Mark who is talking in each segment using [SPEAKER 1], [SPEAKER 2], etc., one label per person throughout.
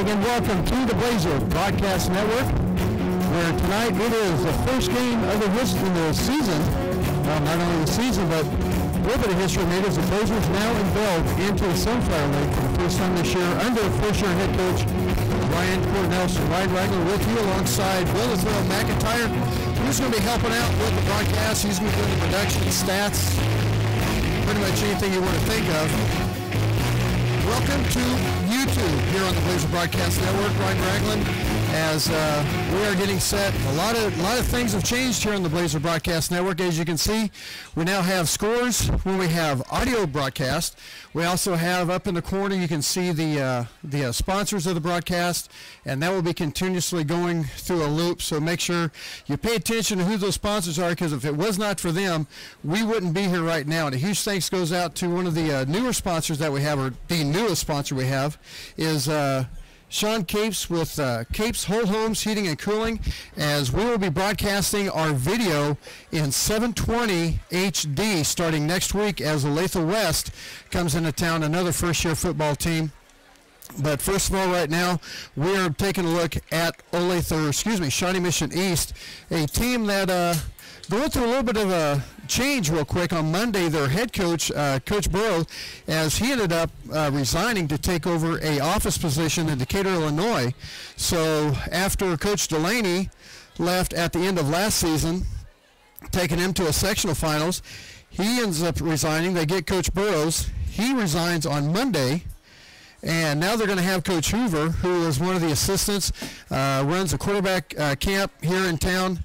[SPEAKER 1] morning and welcome to the Blazer Broadcast Network, where tonight it is the first game of the season. Well, not only the season, but a little bit of history made as the Blazers now involved into the Sunflower League for the first time this year under first-year head coach Ryan Cornelson. Ryan Ragland with you alongside Will McIntyre, who's going to be helping out with the broadcast. He's going to be doing the production, stats, pretty much anything you want to think of. Welcome to YouTube here on the Blazer Broadcast Network. Ryan Ragland, as we are getting set. A lot of things have changed here on the Blazer Broadcast Network. As you can see, we now have scores when we have audio broadcast. We also have up in the corner, you can see the sponsors of the broadcast, and that will be continuously going through a loop. So make sure you pay attention to who those sponsors are, because if it was not for them, we wouldn't be here right now. And a huge thanks goes out to one of the newer sponsors that we have, or the newest sponsor we have, is Sean Capes with Capes Whole Homes Heating and Cooling, as we will be broadcasting our video in 720 HD starting next week as Olathe West comes into town, another first-year football team. But first of all, right now, we are taking a look at Shawnee Mission East, a team that going through a little bit of a change real quick. On Monday, their head coach, Coach Burrow, as he ended up resigning to take over a office position in Decatur, Illinois. So after Coach Delaney left at the end of last season, taking him to a sectional finals, he ends up resigning. They get Coach Burrows. He resigns on Monday. And now they're going to have Coach Hoover, who is one of the assistants, runs a quarterback camp here in town.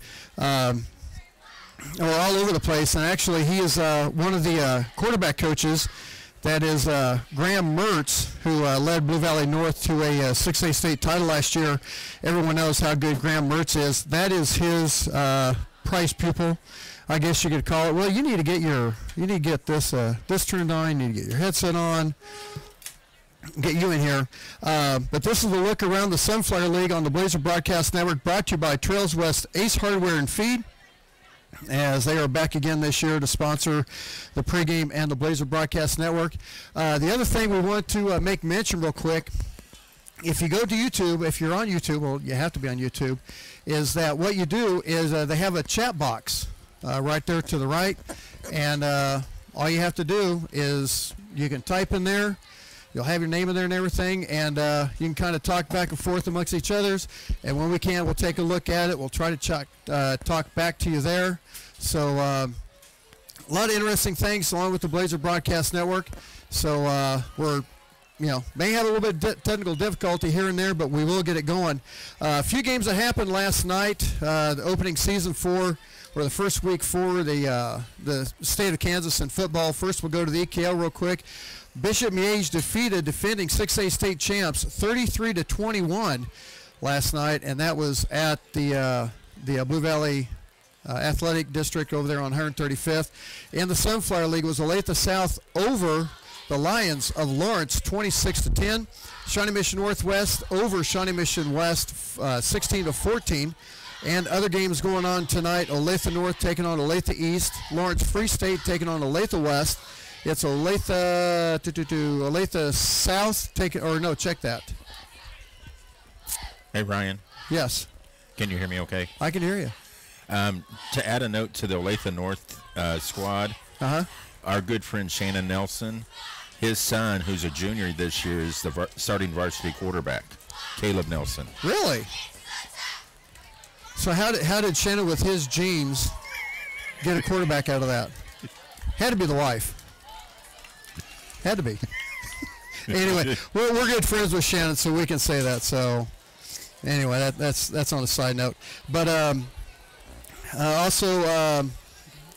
[SPEAKER 1] Or all over the place, and actually he is one of the quarterback coaches. That is Graham Mertz, who led Blue Valley North to a 6A state title last year. Everyone knows how good Graham Mertz is. That is his prize pupil, I guess you could call it. Well, you need to get this this turned on. You need to get your headset on. Get you in here. But this is the look around the Sunflower League on the Blazer Broadcast Network, brought to you by Trails West Ace Hardware and Feed, as they are back again this year to sponsor the Pregame and the Blazer Broadcast Network. The other thing we want to make mention real quick, if you go to YouTube, if you're on YouTube, well, you have to be on YouTube, is that what you do is they have a chat box right there to the right, and all you have to do is you can type in there. You'll have your name in there and everything, and you can kind of talk back and forth amongst each others. And when we can, we'll take a look at it. We'll try to talk back to you there. So a lot of interesting things along with the Blazer Broadcast Network. So we're, may have a little bit of technical difficulty here and there, but we will get it going. A few games that happened last night, the opening season or the first week for the state of Kansas in football. First, we'll go to the EKL real quick. Bishop Miege defeated defending 6A state champs 33-21 last night, and that was at the Blue Valley Athletic District over there on 135th. In the Sunflower League was Olathe South over the Lions of Lawrence 26-10. Shawnee Mission Northwest over Shawnee Mission West 16-14. And other games going on tonight: Olathe North taking on Olathe East, Lawrence Free State taking on Olathe West. It's Olathe South taking, check that.
[SPEAKER 2] Hey, Ryan.
[SPEAKER 1] Yes.
[SPEAKER 2] Can you hear me okay?
[SPEAKER 1] I can hear you.
[SPEAKER 2] To add a note to the Olathe North squad, our good friend Shannon Nelson, his son, who's a junior this year, is the starting varsity quarterback, Caleb Nelson.
[SPEAKER 1] Really? So how did Shannon, with his genes, get a quarterback out of that? Had to be the wife. Had to be. Anyway, we're good friends with Shannon, so we can say that. So anyway, that's on a side note. But also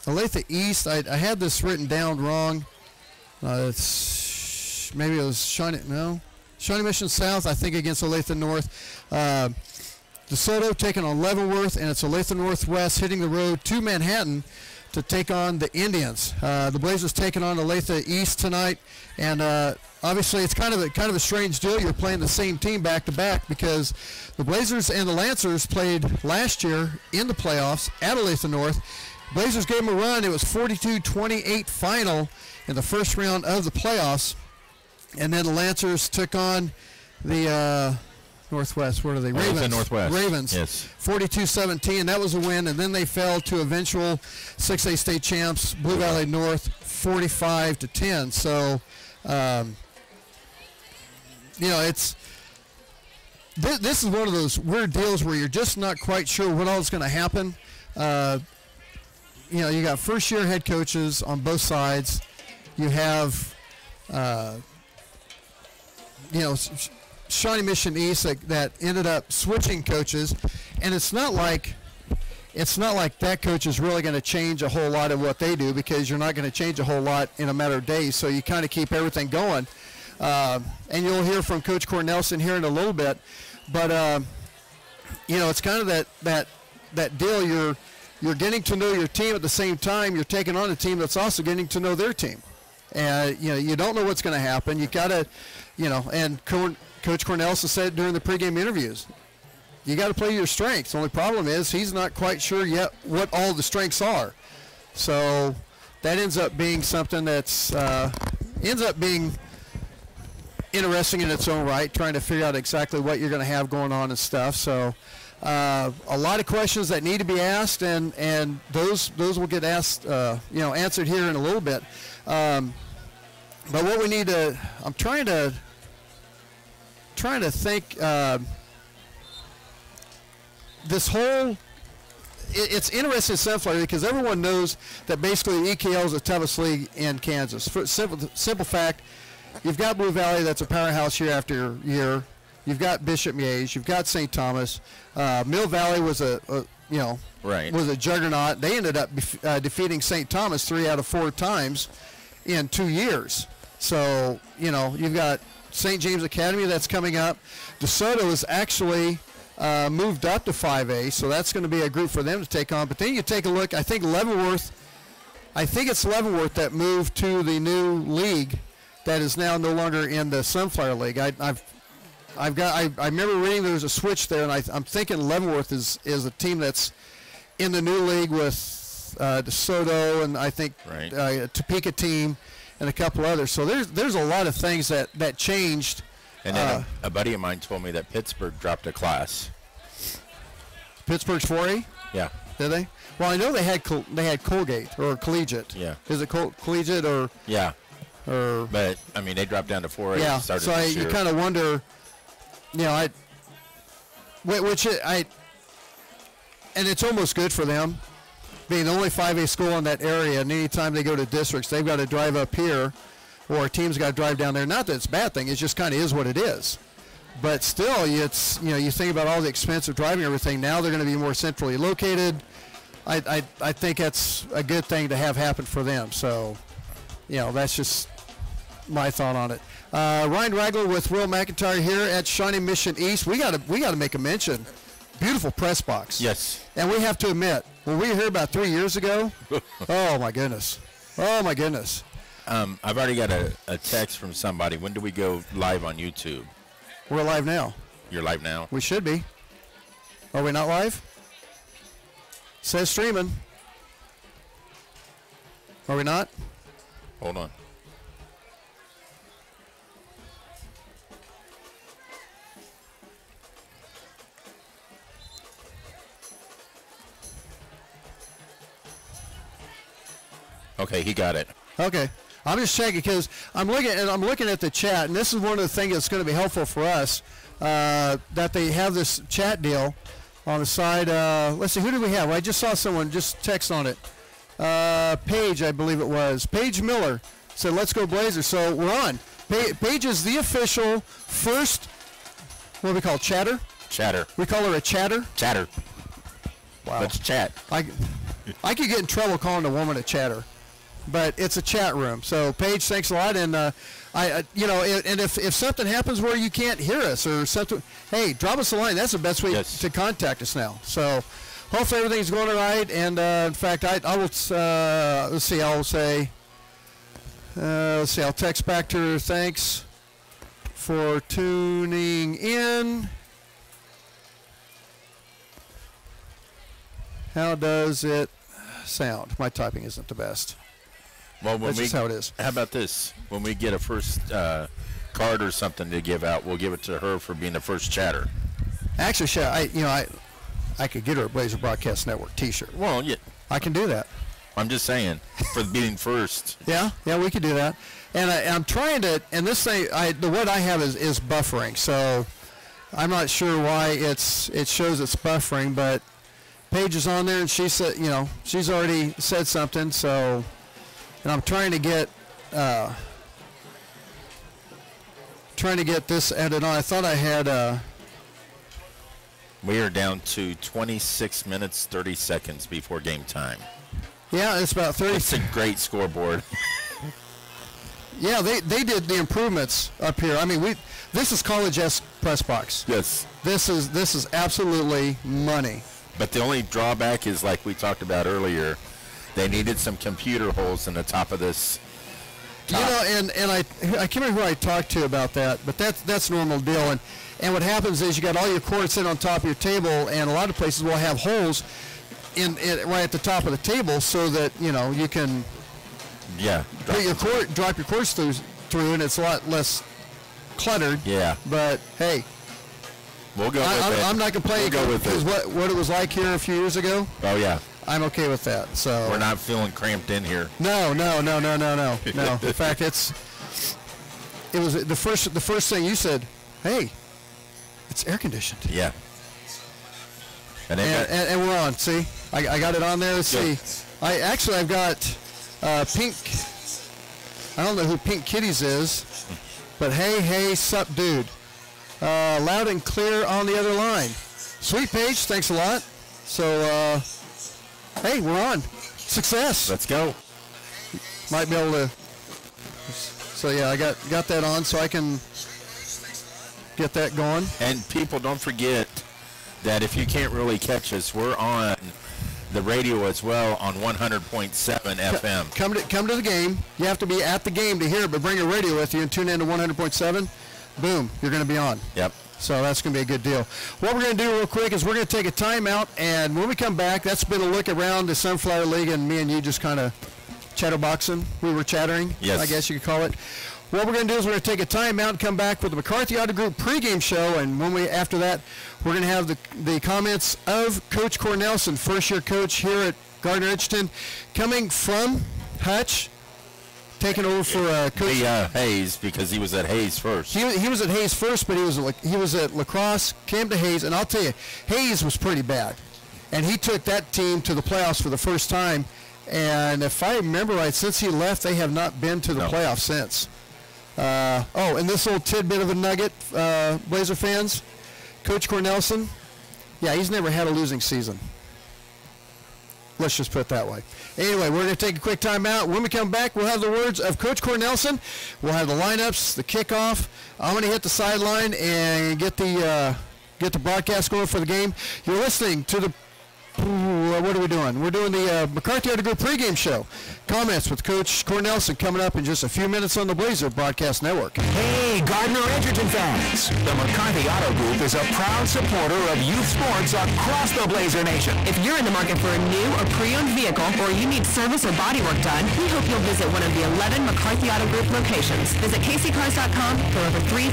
[SPEAKER 1] Olathe East, I had this written down wrong. Maybe it was Shawnee Mission South, I think, against Olathe North. DeSoto taking on Leavenworth, and it's Olathe Northwest hitting the road to Manhattan to take on the Indians. The Blazers taking on Olathe East tonight, and obviously it's kind of a strange deal. You're playing the same team back to back, because the Blazers and the Lancers played last year in the playoffs at Olathe North. Blazers gave them a run. It was 42-28 final in the first round of the playoffs, and then the Lancers took on the Northwest. What are they?
[SPEAKER 2] Ravens. Northwest.
[SPEAKER 1] Ravens.
[SPEAKER 2] Yes.
[SPEAKER 1] 42-17. That was a win, and then they fell to eventual 6A state champs, Blue Valley North, 45-10. So, it's this is one of those weird deals where you're just not quite sure what all is going to happen. You got first-year head coaches on both sides. You have, Shawnee Mission East that ended up switching coaches, and it's not like that coach is really going to change a whole lot of what they do, because you're not going to change a whole lot in a matter of days. So you kind of keep everything going, and you'll hear from Coach Cornelson here in a little bit. But it's kind of that deal. You're getting to know your team at the same time you're taking on a team that's also getting to know their team, and you don't know what's going to happen. You got to, and Coach Cornelson said during the pregame interviews, you got to play your strengths. The only problem is he's not quite sure yet what all the strengths are. So that ends up being something that's ends up being interesting in its own right, trying to figure out exactly what you're going to have going on and stuff. So a lot of questions that need to be asked, and those will get asked, answered here in a little bit. But what we need to, I'm trying to think. This whole, it's interesting in Sunflower because everyone knows that basically EKL is the toughest league in Kansas. For simple fact, you've got Blue Valley that's a powerhouse year after year. You've got Bishop Miege. You've got St. Thomas. Mill Valley was was a juggernaut. They ended up defeating St. Thomas 3 out of 4 times in 2 years. So you've got St. James Academy that's coming up. DeSoto is actually moved up to 5A, so that's going to be a group for them to take on. But then you take a look. I think Leavenworth. I think it's Leavenworth that moved to the new league that is now no longer in the Sunflower League. I remember reading there was a switch there, and I'm thinking Leavenworth is a team that's in the new league with DeSoto and I think Topeka team and a couple others. So there's a lot of things that changed.
[SPEAKER 2] And then a buddy of mine told me that Pittsburgh dropped a class.
[SPEAKER 1] Pittsburgh's 4A?
[SPEAKER 2] Yeah.
[SPEAKER 1] Did they? Well, I know they had Colgate or Collegiate.
[SPEAKER 2] Yeah.
[SPEAKER 1] Is it Collegiate or?
[SPEAKER 2] Yeah.
[SPEAKER 1] Or.
[SPEAKER 2] But I mean, they dropped down to 4A.
[SPEAKER 1] Yeah. So you kind of wonder, and it's almost good for them, being the only 5A school in that area. And anytime they go to districts, they've got to drive up here, or a team's got to drive down there. Not that it's a bad thing; it just kind of is what it is. But still, it's you think about all the expense of driving everything. Now they're going to be more centrally located. I think that's a good thing to have happen for them. So, that's just my thought on it. Ryan Ragler with Will McIntyre here at Shawnee Mission East. We got to make a mention. Beautiful press box.
[SPEAKER 2] Yes.
[SPEAKER 1] And we have to admit, when we were here about 3 years ago, oh my goodness.
[SPEAKER 2] I've already got a text from somebody. When do we go live on YouTube?
[SPEAKER 1] We're live now.
[SPEAKER 2] You're live now?
[SPEAKER 1] We should be. Are we not live? Says streaming. Are we not?
[SPEAKER 2] Hold on. Okay, he got it.
[SPEAKER 1] Okay. I'm just checking because I'm looking at the chat, and this is one of the things that's going to be helpful for us, that they have this chat deal on the side. Let's see, who do we have? I just saw someone just text on it. Paige, I believe it was. Paige Miller said, "Let's go Blazers." So we're on. Paige is the official first, what do we call it, chatter?
[SPEAKER 2] Chatter.
[SPEAKER 1] We call her a chatter?
[SPEAKER 2] Chatter.
[SPEAKER 1] Wow.
[SPEAKER 2] Let's chat.
[SPEAKER 1] I could get in trouble calling a woman a chatter. But it's a chat room. So, Paige, thanks a lot. And, and if something happens where you can't hear us or something, hey, drop us a line. That's the best way to contact us now. So, hopefully everything's going all right. And, in fact, I will, let's see, I'll say, I'll text back to her, thanks for tuning in. How does it sound? My typing isn't the best.
[SPEAKER 2] Well,
[SPEAKER 1] that's just how it is.
[SPEAKER 2] How about this? When we get a first card or something to give out, we'll give it to her for being the first chatter.
[SPEAKER 1] Actually, I could get her a Blazer Broadcast Network T-shirt.
[SPEAKER 2] Well, yeah.
[SPEAKER 1] I can do that.
[SPEAKER 2] I'm just saying, for being first.
[SPEAKER 1] Yeah, we could do that. And I'm trying to, and this thing, what I have is buffering, so I'm not sure why it shows it's buffering, but Paige is on there, and she said, she's already said something, so, and I'm trying to get this added on. I thought I had,
[SPEAKER 2] we are down to 26 minutes, 30 seconds before game time.
[SPEAKER 1] Yeah, it's about 30.
[SPEAKER 2] It's a great scoreboard.
[SPEAKER 1] Yeah, they did the improvements up here. I mean, this is college-esque press box.
[SPEAKER 2] Yes.
[SPEAKER 1] This is absolutely money.
[SPEAKER 2] But the only drawback is, like we talked about earlier, they needed some computer holes in the top of this.
[SPEAKER 1] And I can't remember who I talked to about that, but that's a normal deal. And what happens is you got all your cords sitting on top of your table, and a lot of places will have holes in right at the top of the table so that you can drop your cords through, and it's a lot less cluttered.
[SPEAKER 2] Yeah.
[SPEAKER 1] But hey,
[SPEAKER 2] we'll go with it.
[SPEAKER 1] I'm not complaining because what it was like here a few years ago.
[SPEAKER 2] Oh yeah.
[SPEAKER 1] I'm okay with that. So
[SPEAKER 2] we're not feeling cramped in here.
[SPEAKER 1] No. No. In fact, it was the first thing you said. Hey, it's air conditioned.
[SPEAKER 2] Yeah.
[SPEAKER 1] And we're on. See, I got it on there. Let's see. I've got pink. I don't know who Pink Kitties is, but hey, sup, dude. Loud and clear on the other line. Sweet Paige, thanks a lot. So, hey, we're on. Success.
[SPEAKER 2] Let's go.
[SPEAKER 1] Might be able to. So yeah, I got that on, so I can get that going.
[SPEAKER 2] And people, don't forget that if you can't really catch us, we're on the radio as well on 100.7 FM.
[SPEAKER 1] Come to the game. You have to be at the game to hear it, but bring a radio with you and tune in to 100.7. Boom, you're going to be on.
[SPEAKER 2] Yep.
[SPEAKER 1] So that's going to be a good deal. What we're going to do real quick is we're going to take a timeout, and when we come back, that's been a look around the Sunflower League, and me and you just kind of chatterboxing. We were chattering,
[SPEAKER 2] yes.
[SPEAKER 1] I guess you could call it. What we're going to do is we're going to take a timeout and come back with the McCarthy Auto Group pregame show, and after that, we're going to have the comments of Coach Cornelson, first-year coach here at Gardner Edgerton, coming from Hutch, taking over for Coach
[SPEAKER 2] Hayes, because he was at Hayes first.
[SPEAKER 1] He was at Hayes first, but he was at La Crosse, came to Hayes, and I'll tell you, Hayes was pretty bad, and he took that team to the playoffs for the first time, and if I remember right, since he left, they have not been to the playoffs since. And this little tidbit of a nugget, Blazer fans, Coach Cornelson, yeah, he's never had a losing season. Let's just put it that way. Anyway, we're going to take a quick time out. When we come back, we'll have the words of Coach Cornelson. We'll have the lineups, the kickoff. I'm going to hit the sideline and get the broadcast going for the game. You're listening to the what are we doing? We're doing the McCarthy Auto Group pregame show. Comments with Coach Cornelson coming up in just a few minutes on the Blazer Broadcast Network.
[SPEAKER 3] Hey, Gardner Edgerton fans. The McCarthy Auto Group is a proud supporter of youth sports across the Blazer Nation.
[SPEAKER 4] If you're in the market for a new or pre-owned vehicle, or you need service or body work done, we hope you'll visit one of the 11 McCarthy Auto Group locations. Visit kccars.com for over 3,000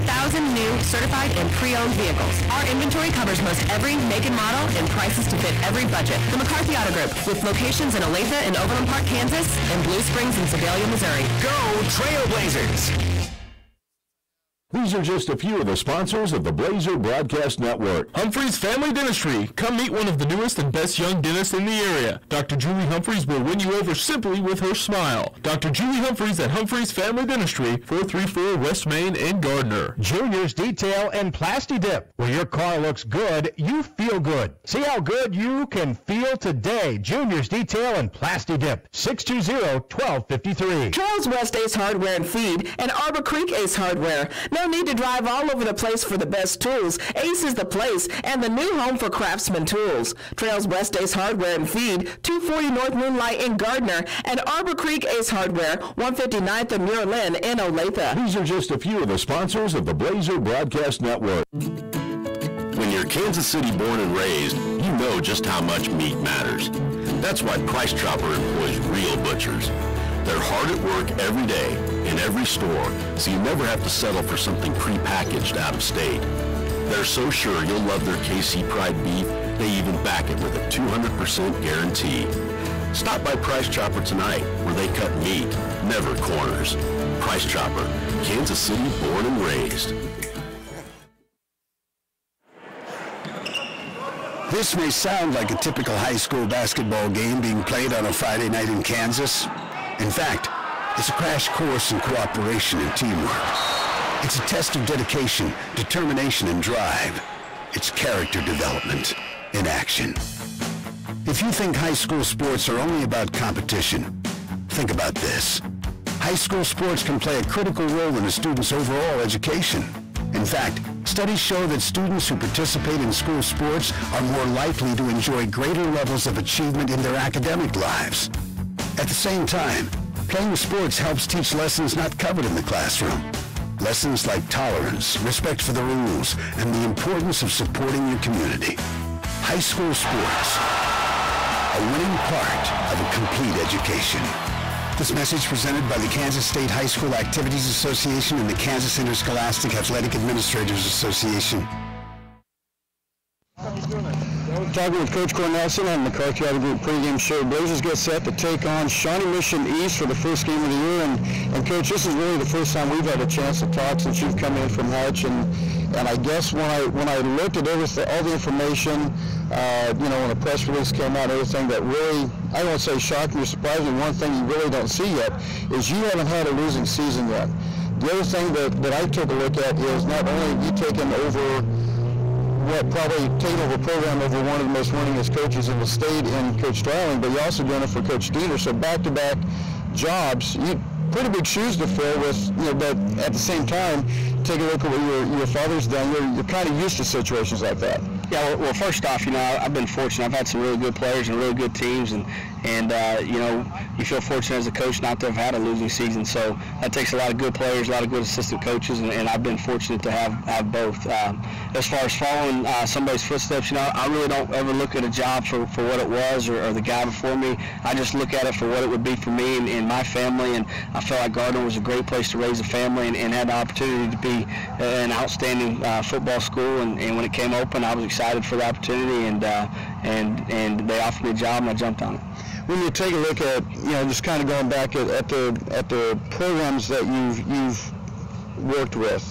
[SPEAKER 4] new, certified, and pre-owned vehicles. Our inventory covers most every make and model and prices to fit every budget. The McCarthy Auto Group, with locations in Olathe and Overland Park, Kansas, and Blue Springs and Sedalia, Missouri.
[SPEAKER 3] Go Trailblazers!
[SPEAKER 5] These are just a few of the sponsors of the Blazer Broadcast Network.
[SPEAKER 6] Humphreys Family Dentistry. Come meet one of the newest and best young dentists in the area. Dr. Julie Humphreys will win you over simply with her smile. Dr. Julie Humphreys at Humphreys Family Dentistry, 434 West Main in Gardner.
[SPEAKER 7] Junior's Detail and Plasti Dip. Where your car looks good, you feel good. See how good you can feel today. Junior's Detail and Plasti Dip. 620-1253.
[SPEAKER 8] Charles West Ace Hardware and Feed and Arbor Creek Ace Hardware. No need to drive all over the place for the best tools. Ace is the place and the new home for Craftsman tools. Trails West Ace Hardware and Feed, 240 North Moonlight in Gardner, and Arbor Creek Ace Hardware, 159th and Muir Lynn in Olathe.
[SPEAKER 5] These are just a few of the sponsors of the Blazer Broadcast Network.
[SPEAKER 9] When you're Kansas City born and raised, you know just how much meat matters. That's why Price Chopper employs real butchers. They're hard at work every day, in every store, so you never have to settle for something prepackaged out of state. They're so sure you'll love their KC Pride beef, they even back it with a 200% guarantee. Stop by Price Chopper tonight, where they cut meat, never corners. Price Chopper, Kansas City born and raised.
[SPEAKER 10] This may sound like a typical high school basketball game being played on a Friday night in Kansas. In fact, it's a crash course in cooperation and teamwork. It's a test of dedication, determination, and drive. It's character development in action. If you think high school sports are only about competition, think about this. High school sports can play a critical role in a student's overall education. In fact, studies show that students who participate in school sports are more likely to enjoy greater levels of achievement in their academic lives. At the same time, playing sports helps teach lessons not covered in the classroom. Lessons like tolerance, respect for the rules, and the importance of supporting your community. High school sports, a winning part of a complete education. This message presented by the Kansas State High School Activities Association and the Kansas Interscholastic Athletic Administrators Association.
[SPEAKER 1] Talking with Coach Cornelson on the McCarthy Auto Group pregame show. Blazers get set to take on Shawnee Mission East for the first game of the year. And Coach, this is really the first time we've had a chance to talk since you've come in from Hutch. And I guess when I looked at everything, all the information, when the press release came out, everything that really, I won't say shocked me or surprised me, one thing you really don't see yet is you haven't had a losing season yet. The other thing that I took a look at is not only have you taken over probably taking over a program over one of the most winningest coaches in the state in Coach Starling, but you're also doing it for Coach Diener. So back-to-back jobs, pretty big shoes to fill with, but at the same time, take a look at what your father's done. You're kind of used to situations like that.
[SPEAKER 11] Yeah, well, first off, I've been fortunate. I've had some really good players and really good teams, and you feel fortunate as a coach not to have had a losing season. So that takes a lot of good players, a lot of good assistant coaches, and I've been fortunate to have both. As far as following somebody's footsteps, I really don't ever look at a job for what it was or the guy before me. I just look at it for what it would be for me and my family, and I felt like Gardner was a great place to raise a family and had the opportunity to be an outstanding football school. And when it came open, I was excited for the opportunity, and they offered me a job, and I jumped on it.
[SPEAKER 1] When you take a look at, just kind of going back at the programs that you've worked with,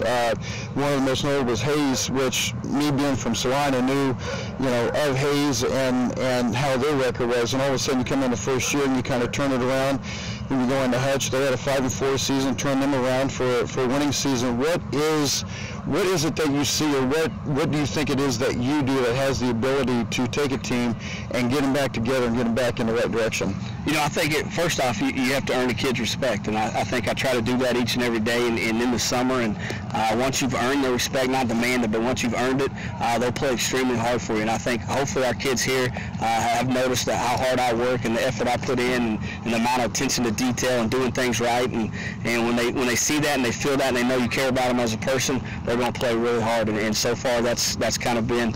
[SPEAKER 1] one of the most notable was Hayes, which me being from Salina knew, of Hayes and how their record was, and all of a sudden you come in the first year and you kind of turn it around. When you go into Hutch, they had a 5-4 season, turn them around for a winning season. What is it that you see, or what do you think it is that you do that has the ability to take a team and get them back together and get them back in the right direction?
[SPEAKER 11] I think first off, you have to earn a kid's respect, and I think I try to do that each and every day and in the summer. And once you've earned their respect, not demanded, but once you've earned it, they'll play extremely hard for you. And I think hopefully our kids here have noticed how hard I work and the effort I put in and the amount of attention to detail and doing things right. And when they see that and they feel that and they know you care about them as a person, they're going to play really hard. And so far that's kind of been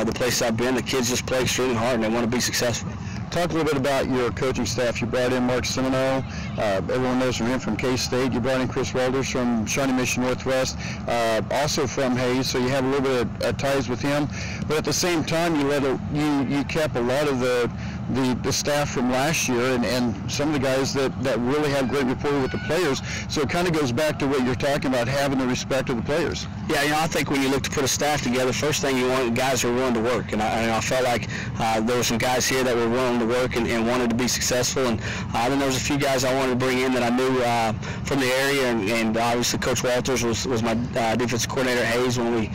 [SPEAKER 11] the place I've been. The kids just play extremely hard and they want to be successful.
[SPEAKER 1] Talk a little bit about your coaching staff. You brought in Mark Semino. Everyone knows him from K-State. You brought in Chris Welders from Shawnee Mission Northwest, also from Hayes, so you have a little bit of ties with him. But at the same time, you kept a lot of the staff from last year and some of the guys that really have great rapport with the players. So it kind of goes back to what you're talking about, having the respect of the players.
[SPEAKER 11] Yeah, I think when you look to put a staff together, first thing you want guys who are willing to work. And I felt like there were some guys here that were willing to work and wanted to be successful. And then there was a few guys I wanted to bring in that I knew from the area. And obviously Coach Walters was my defensive coordinator at Hayes when we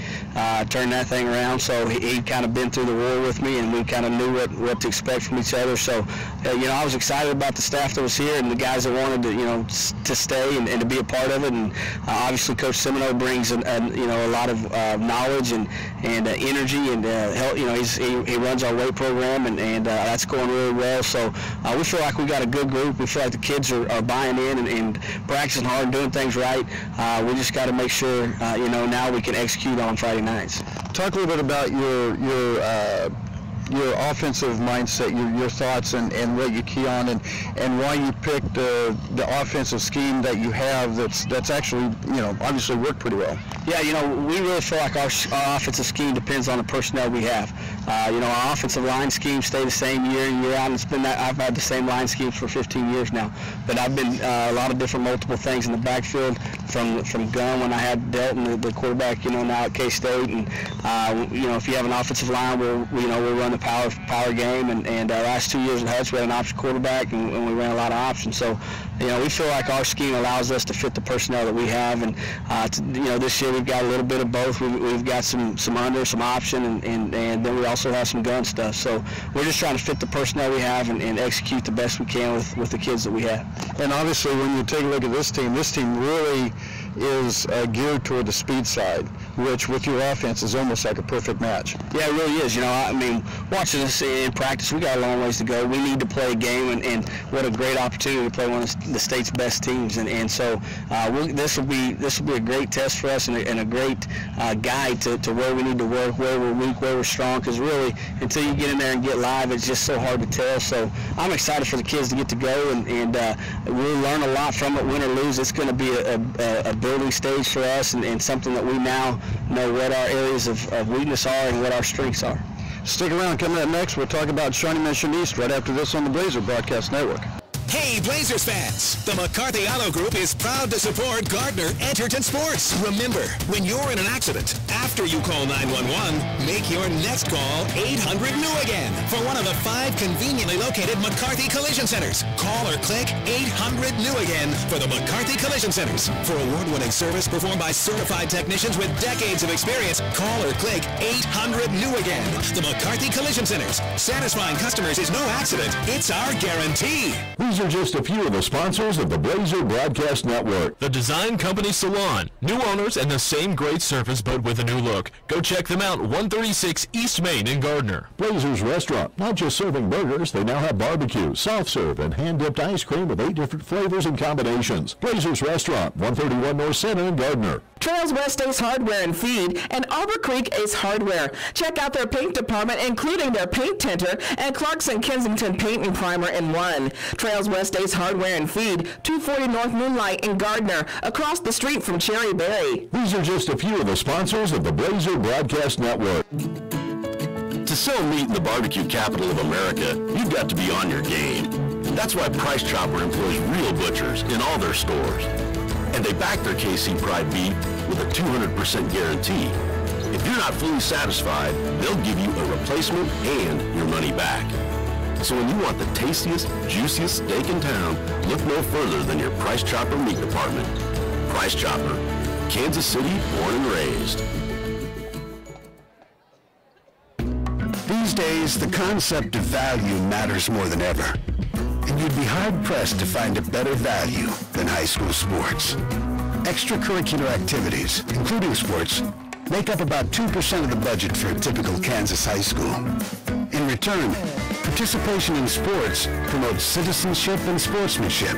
[SPEAKER 11] turned that thing around. So he kind of been through the war with me, and we kind of knew what to expect from each other. So, I was excited about the staff that was here and the guys that wanted to stay and to be a part of it. And obviously Coach Semino brings a lot of knowledge and energy and help. He runs our weight program and that's going really well. So we feel like we got a good group. We feel like the kids are buying in and practicing hard and doing things right. We just got to make sure now we can execute on Friday nights.
[SPEAKER 1] Talk a little bit about your your offensive mindset, your thoughts, and what you key on, and why you picked the offensive scheme that you have that's actually, obviously worked pretty well.
[SPEAKER 11] Yeah, we really feel like our offensive scheme depends on the personnel we have. Our offensive line scheme stayed the same year in, year out, and I've had the same line schemes for 15 years now. But I've been a lot of different multiple things in the backfield, from gun when I had Delton, the quarterback, now at K-State, and if you have an offensive line, we'll run the power game, and last 2 years at Hutch we had an option quarterback, and we ran a lot of options. So we feel like our scheme allows us to fit the personnel that we have, and this year we've got a little bit of both. We've got some under, some option, and then we also have some gun stuff. So we're just trying to fit the personnel we have and execute the best we can with the kids that we have.
[SPEAKER 1] And obviously, when you take a look at this team really is geared toward the speed side, which with your offense is almost like a perfect match.
[SPEAKER 11] Yeah, it really is. Watching us in practice, we got a long ways to go. We need to play a game, and what a great opportunity to play one of the state's best teams. And so this will be a great test for us, and a great guide to where we need to work, where we're weak, where we're strong. Because really, until you get in there and get live, it's just so hard to tell. So I'm excited for the kids to get to go, and we'll learn a lot from it, win or lose. It's going to be a building stage for us, and something that we now know what our areas of weakness are and what our strengths are.
[SPEAKER 1] Stick around. Coming up next, we'll talk about Shawnee Mission East right after this on the Blazer Broadcast Network.
[SPEAKER 3] Hey, Blazers fans! The McCarthy Auto Group is proud to support Gardner Edgerton Sports. Remember, when you're in an accident, after you call 911, make your next call 800-NEW-AGAIN for one of the 5 conveniently located McCarthy Collision Centers. Call or click 800-NEW-AGAIN for the McCarthy Collision Centers. For award-winning service performed by certified technicians with decades of experience, call or click 800-NEW-AGAIN. The McCarthy Collision Centers. Satisfying customers is no accident. It's our guarantee.
[SPEAKER 5] These are just a few of the sponsors of the Blazer Broadcast Network.
[SPEAKER 6] The Design Company Salon. New owners and the same great service, but with a new look. Go check them out, 136 East Main in Gardner.
[SPEAKER 5] Blazers Restaurant. Not just serving burgers, they now have barbecue, soft serve, and hand-dipped ice cream with 8 different flavors and combinations. Blazers Restaurant, 131 North Center in Gardner.
[SPEAKER 8] Trails West Ace Hardware and Feed, and Arbor Creek Ace Hardware. Check out their paint department, including their paint tinter and Clarkson Kensington Paint and Primer in one. Trails West Ace Hardware and Feed, 240 North Moonlight in Gardner, across the street from Cherry Berry.
[SPEAKER 5] These are just a few of the sponsors of the Blazer Broadcast Network.
[SPEAKER 9] To sell meat in the barbecue capital of America, you've got to be on your game. That's why Price Chopper employs real butchers in all their stores. And they back their KC Pride beef with a 200% guarantee. If you're not fully satisfied, they'll give you a replacement and your money back. So when you want the tastiest, juiciest steak in town, look no further than your Price Chopper meat department. Price Chopper, Kansas City, born and raised.
[SPEAKER 10] These days, the concept of value matters more than ever. And you'd be hard-pressed to find a better value than high school sports. Extracurricular activities, including sports, make up about 2% of the budget for a typical Kansas high school. In return, participation in sports promotes citizenship and sportsmanship.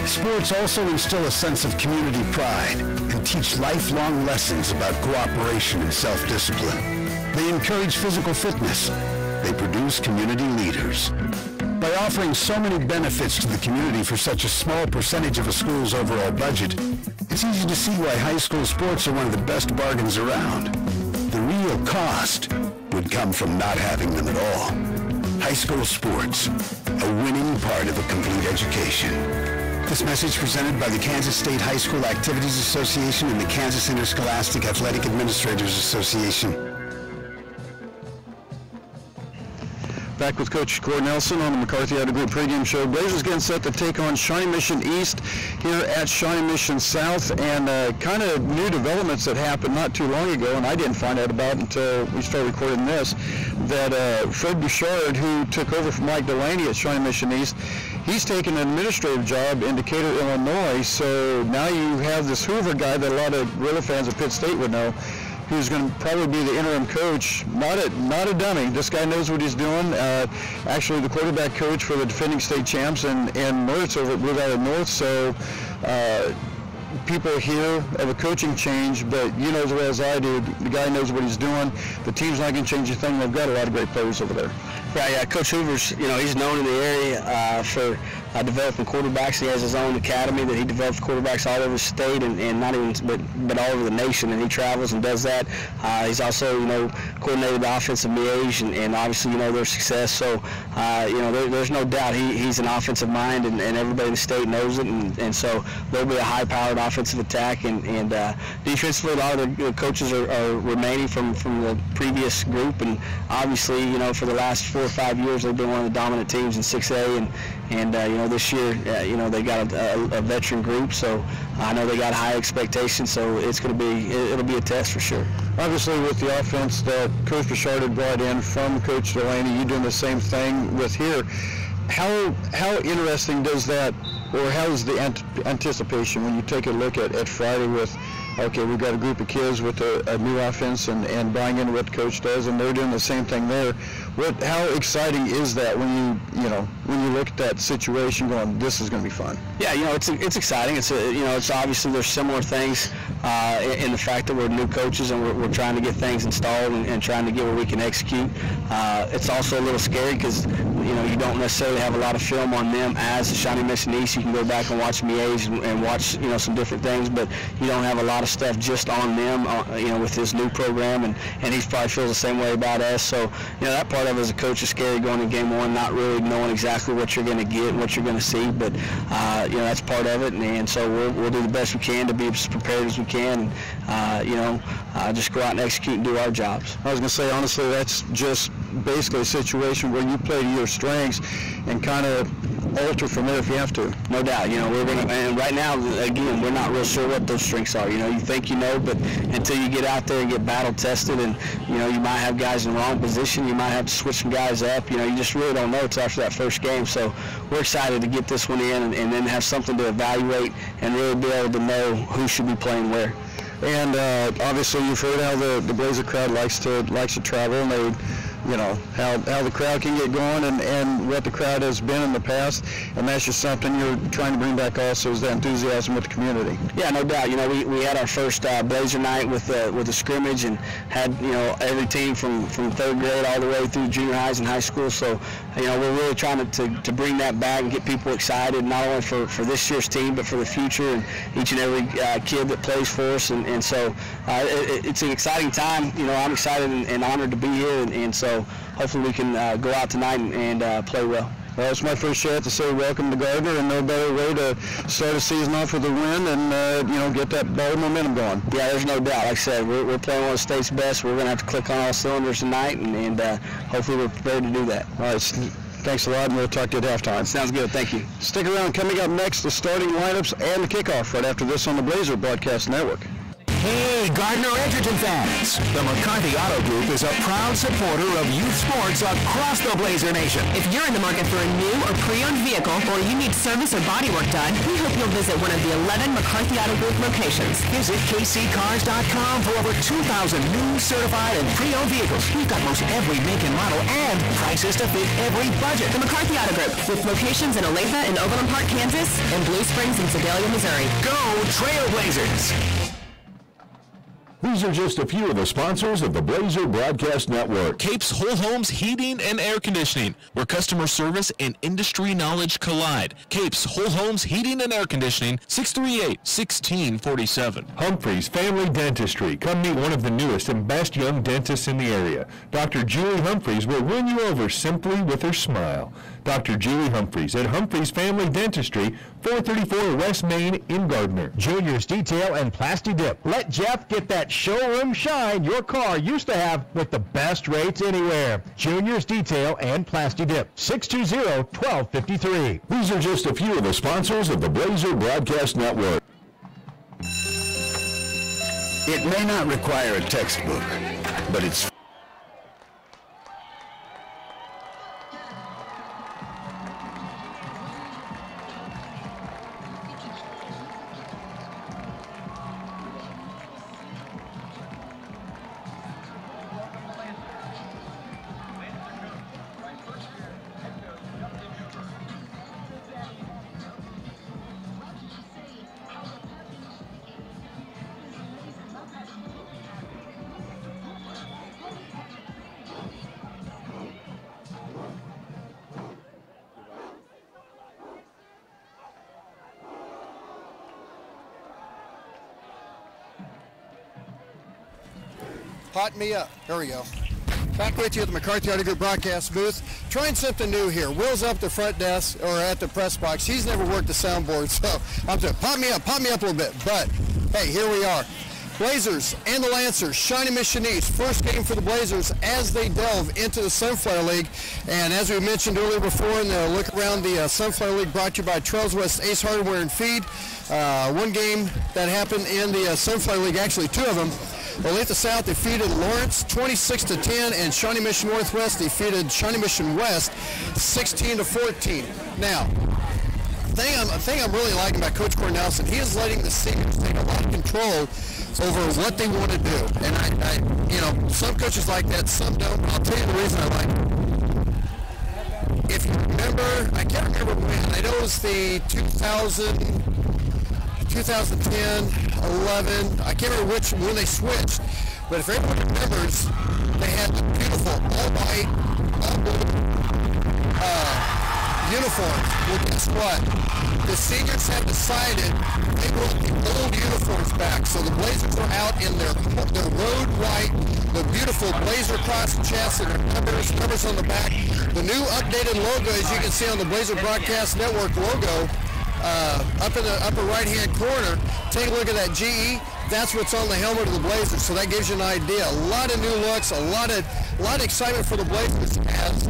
[SPEAKER 10] Sports also instill a sense of community pride and teach lifelong lessons about cooperation and self-discipline. They encourage physical fitness. They produce community leaders. By offering so many benefits to the community for such a small percentage of a school's overall budget, it's easy to see why high school sports are one of the best bargains around. The real cost would come from not having them at all. High school sports, a winning part of a complete education. This message presented by the Kansas State High School Activities Association and the Kansas Interscholastic Athletic Administrators Association.
[SPEAKER 1] Back with Coach Gordon Nelson on the McCarthy Auto Group pregame show. Blazers getting set to take on Shawnee Mission East here at Shawnee Mission South, and kind of new developments that happened not too long ago, and I didn't find out about until we started recording this, that Fred Bouchard, who took over from Mike Delaney at Shawnee Mission East, he's taken an administrative job in Decatur, Illinois, so now you have this Hoover guy that a lot of Gorilla fans of Pitt State would know, who's going to probably be the interim coach. Not a dummy. This guy knows what he's doing. Actually, the quarterback coach for the defending state champs and Mertz over at Blue Valley North. So
[SPEAKER 12] people hear of a coaching change, but you know as well as I do, the guy knows what he's doing. The team's not going to change a thing. They've got a lot of great players over there.
[SPEAKER 11] Right, yeah. Coach Hoover's, he's known in the area for developing quarterbacks. He has his own academy that he develops quarterbacks all over the state and not even, but all over the nation. And he travels and does that. He's also, coordinated the offensive liaison and obviously, their success. So, there's no doubt he's an offensive mind, and everybody in the state knows it. And so there'll be a high-powered offensive attack. And defensively, a lot of the coaches are remaining from the previous group. And obviously, for the last 4 or 5 years, they've been one of the dominant teams in 6A. And this year, they got a veteran group, so I know they got high expectations. So it'll be a test for sure.
[SPEAKER 12] Obviously, with the offense that Coach Bouchard had brought in from Coach Delaney, you doing the same thing with here. How interesting does that, or how is the anticipation when you take a look at Friday with, okay, we've got a group of kids with a new offense and buying into what the coach does, and they're doing the same thing there. How exciting is that when you look at that situation going, this is going to be fun?
[SPEAKER 11] Yeah, it's exciting. It's obviously there's similar things in the fact that we're new coaches and we're trying to get things installed and trying to get where we can execute. It's also a little scary because you don't necessarily have a lot of film on them as the Shawnee Mission East. You can go back and watch them age and watch some different things, but you don't have a lot of stuff just on them with this new program, and he probably feels the same way about us. So that part of it as a coach is scary going in game one, not really knowing exactly what you're going to get and what you're going to see, but that's part of it, and so we'll do the best we can to be as prepared as we can, and just go out and execute and do our jobs.
[SPEAKER 12] I was going to say, honestly, that's just basically a situation where you play to your strengths and kind of alter from there if you have to.
[SPEAKER 11] No doubt. We're going to, and right now, again, we're not real sure what those strengths are. You think but until you get out there and get battle tested, and you might have guys in the wrong position, you might have to switch some guys up. You just really don't know until after that first game. So we're excited to get this one in and then have something to evaluate and really be able to know who should be playing where.
[SPEAKER 12] And obviously, you've heard how the Blazer crowd likes to travel, and they, how the crowd can get going and what the crowd has been in the past, and that's just something you're trying to bring back also, is the enthusiasm with the community.
[SPEAKER 11] Yeah, no doubt. We had our first Blazer night with the scrimmage and had every team from third grade all the way through junior highs and high school. So we're really trying to bring that back and get people excited, not only for this year's team but for the future and each and every kid that plays for us. And so it's an exciting time. I'm excited and honored to be here, and so hopefully we can go out tonight and play well.
[SPEAKER 12] Well, it's my first shot to say welcome to Gardner, and no better way to start a season off with a win and get that ball momentum going.
[SPEAKER 11] Yeah, there's no doubt. Like I said, we're playing one of the state's best. We're going to have to click on all cylinders tonight, and hopefully we're prepared to do that.
[SPEAKER 12] All right. Thanks a lot, and we'll talk to you at halftime.
[SPEAKER 11] Sounds good. Thank you.
[SPEAKER 12] Stick around. Coming up next, the starting lineups and the kickoff right after this on the Blazer Broadcast Network.
[SPEAKER 3] Hey, Gardner Edgerton fans! The McCarthy Auto Group is a proud supporter of youth sports across the Blazer Nation.
[SPEAKER 4] If you're in the market for a new or pre-owned vehicle, or you need service or body work done, we hope you'll visit one of the 11 McCarthy Auto Group locations.
[SPEAKER 3] Visit kccars.com for over 2,000 new, certified, and pre-owned vehicles. We've got most every make and model and prices to fit every budget.
[SPEAKER 4] The McCarthy Auto Group, with locations in Olathe and Overland Park, Kansas, and Blue Springs and Sedalia, Missouri.
[SPEAKER 3] Go Trailblazers!
[SPEAKER 5] These are just a few of the sponsors of the Blazer Broadcast Network.
[SPEAKER 6] Capes Whole Homes Heating and Air Conditioning, where customer service and industry knowledge collide. Capes Whole Homes Heating and Air Conditioning, 638-1647.
[SPEAKER 13] Humphreys Family Dentistry. Come meet one of the newest and best young dentists in the area. Dr. Julie Humphreys will win you over simply with her smile. Dr. Julie Humphreys at Humphreys Family Dentistry, 434 West Main in Gardner.
[SPEAKER 7] Junior's Detail and Plasti Dip. Let Jeff get that showroom shine your car used to have with the best rates anywhere. Junior's Detail and Plasti Dip. 620-1253.
[SPEAKER 5] These are just a few of the sponsors of the Blazer Broadcast Network.
[SPEAKER 10] It may not require a textbook, but it's
[SPEAKER 1] Hot me up. There we go. Back with you at the McCarthy Auto Group broadcast booth. Trying something new here. Will's up the front desk or at the press box. He's never worked the soundboard, so I'm just pop me up a little bit. But hey, here we are. Blazers and the Lancers, Shawnee Mission East. First game for the Blazers as they delve into the Sunflower League. And as we mentioned earlier before in the look around the Sunflower League brought to you by Trails West Ace Hardware and Feed. One game that happened in the Sunflower League, actually two of them. Olathe South defeated Lawrence 26-10, and Shawnee Mission Northwest defeated Shawnee Mission West 16-14. Now, the thing I'm really liking about Coach Cornelson, he is letting the seniors take a lot of control over what they want to do. And I you know, some coaches like that, some don't. I'll tell you the reason I like it. If you remember, I can't remember when, I know it was the 2010, 11, I can't remember when they switched, but if everyone remembers, they had the beautiful all-white, all-blue uniforms. Well, guess what? The seniors have decided they want the old uniforms back, so the Blazers are out in their road white, the beautiful Blazer cross chest and their numbers on the back. The new updated logo, as you can see on the Blazer Broadcast Network logo, up in the upper right-hand corner, take a look at that GE. That's what's on the helmet of the Blazers, so that gives you an idea. A lot of new looks, a lot of excitement for the Blazers. As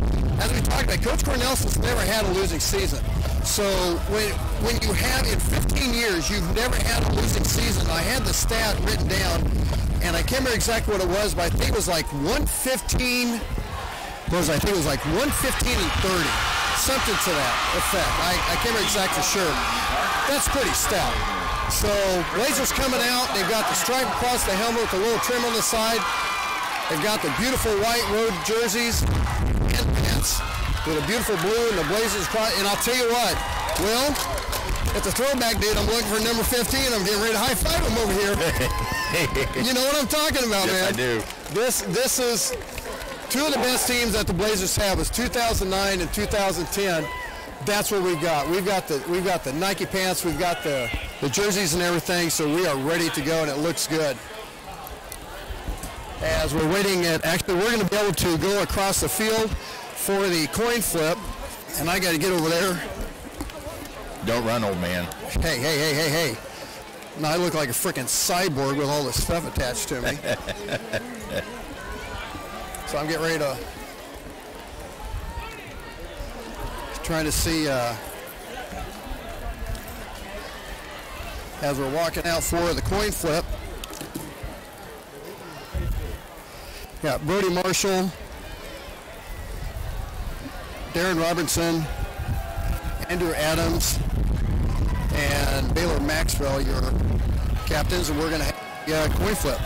[SPEAKER 1] we talked about, Coach Cornelson's never had a losing season. So when you have, in 15 years, you've never had a losing season. I had the stat written down, and I can't remember exactly what it was, but I think it was like 115. I think it was like 115 and 30. Something to that effect. I can't remember exactly sure. That's pretty stout. So Blazers coming out. They've got the stripe across the helmet with a little trim on the side. They've got the beautiful white road jerseys and pants with a beautiful blue and the Blazers cross. And I'll tell you what, Will, it's a throwback, dude. I'm looking for number 15. I'm getting ready to high five him over here. You know what I'm talking about,
[SPEAKER 2] yes,
[SPEAKER 1] man.
[SPEAKER 2] I do.
[SPEAKER 1] This is two of the best teams that the Blazers have is 2009 and 2010. That's what we've got. We've got the Nike pants, we've got the jerseys and everything, so we are ready to go, and it looks good. As we're waiting actually we're going to be able to go across the field for the coin flip, and I got to get over there.
[SPEAKER 2] Don't run, old man.
[SPEAKER 1] Hey. Now I look like a freaking cyborg with all this stuff attached to me. So I'm getting ready to trying to see as we're walking out for the coin flip. Got Brody Marshall, Darren Robinson, Andrew Adams, and Baylor Maxwell, your captains, and we're going to have a coin flip.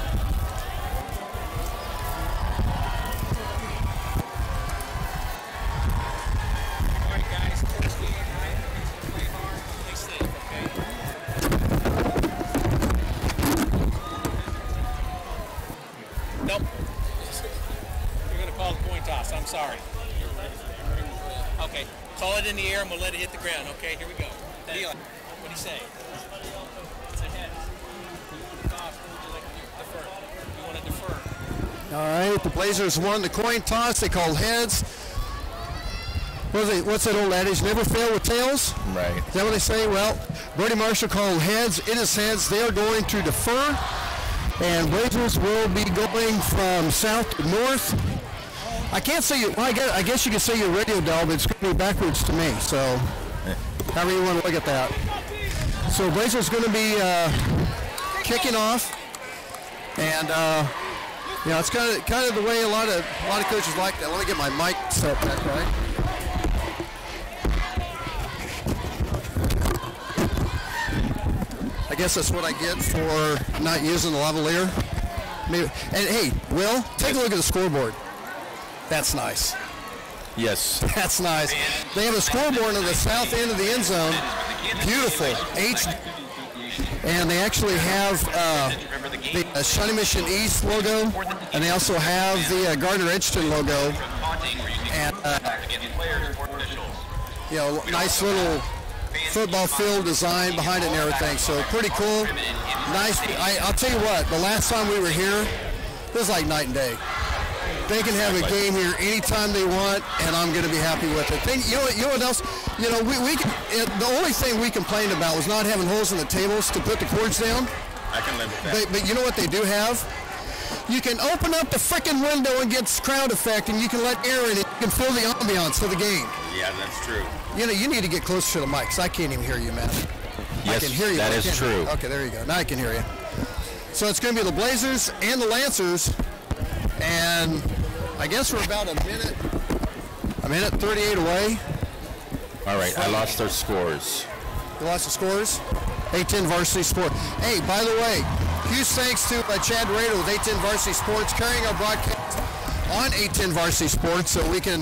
[SPEAKER 14] Sorry. Okay, call it in the air and we'll let it hit the ground. Okay, here we go. What do you say? It's a head. You want to defer.
[SPEAKER 1] All right, the Blazers won the coin toss. They called heads. What's that old adage? Never fail with tails?
[SPEAKER 2] Right.
[SPEAKER 1] Is that what they say? Well, Brody Marshall called heads. It is heads. They are going to defer. And Blazers will be going from south to north. I can't say you. Well, I guess you could say your radio dial, but it's going to be backwards to me. So, however you want to look at that. So, Blazers going to be kicking off, and you know, it's kind of the way a lot of coaches like that. Let me get my mic set back right. I guess that's what I get for not using the lavalier. Maybe. And hey, Will, take a look at the scoreboard. That's nice.
[SPEAKER 2] Yes.
[SPEAKER 1] That's nice. They have a scoreboard on the south end of the end zone. Beautiful. And they actually have the Shawnee Mission East logo, and they also have the Gardner Edgerton logo. And, you know, nice little football field design behind it and everything. So pretty cool. Nice. I'll tell you what, the last time we were here,
[SPEAKER 15] this is like night and day. They can have a game here anytime they want, and I'm going to be happy with it. You know what else? You know, the only thing we complained about was not having holes in the tables to put the cords down.
[SPEAKER 2] I can live with that.
[SPEAKER 15] But you know what they do have? You can open up the frickin' window and get crowd effect, and you can let air in it. You can feel the ambiance of the game.
[SPEAKER 2] Yeah, that's true.
[SPEAKER 15] You know, you need to get closer to the mics. I can't even hear you, man.
[SPEAKER 2] Yes,
[SPEAKER 15] I can hear you.
[SPEAKER 2] that is true.
[SPEAKER 15] Okay, there you go. Now I can hear you. So it's going to be the Blazers and the Lancers, and I guess we're about a minute 38 away.
[SPEAKER 2] All right, I lost their scores.
[SPEAKER 15] You lost the scores? A10 Varsity Sport. Hey, by the way, huge thanks to Chad Rader with A10 Varsity Sports carrying our broadcast on A10 Varsity Sports so we can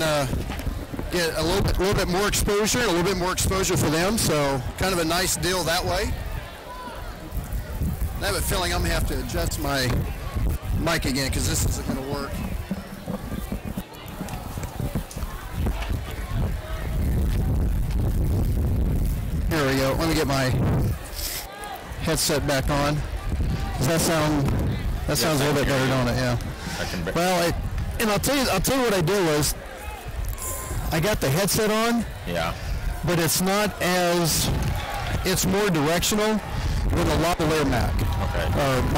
[SPEAKER 15] get a little bit more exposure and a little bit more exposure for them. So kind of a nice deal that way. I have a feeling I'm going to have to adjust my mic again because this isn't going to work. There we go. Let me get my headset back on. Does that sound? That sounds a little bit better, don't it? Yeah. Well, and I'll tell you what I did was I got the headset on.
[SPEAKER 2] Yeah.
[SPEAKER 15] But it's not as. It's more directional with a lavalier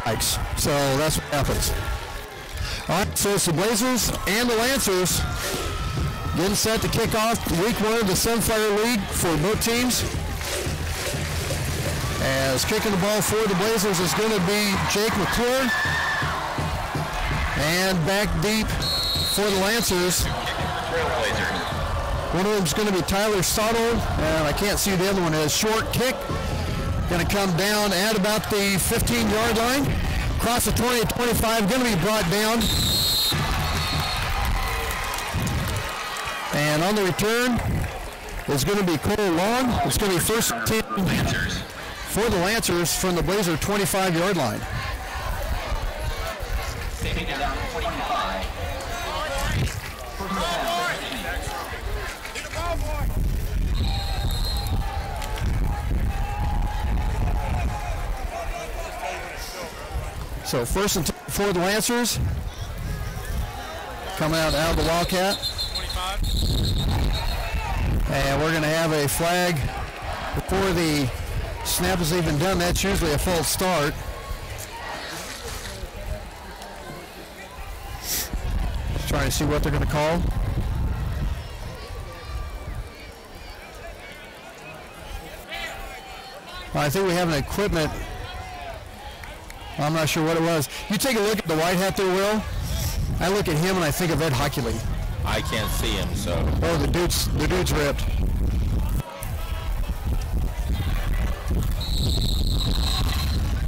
[SPEAKER 15] mics. So that's what happens. All right. So it's the Blazers and the Lancers getting set to kick off week 1 of the Sunfire League for both teams. As kicking the ball for the Blazers is going to be Jake McClure. And back deep for the Lancers. One of them is going to be Tyler Sottle. And I can't see who the other one is. Short kick. Going to come down at about the 15-yard line. Across the 20-25. Going to be brought down. And on the return is going to be Cole Long. It's going to be first team for the Lancers from the Blazer 25-yard line. So first and 10 for the Lancers. Coming out of the Wildcat. And we're going to have a flag before the snap is even done. That's usually a false start. Just trying to see what they're going to call. Well, I think we have an equipment. I'm not sure what it was. You take a look at the white hat there, Will. I look at him and I think of Ed Hockley.
[SPEAKER 2] I can't see him, so.
[SPEAKER 15] Oh, the dude's ripped.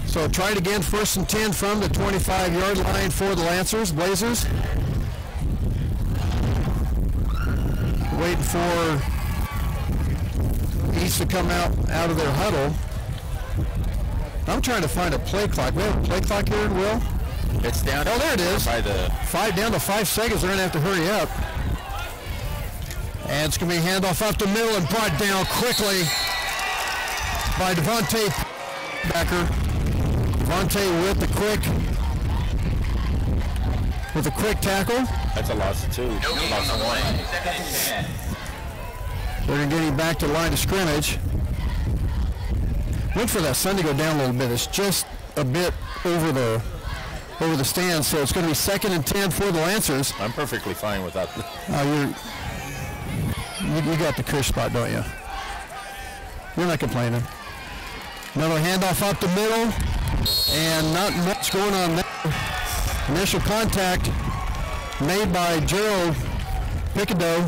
[SPEAKER 15] So try it again, first and 10 from the 25-yard line for the Lancers, Blazers. Waiting for each to come out of their huddle. I'm trying to find a play clock. We have a play clock here, Will?
[SPEAKER 2] It's down.
[SPEAKER 15] Oh, there it is. Down to 5 seconds. They're going to have to hurry up. And it's going to be handoff up the middle and brought down quickly by Devontae Backer. Devontae with a quick tackle.
[SPEAKER 2] That's a loss of 2. Loss of 1.
[SPEAKER 15] They're going to get him back to the line of scrimmage. Went for that sun to go down a little bit. It's just a bit over the stand, so it's going to be 2nd and 10 for the Lancers.
[SPEAKER 2] I'm perfectly fine without the...
[SPEAKER 15] You got the cush spot, don't you? You're not complaining. Another handoff up the middle, and not much going on there. Initial contact made by Gerald Picado.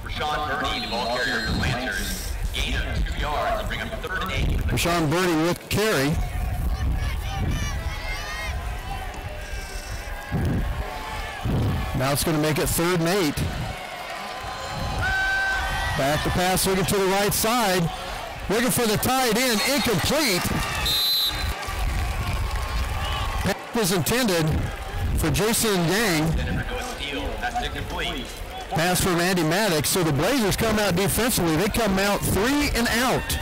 [SPEAKER 16] Rashawn Burney, the ball carrier for Lancers. Gain of 2 yards to bring up 3rd and 8.
[SPEAKER 15] Rashawn Burney with carry. Now it's going to make it 3rd and 8. Back to pass, looking to the right side. Looking for the tight end, incomplete. Pass was intended for Jason Yang. Pass from Andy Maddox. So the Blazers come out defensively. They come out 3 and out.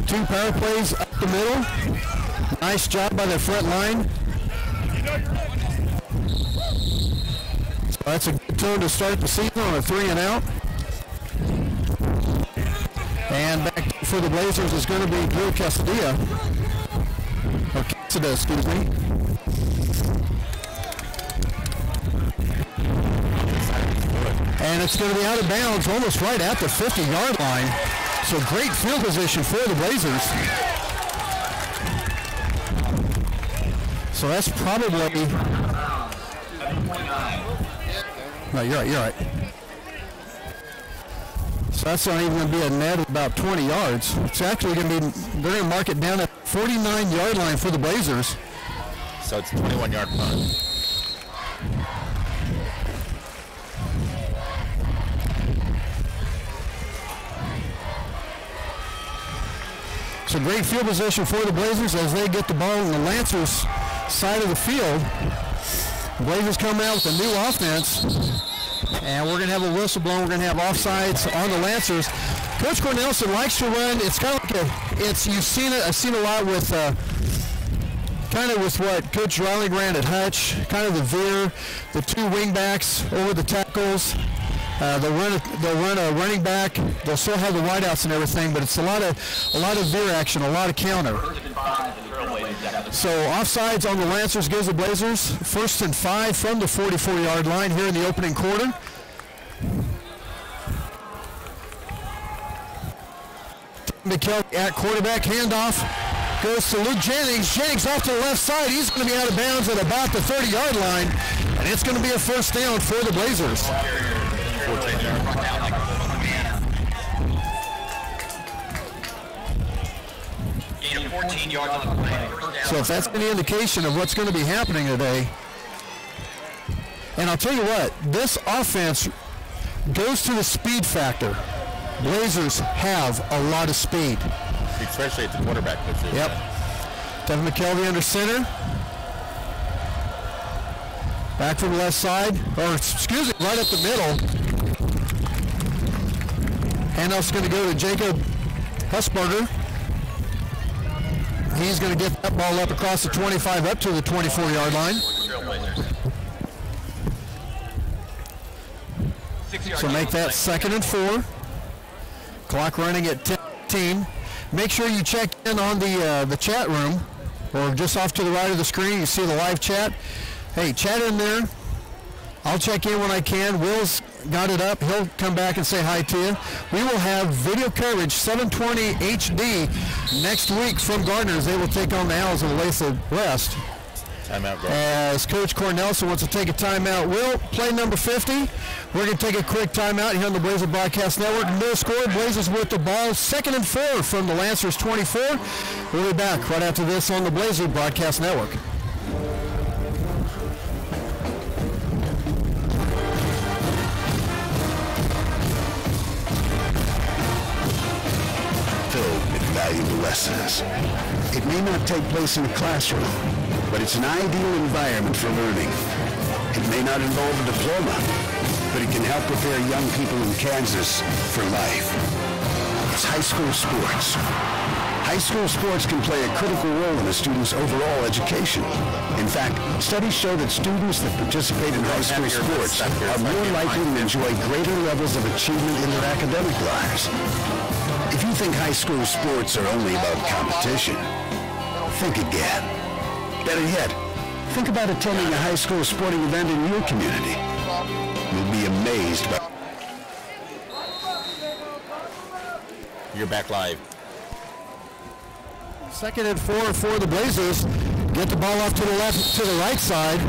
[SPEAKER 15] 2 power plays up the middle.
[SPEAKER 1] Nice job by the front line. So that's a good tone to start the season on a 3 and out. And back for the Blazers is going to be Drew Quesada. Or Quesada, excuse me. And it's going to be out of bounds almost right at the 50-yard line. So great field position for the Blazers. So that's probably... No, you're right. So that's not even going to be a net of about 20 yards. It's actually going to be, they're going to mark it down at 49-yard line for the Blazers.
[SPEAKER 2] So it's a 21-yard punt.
[SPEAKER 1] So great field position for the Blazers as they get the ball on the Lancers side of the field. The Blazers come out with a new offense, and we're going to have a whistle blown. We're going to have offsides on the Lancers. Coach Cornelison likes to run. It's kind of like you've seen it. I've seen a lot with kind of with what Coach Riley ran at Hutch, kind of the veer, the two wing backs over the tackles. They'll run a running back. They'll still have the wideouts and everything, but it's a lot of veer action, a lot of counter. So offsides on the Lancers gives the Blazers 1st and 5 from the 44-yard line here in the opening quarter. McKelvey at quarterback, handoff goes to Luke Jennings. Jennings off to the left side. He's going to be out of bounds at about the 30-yard line, and it's going to be a first down for the Blazers. So if that's any indication of what's going to be happening today, and I'll tell you what, this offense goes to the speed factor. Blazers have a lot of speed.
[SPEAKER 2] Especially at the quarterback position.
[SPEAKER 1] Yep. Devin McKelvey under center. Back from the left side, or excuse me, right up the middle. Handoff's going to go to Jacob Husberger. He's going to get that ball up across the 25 up to the 24-yard line. So make that 2nd and 4. Clock running at 10. Make sure you check in on the chat room, or just off to the right of the screen. You see the live chat. Hey, chat in there. I'll check in when I can. Will's got it up. He'll come back and say hi to you. We will have video coverage, 720 HD, next week from Gardner as they will take on the Owls of Olathe West.
[SPEAKER 2] Timeout, Gardner.
[SPEAKER 1] As Coach Cornelison wants to take a timeout. Will, play number 50. We're going to take a quick timeout here on the Blazer Broadcast Network. No score. Blazers with the ball. 2nd and 4 from the Lancers 24. We'll be back right after this on the Blazer Broadcast Network.
[SPEAKER 10] Valuable lessons. It may not take place in a classroom, but it's an ideal environment for learning. It may not involve a diploma, but it can help prepare young people in Kansas for life. It's high school sports. High school sports can play a critical role in a student's overall education. In fact, studies show that students that participate in high school sports are more likely to enjoy greater levels of achievement in their academic lives. If you think high school sports are only about competition, think again. Better yet, think about attending a high school sporting event in your community. You'll be amazed by...
[SPEAKER 2] You're back live.
[SPEAKER 1] 2nd and 4 for the Blazers. Get the ball off to the left, to the right side.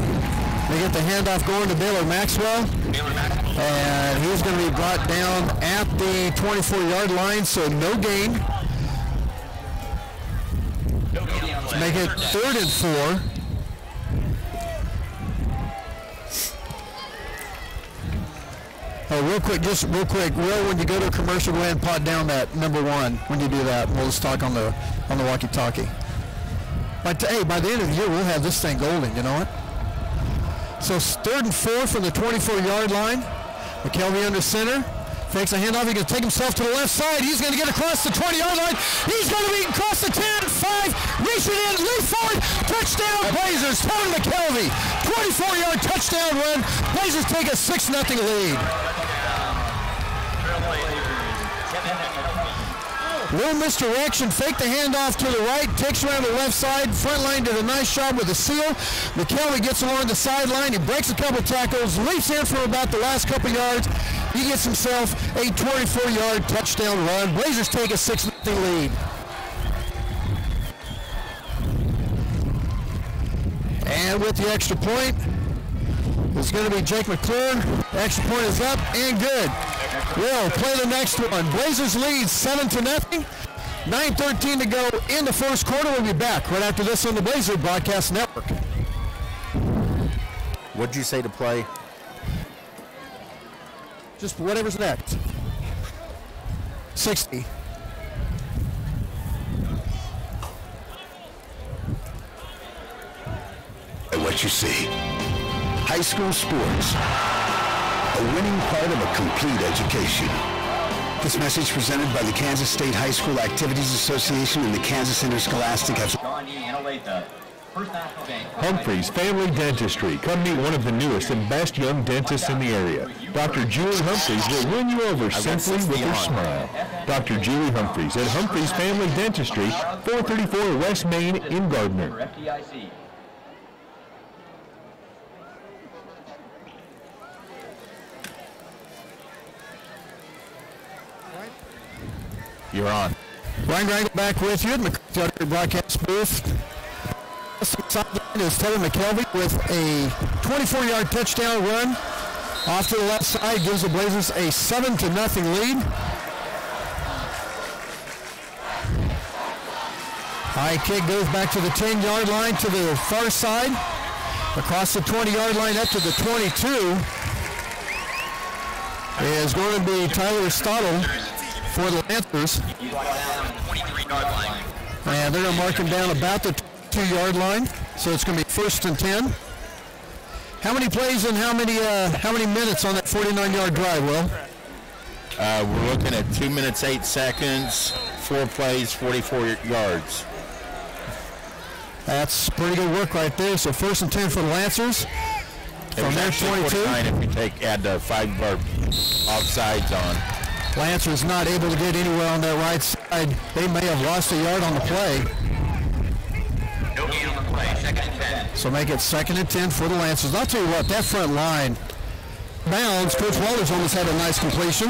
[SPEAKER 1] They get the handoff going to Baylor Maxwell. And he's going to be brought down at the 24-yard line, so no gain. Let's make it 3rd and 4. Oh, real quick, Will, when you go to a commercial, go ahead and pot down that number 1 when you do that. We'll just talk on the walkie-talkie. But hey, by the end of the year, we'll have this thing golden, you know what? So 3rd and 4 from the 24-yard line. McKelvey under center.
[SPEAKER 15] Fakes a handoff. He's going to take himself to the left side. He's going to get across the 20-yard line. He's going to be across the 10, 5, reach it in, leap forward, touchdown Blazers. Tony McKelvey, 24-yard touchdown run. Blazers take a 6-0 lead. Little misdirection, fake the handoff to the right, takes around the left side, front line did a nice job with the seal. McKelvey gets along the sideline, he breaks a couple tackles, leaps in for about the last couple yards. He gets himself a 24-yard touchdown run. Blazers take a 6-0 lead. And with the extra point, it's going to be Jake McClure. Extra point is up and good. We'll play the next one. Blazers lead 7-0. 9:13 to go in the first quarter. We'll be back right after this on the Blazer Broadcast Network.
[SPEAKER 2] What'd you say to play?
[SPEAKER 15] Just whatever's next. 60.
[SPEAKER 10] And what you see. High school sports. A winning part of a complete education. This message presented by the Kansas State High School Activities Association and the Kansas Interscholastic.
[SPEAKER 16] Shawnee and Olathe. First National Bank.
[SPEAKER 13] Humphreys Family Dentistry. Come meet one of the newest and best young dentists in the area. Dr. Julie Humphreys will win you over simply with her smile. Dr. Julie Humphreys at Humphreys Family Dentistry, 434 West Main in Gardner.
[SPEAKER 2] You're on.
[SPEAKER 15] Ryan Grangle back with you at McCarthy Broadcast booth. Sideline is Tevin McKelvey with a 24-yard touchdown run. Off to the left side gives the Blazers a 7-0 lead. High kick goes back to the 10-yard line to the far side. Across the 20-yard line up to the 22 is going to be Tyler Aristotle for the Lancers. And they're going to mark him down about the 2-yard line. So it's going to be 1st and 10. How many plays and how many minutes on that 49-yard drive, Will?
[SPEAKER 2] We're looking at 2 minutes, 8 seconds, 4 plays, 44 yards.
[SPEAKER 15] That's pretty good work right there. So 1st and 10 for the Lancers. From their 22.
[SPEAKER 2] If we add the 5-yard offsides on.
[SPEAKER 15] Lancers not able to get anywhere on that right side. They may have lost a yard on the play.
[SPEAKER 16] No gain on the play, 2nd and 10.
[SPEAKER 15] So make it 2nd and 10 for the Lancers. I'll tell you what, that front line bounds. Coach Walters almost had a nice completion.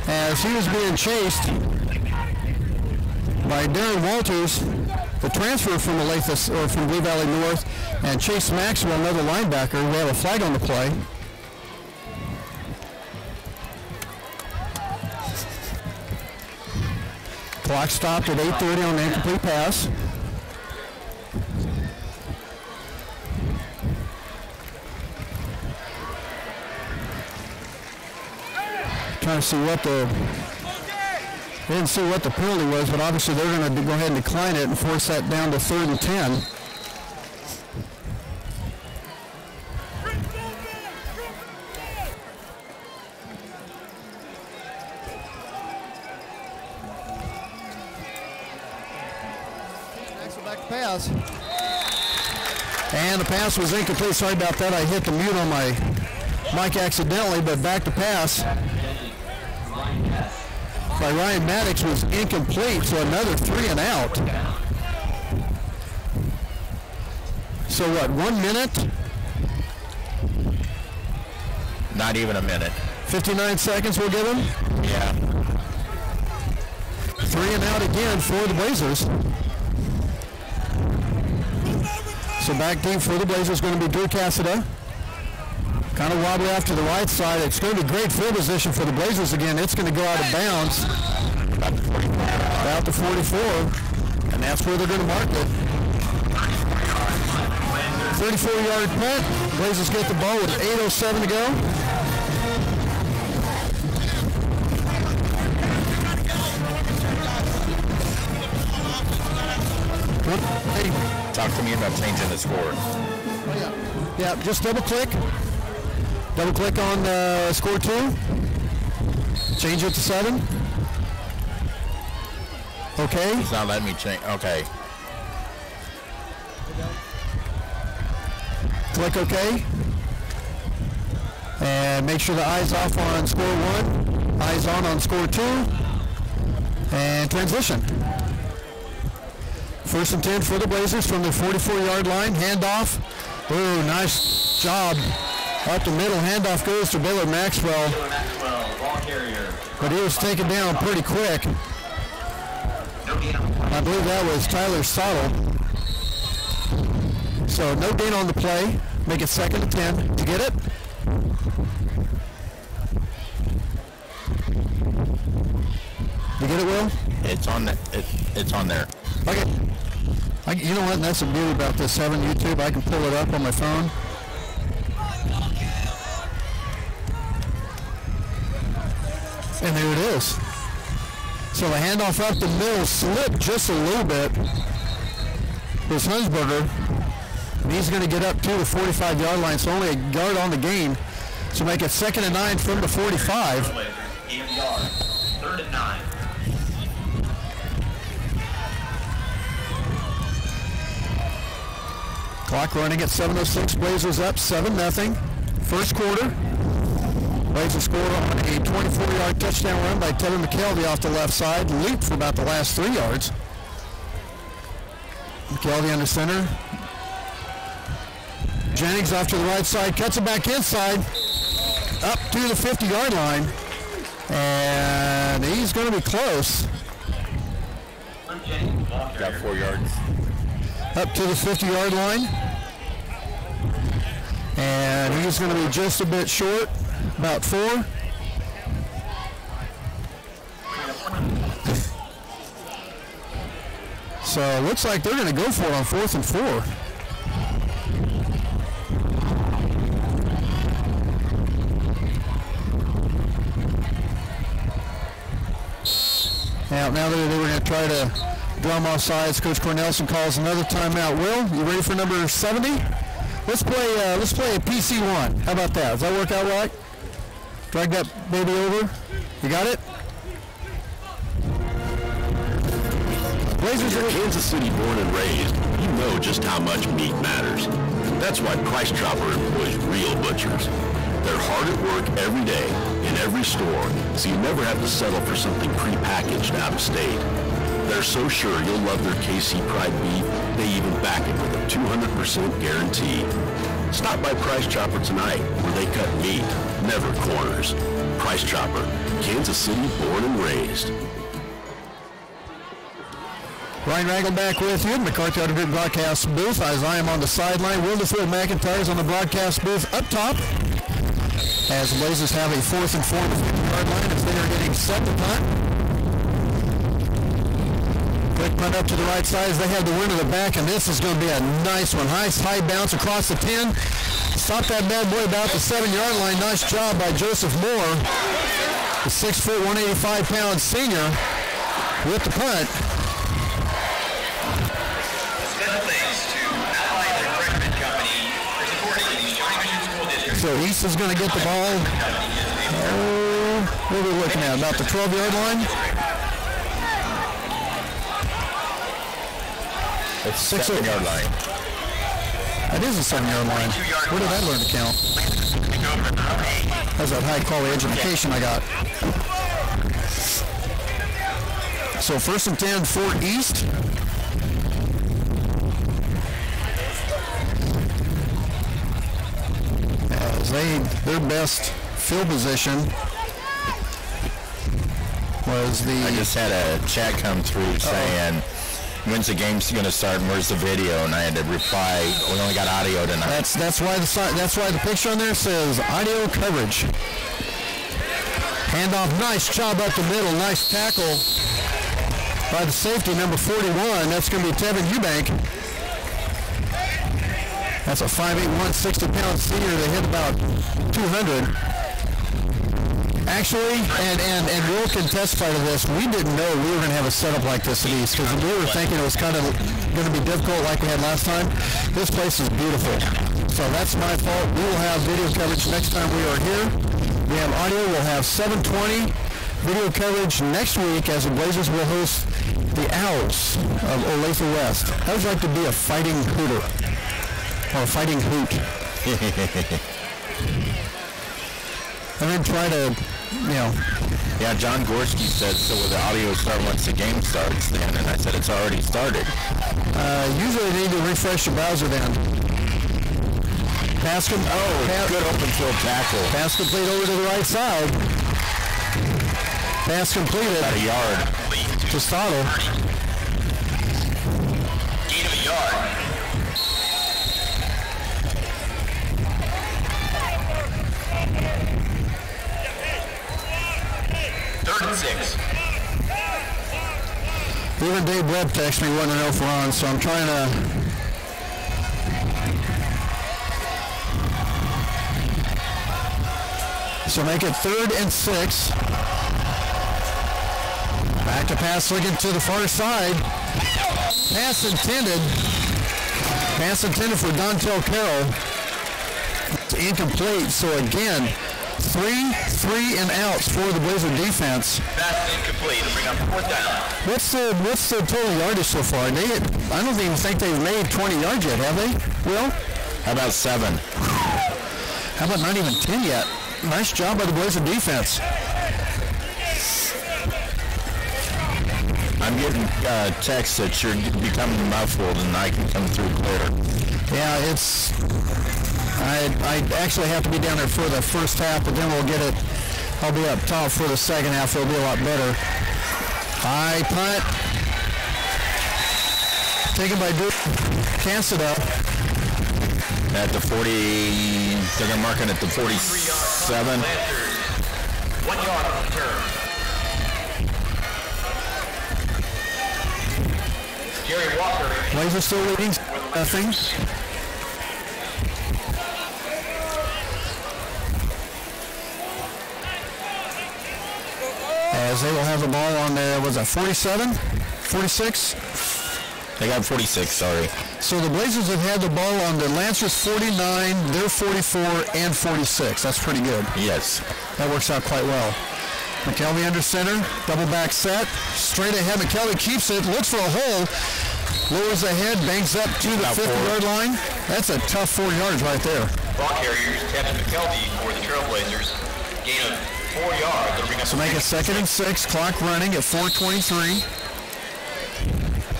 [SPEAKER 15] As he was being chased by Darren Walters, the transfer from Olathe, or from Blue Valley North, and Chase Maxwell, another linebacker. We have a flag on the play. Clock stopped at 8:30 on the incomplete pass. Trying to see what didn't see what the penalty was, but obviously they're going to go ahead and decline it and force that down to 3rd and 10. Pass. And the pass was incomplete. Sorry about that. I hit the mute on my mic accidentally, but back to pass by Ryan Maddox was incomplete, so another 3 and out. So what, 1 minute?
[SPEAKER 2] Not even a minute.
[SPEAKER 15] 59 seconds we'll give him?
[SPEAKER 2] Yeah.
[SPEAKER 15] 3 and out again for the Blazers. So back deep for the Blazers is going to be Drew Cassida. Kind of wobbly off to the right side. It's going to be great field position for the Blazers again. It's going to go out of bounds. About the 44. And that's where they're going to mark it. 34-yard punt. Blazers get the ball with 8:07 to go.
[SPEAKER 2] Talk to me about changing the score.
[SPEAKER 15] Yeah, just double click.
[SPEAKER 1] Double click on score 2. Change it to 7. Okay.
[SPEAKER 2] It's not letting me change. Okay.
[SPEAKER 1] Click OK. And make sure the eye's off on score 1. Eyes on score 2. And transition. 1st and 10 for the Blazers from the 44-yard line. Handoff. Ooh, nice job. Up the middle. Handoff goes to Baylor Maxwell. But he was taken down pretty quick. I believe that was Tyler Sottle. So no gain on the play. Make it 2nd and 10. Did you get it? You get it, Will?
[SPEAKER 2] It's on there.
[SPEAKER 1] Okay. You know what? That's the beauty about this having YouTube. I can pull it up on my phone. And there it is. So the handoff up the middle slipped just a little bit. It was Hunsberger. And he's going to get up to the 45-yard line, so only a yard on the gain. So make it 2nd and 9 from the 45.
[SPEAKER 16] 3rd and 9.
[SPEAKER 1] Clock running at 7:06. Blazers up 7-0. First quarter. Blazers scored on a 24-yard touchdown run by Tevin McKelvey off the left side. Leaped for about the last 3 yards. McKelvey under center. Jennings off to the right side. Cuts it back inside. Up to the 50-yard line. And he's going to be close.
[SPEAKER 2] Got 4 yards.
[SPEAKER 1] Up to the 50-yard line. And he's going to be just a bit short, about 4. So it looks like they're going to go for it on 4th and 4. Now they were going to try to drum off sides. Coach Cornelson calls another timeout. Will, you ready for number 70? Let's play a PC1. How about that? Does that work out right? Drag that baby over. You got it?
[SPEAKER 9] Blazers are Kansas City born and raised. You know just how much meat matters. That's why Price Chopper employs real butchers. They're hard at work every day in every store, so you never have to settle for something prepackaged out of state. They're so sure you'll love their KC Pride beef, they even back it with a 200% guarantee. Stop by Price Chopper tonight, where they cut meat, never corners. Price Chopper, Kansas City born and raised.
[SPEAKER 1] Ryan Ragel back with you, McCarthy Auto Group broadcast booth, as I am on the sideline. Wildersfield McIntyre's on the broadcast booth up top, as the Blazers have a 4th and 4 to 50-yard line as they are getting set to punt. Quick punt up to the right side as they have the wind of the back, and this is going to be a nice one. High bounce across the 10. Stop that bad boy about the 7-yard line. Nice job by Joseph Moore, the 6', 185-pound senior, with the punt. So East is going to get the ball. What are we looking at? About the 12-yard line?
[SPEAKER 2] It's 7-yard line.
[SPEAKER 1] That is a 7-yard line. Where did I learn to count? That's that high-quality education I got. So 1st and 10 for East. Their best field position was the...
[SPEAKER 2] I just had a chat come through saying, when's the game's going to start and where's the video? And I had to reply, we only got audio tonight.
[SPEAKER 1] That's why the picture on there says audio coverage. Handoff, nice job up the middle, nice tackle by the safety, number 41. That's going to be Tevin Eubank. That's a 5'8", 160-pound senior that hit about 200. Actually, and Will can testify to this, we didn't know we were going to have a setup like this at East, because we were thinking it was kind of going to be difficult like we had last time. This place is beautiful. So that's my fault. We will have video coverage next time we are here. We have audio. We'll have 7:20 video coverage next week as the Blazers will host the Owls of Olathe West. How would you like to be a fighting hooter? Or a fighting hoot? And then try to,
[SPEAKER 2] Yeah, John Gorski said, so will the audio start once the game starts then? And I said, it's already started.
[SPEAKER 1] Usually they need to refresh the browser then. Pass good
[SPEAKER 2] open field tackle.
[SPEAKER 1] Pass complete over to the right side. Pass completed.
[SPEAKER 2] About a yard.
[SPEAKER 1] To Stottle.
[SPEAKER 16] Gain of a yard. Third and 6.
[SPEAKER 1] Even Dave Webb texted me wanting to know if we're on, so I'm trying to. So make it 3rd and 6. Back to pass looking to the far side. Pass intended. Pass intended for Dontel Carroll. It's incomplete. So again, 3 and outs for the Blazer defense.
[SPEAKER 16] Pass incomplete. Bring up 4th down.
[SPEAKER 1] What's the total yardage so far? I don't even think they've made 20 yards yet, have they? Will?
[SPEAKER 2] How about 7?
[SPEAKER 1] How about not even 10 yet? Nice job by the Blazer defense.
[SPEAKER 2] I'm getting texts that you're becoming muffled and I can come through clear.
[SPEAKER 1] Yeah, I actually have to be down there for the first half, but then we'll get it. I'll be up top for the second half. It'll be a lot better. High punt. Taken by Duke. Cancida.
[SPEAKER 2] At the 40, they're going to mark it at the 47.
[SPEAKER 16] 1 yard on the turn. Jerry Walker.
[SPEAKER 1] Blazers still leading. Nothing. As they will have the ball on there, was that 47? 46?
[SPEAKER 2] They got 46, sorry.
[SPEAKER 1] So the Blazers have had the ball on the Lancers 49, they're 44, and 46. That's pretty good.
[SPEAKER 2] Yes.
[SPEAKER 1] That works out quite well. McKelvey under center, double back set, straight ahead. McKelvey keeps it, looks for a hole, lowers the head, bangs up to the 50-yard line. That's a tough 4 yards right there.
[SPEAKER 16] Ball carriers, Captain McKelvey for the Trailblazers. Gain of 4 yards.
[SPEAKER 1] So make it 2nd and 6, clock running at 4:23.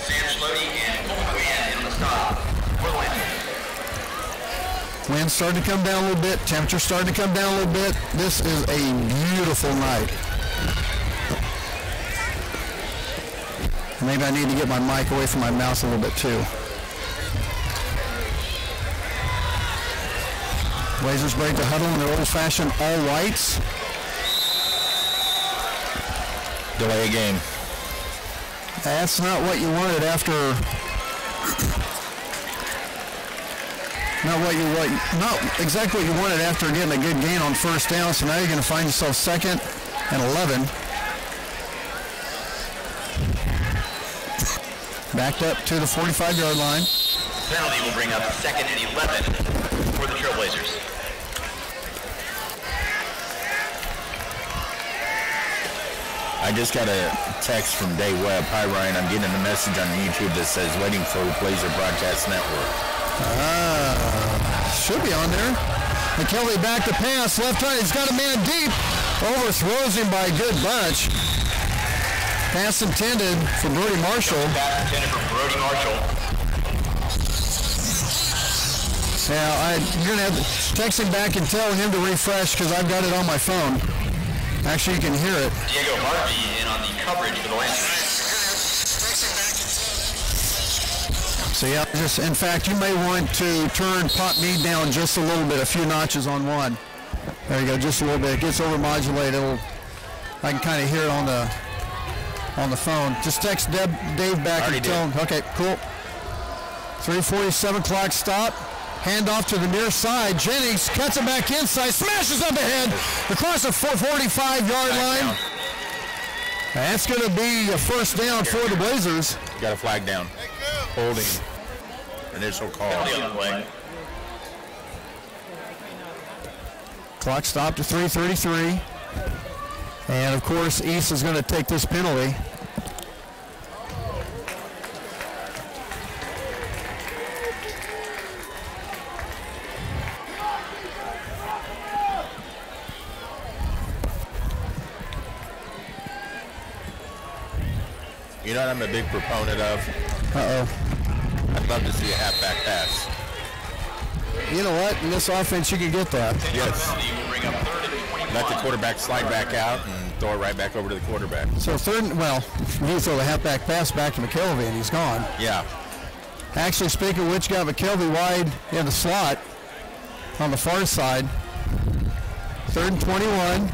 [SPEAKER 16] Sam Schlody and Colton Quinn in the stop for the Lancers.
[SPEAKER 1] Wind's starting to come down a little bit. Temperature starting to come down a little bit. This is a beautiful night. Maybe I need to get my mic away from my mouth a little bit too. Blazers break the huddle in their old-fashioned all whites.
[SPEAKER 2] Delay a game.
[SPEAKER 1] That's not what you wanted after. Not exactly what you wanted after getting a good gain on first down. So now you're going to find yourself 2nd and 11. Backed up to the 45-yard line.
[SPEAKER 16] Penalty will bring up 2nd and 11 for the Trailblazers.
[SPEAKER 2] I just got a text from Dave Webb. Hi, Ryan. I'm getting a message on YouTube that says waiting for Blazer Broadcast Network.
[SPEAKER 1] Should be on there. McKelvey back to pass. Left side. He's got a man deep. Overthrows him by a good bunch. Pass intended for Brody Marshall.
[SPEAKER 16] Pass intended for Brody Marshall.
[SPEAKER 1] Yeah, you're going to have to text him back and tell him to refresh because I've got it on my phone. Actually, you can hear it.
[SPEAKER 16] Diego Harvey in on the coverage for the Lancers.
[SPEAKER 1] So yeah, in fact, you may want to turn pop me down just a little bit, a few notches on one. There you go, just a little bit. It gets overmodulated. I can kind of hear it on the phone. Just text Dave back and tell him. Okay, cool. 3:47 clock stop. Hand off to the near side. Jennings cuts it back inside, smashes up ahead across the 45-yard line. That's going to be a first down for the Blazers.
[SPEAKER 2] Got a flag down. Holding. Initial call.
[SPEAKER 15] Clock stopped at 3:33. And, of course, East is going to take this penalty.
[SPEAKER 2] You know what I'm a big proponent of?
[SPEAKER 15] Uh-oh.
[SPEAKER 2] I'd love to see a halfback pass.
[SPEAKER 15] You know what? In this offense, you can get that.
[SPEAKER 2] Yes. Let the quarterback slide back out and throw it right back over to the quarterback.
[SPEAKER 15] So you throw the halfback pass back to McKelvey, and he's gone.
[SPEAKER 2] Yeah.
[SPEAKER 15] Actually, speaking of which, got McKelvey wide in the slot on the far side. 3rd and 21.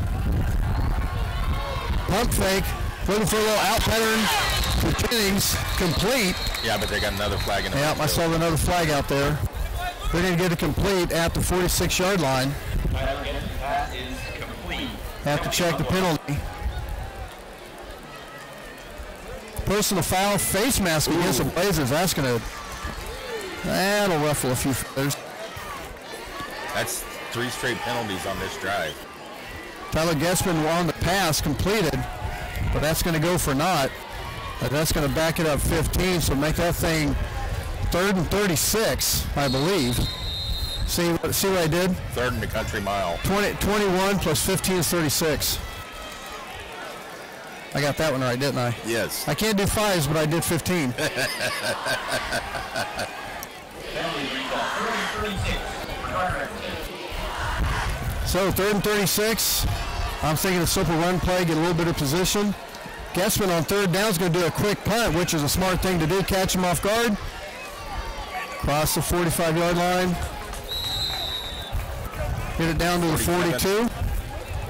[SPEAKER 15] Pump fake. Looking for a little out pattern for Jennings. Complete.
[SPEAKER 2] Yeah, but they got another flag in the
[SPEAKER 15] I saw another flag out there. They didn't get it complete at the 46-yard line.
[SPEAKER 16] That is complete.
[SPEAKER 15] Have to check the penalty. Personal foul, face mask against the Blazers. That'll ruffle a few feathers.
[SPEAKER 2] That's 3 straight penalties on this drive.
[SPEAKER 15] Tyler Gessman on the pass, completed, but that's going to go for naught. But that's going to back it up 15, so make that thing 3rd and 36, I believe. See what I did?
[SPEAKER 2] 3rd and a country mile.
[SPEAKER 15] 21 plus 15 is 36. I got that one right, didn't I?
[SPEAKER 2] Yes.
[SPEAKER 15] I can't do 5s, but I did 15. So 3rd and 36. I'm thinking a simple run play, get a little bit of position. Gessman on 3rd down is going to do a quick punt, which is a smart thing to do, catch him off guard. Cross the 45-yard line. Get it down to the 42.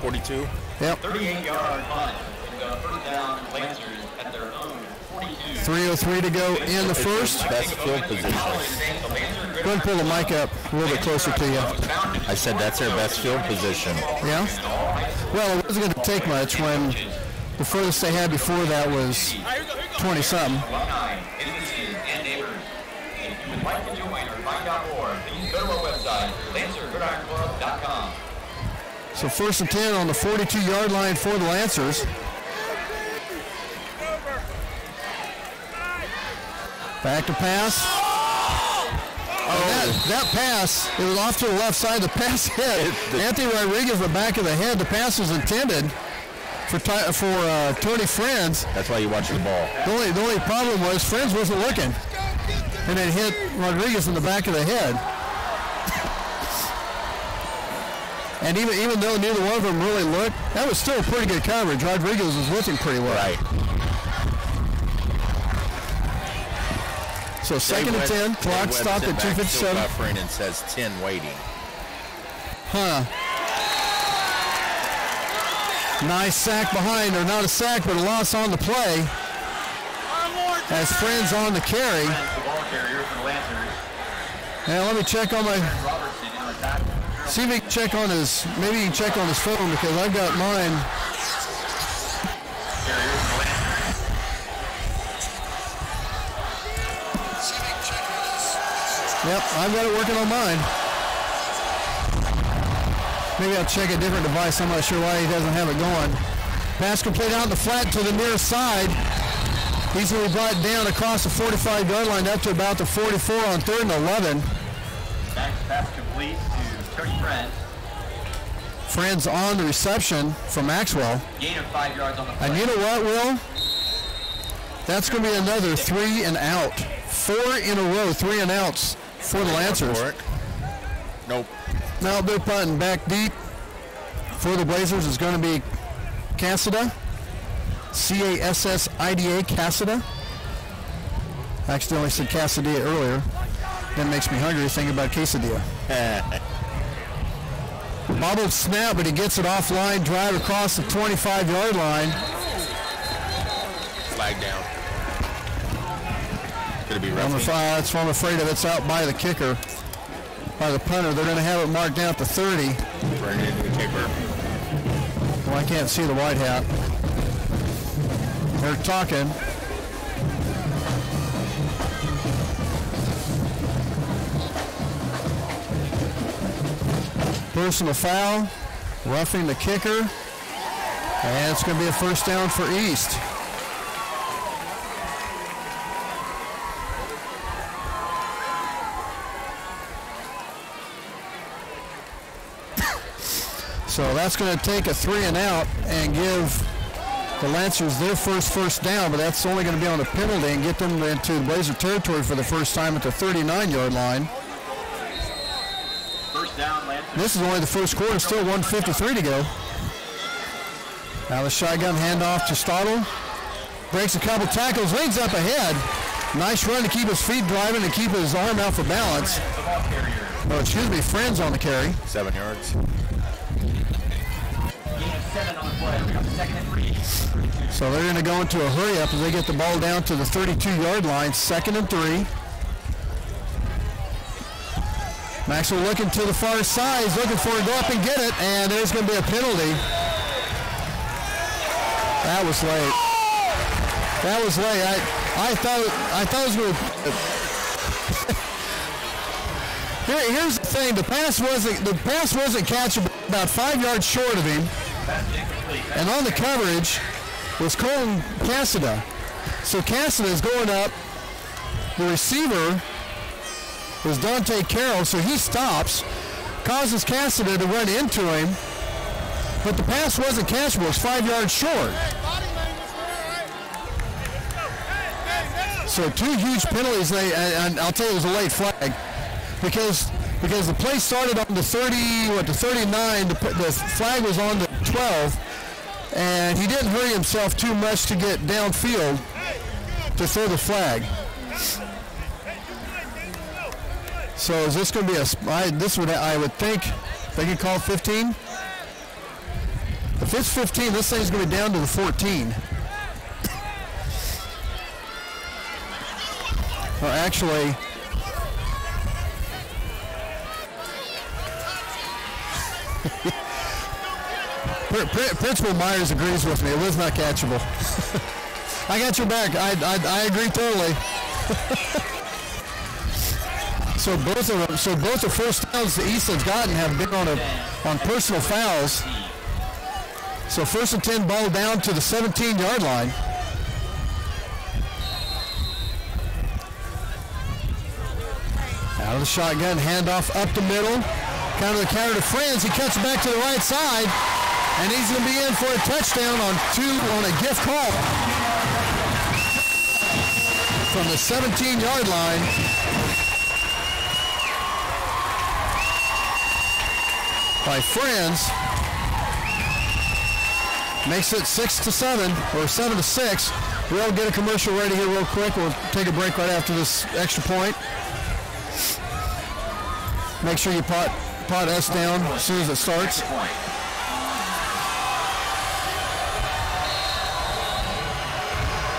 [SPEAKER 2] 42?
[SPEAKER 15] Yep.
[SPEAKER 16] 38-yard punt. First down, Lancers at their own 42.
[SPEAKER 15] 3:03 to go in the first.
[SPEAKER 2] Best field position.
[SPEAKER 15] Go ahead and pull the mic up a little bit closer to you.
[SPEAKER 2] I said that's their best field position.
[SPEAKER 15] Yeah? Well, it wasn't going to take much when the furthest they had before that was 20-something.
[SPEAKER 16] And neighbors. If you would like to join or find out more, please go to our website, LancerGridironClub.com.
[SPEAKER 15] So 1st and 10 on the 42-yard line for the Lancers. Back to pass. That pass, it was off to the left side. The pass hit Anthony Rodriguez in the back of the head. The pass was intended for Tony Friends.
[SPEAKER 2] That's why you watch the ball.
[SPEAKER 15] The only problem was Friends wasn't looking, and it hit Rodriguez in the back of the head. And even though neither one of them really looked, that was still pretty good coverage. Rodriguez was with him pretty well.
[SPEAKER 2] Right.
[SPEAKER 15] So 2nd and 10, clock stopped at 2:57.
[SPEAKER 2] Buffering and says 10 waiting.
[SPEAKER 15] Huh. Nice sack behind, or not a sack, but a loss on the play. As Friends on the carry. Now let me check on my. See if he can check on his. Maybe he can check on his phone because I've got mine. Yep, I've got it working on mine. Maybe I'll check a different device. I'm not sure why he doesn't have it going. Pass complete out in the flat to the near side. He's going to be brought down across the 45-yard line up to about the 44 on 3rd and 11.
[SPEAKER 16] Pass complete to Tony Friends.
[SPEAKER 15] Friends on the reception from Maxwell.
[SPEAKER 16] Gain of 5 yards on the play.
[SPEAKER 15] And you know what, Will? That's going to be another 3 and out. 4 in a row, 3 and outs for the Lancers.
[SPEAKER 2] Nope.
[SPEAKER 15] Now they're punting back deep. For the Blazers is going to be Cassida. Cassida, Cassida. I accidentally said Cassadilla earlier. That makes me hungry thinking about quesadilla. Bobbled snap, but he gets it offline. Drive across the 25-yard line.
[SPEAKER 2] Flag down. Could it be roughing?
[SPEAKER 15] That's what I'm afraid of. It's out by the kicker, by the punter. They're going to have it marked down at the 30.
[SPEAKER 2] Turn it into the kicker.
[SPEAKER 15] Well, I can't see the white hat. They're talking. Personal foul. roughing the kicker. And it's going to be a first down for East. So that's going to take a 3 and out and give the Lancers their first down, but that's only going to be on a penalty and get them into Blazer territory for the first time at the 39-yard line.
[SPEAKER 16] First down, Lancers.
[SPEAKER 15] This is only the first quarter, still 1:53 to go. Now the shotgun handoff to Stottle. Breaks a couple tackles, leads up ahead. Nice run to keep his feet driving and keep his arm out for balance. Oh, excuse me, Friends on the carry.
[SPEAKER 2] 7 yards.
[SPEAKER 15] So they're going to go into a hurry up as they get the ball down to the 32-yard line, 2nd and 3. Maxwell looking to the far side, he's looking for it, go up and get it, and there's going to be a penalty. That was late. That was late. I thought it was going to. Here's the thing: the pass wasn't catchable, about 5 yards short of him, and on the coverage was Colton Cassida. So Cassida is going up. The receiver is Dante Carroll, so he stops, causes Cassida to run into him, but the pass wasn't catchable. It's 5 yards short. So 2 huge penalties, and I'll tell you it was a late flag because the play started on the 39, the flag was on the 12, and he didn't hurry himself too much to get downfield to throw the flag. So is this going to be I would think they could call 15? If it's 15, this thing's going to be down to the 14. Or actually, Principal Myers agrees with me. It was not catchable. I got your back. I agree totally. So both the first downs the East has gotten have been on personal fouls. So 1st and 10, ball down to the 17-yard line. Out of the shotgun, handoff up the middle. Counter the counter to Friends. He cuts back to the right side, and he's going to be in for a touchdown on a gift call from the 17-yard line. By Friends. Makes it 6-7 or 7-6. We'll get a commercial ready here real quick. We'll take a break right after this extra point. Make sure you pot us down as soon as it starts.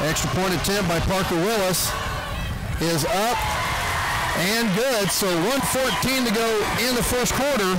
[SPEAKER 15] Extra point attempt by Parker Willis is up and good. So 1:14 to go in the first quarter.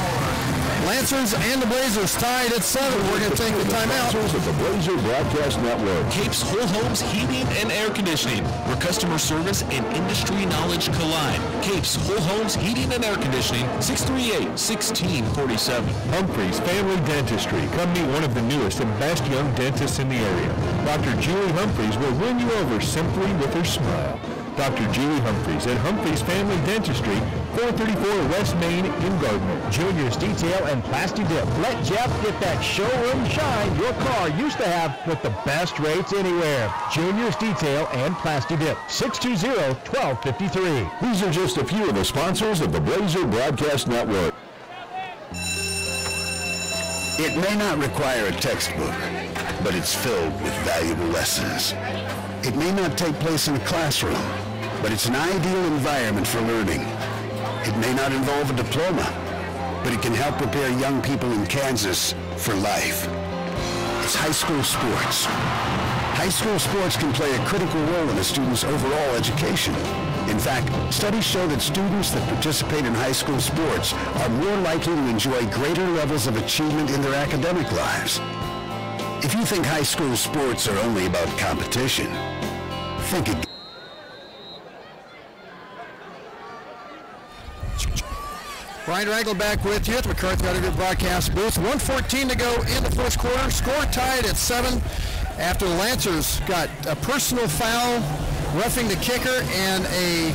[SPEAKER 15] Lancers and the Blazers tied at 7. We're going to take the timeout.
[SPEAKER 5] Of the Blazer Broadcast Network.
[SPEAKER 3] Capes Whole Homes Heating and Air Conditioning, where customer service and industry knowledge collide. Capes Whole Homes Heating and Air Conditioning, 638-1647.
[SPEAKER 13] Humphreys Family Dentistry. Come meet one of the newest and best young dentists in the area. Dr. Julie Humphreys will win you over simply with her smile. Dr. Julie Humphreys at Humphreys Family Dentistry, 434 West Main in Gardner.
[SPEAKER 7] Junior's Detail and Plasti Dip. Let Jeff get that showroom shine your car used to have with the best rates anywhere. Junior's Detail and Plasti Dip. 620-1253.
[SPEAKER 5] These are just a few of the sponsors of the Blazer Broadcast Network.
[SPEAKER 10] It may not require a textbook, but it's filled with valuable lessons. It may not take place in a classroom, but it's an ideal environment for learning. It may not involve a diploma, but it can help prepare young people in Kansas for life. It's high school sports. High school sports can play a critical role in a student's overall education. In fact, studies show that students that participate in high school sports are more likely to enjoy greater levels of achievement in their academic lives. If you think high school sports are only about competition, think again.
[SPEAKER 15] Ryan Ragland back with you at the McCarthy Auto Group broadcast booth. 1:14 to go in the first quarter. Score tied at 7 after the Lancers got a personal foul, roughing the kicker, and a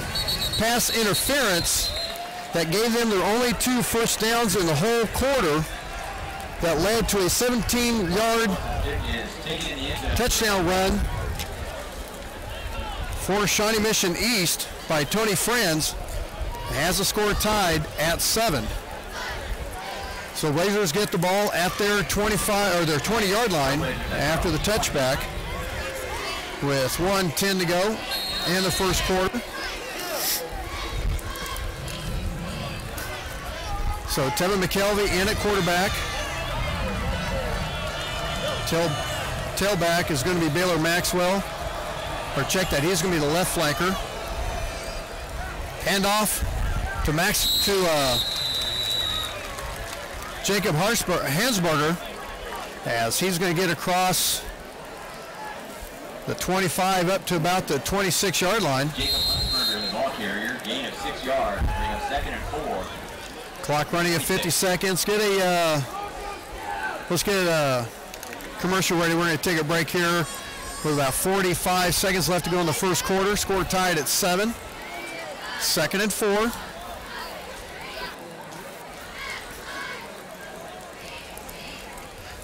[SPEAKER 15] pass interference that gave them their only 2 first downs in the whole quarter that led to a 17-yard touchdown run for Shawnee Mission East by Tony Friends. Has the score tied at 7. So Blazers get the ball at their 25 or their 20-yard line after the touchback with 1:10 to go in the first quarter. So Tevin McKelvey in at quarterback. Tailback is going to be Baylor Maxwell. Or check that, he's going to be the left flanker. Handoff to Jacob Hansberger as he's going to get across the 25 up to about the 26-yard line.
[SPEAKER 16] Jacob Hansberger, the ball carrier, gain of 6 yards, bring up 2nd and 4.
[SPEAKER 15] Clock running at 50 seconds. Let's get a commercial ready. We're going to take a break here with about 45 seconds left to go in the first quarter. Score tied at 7. 2nd and 4.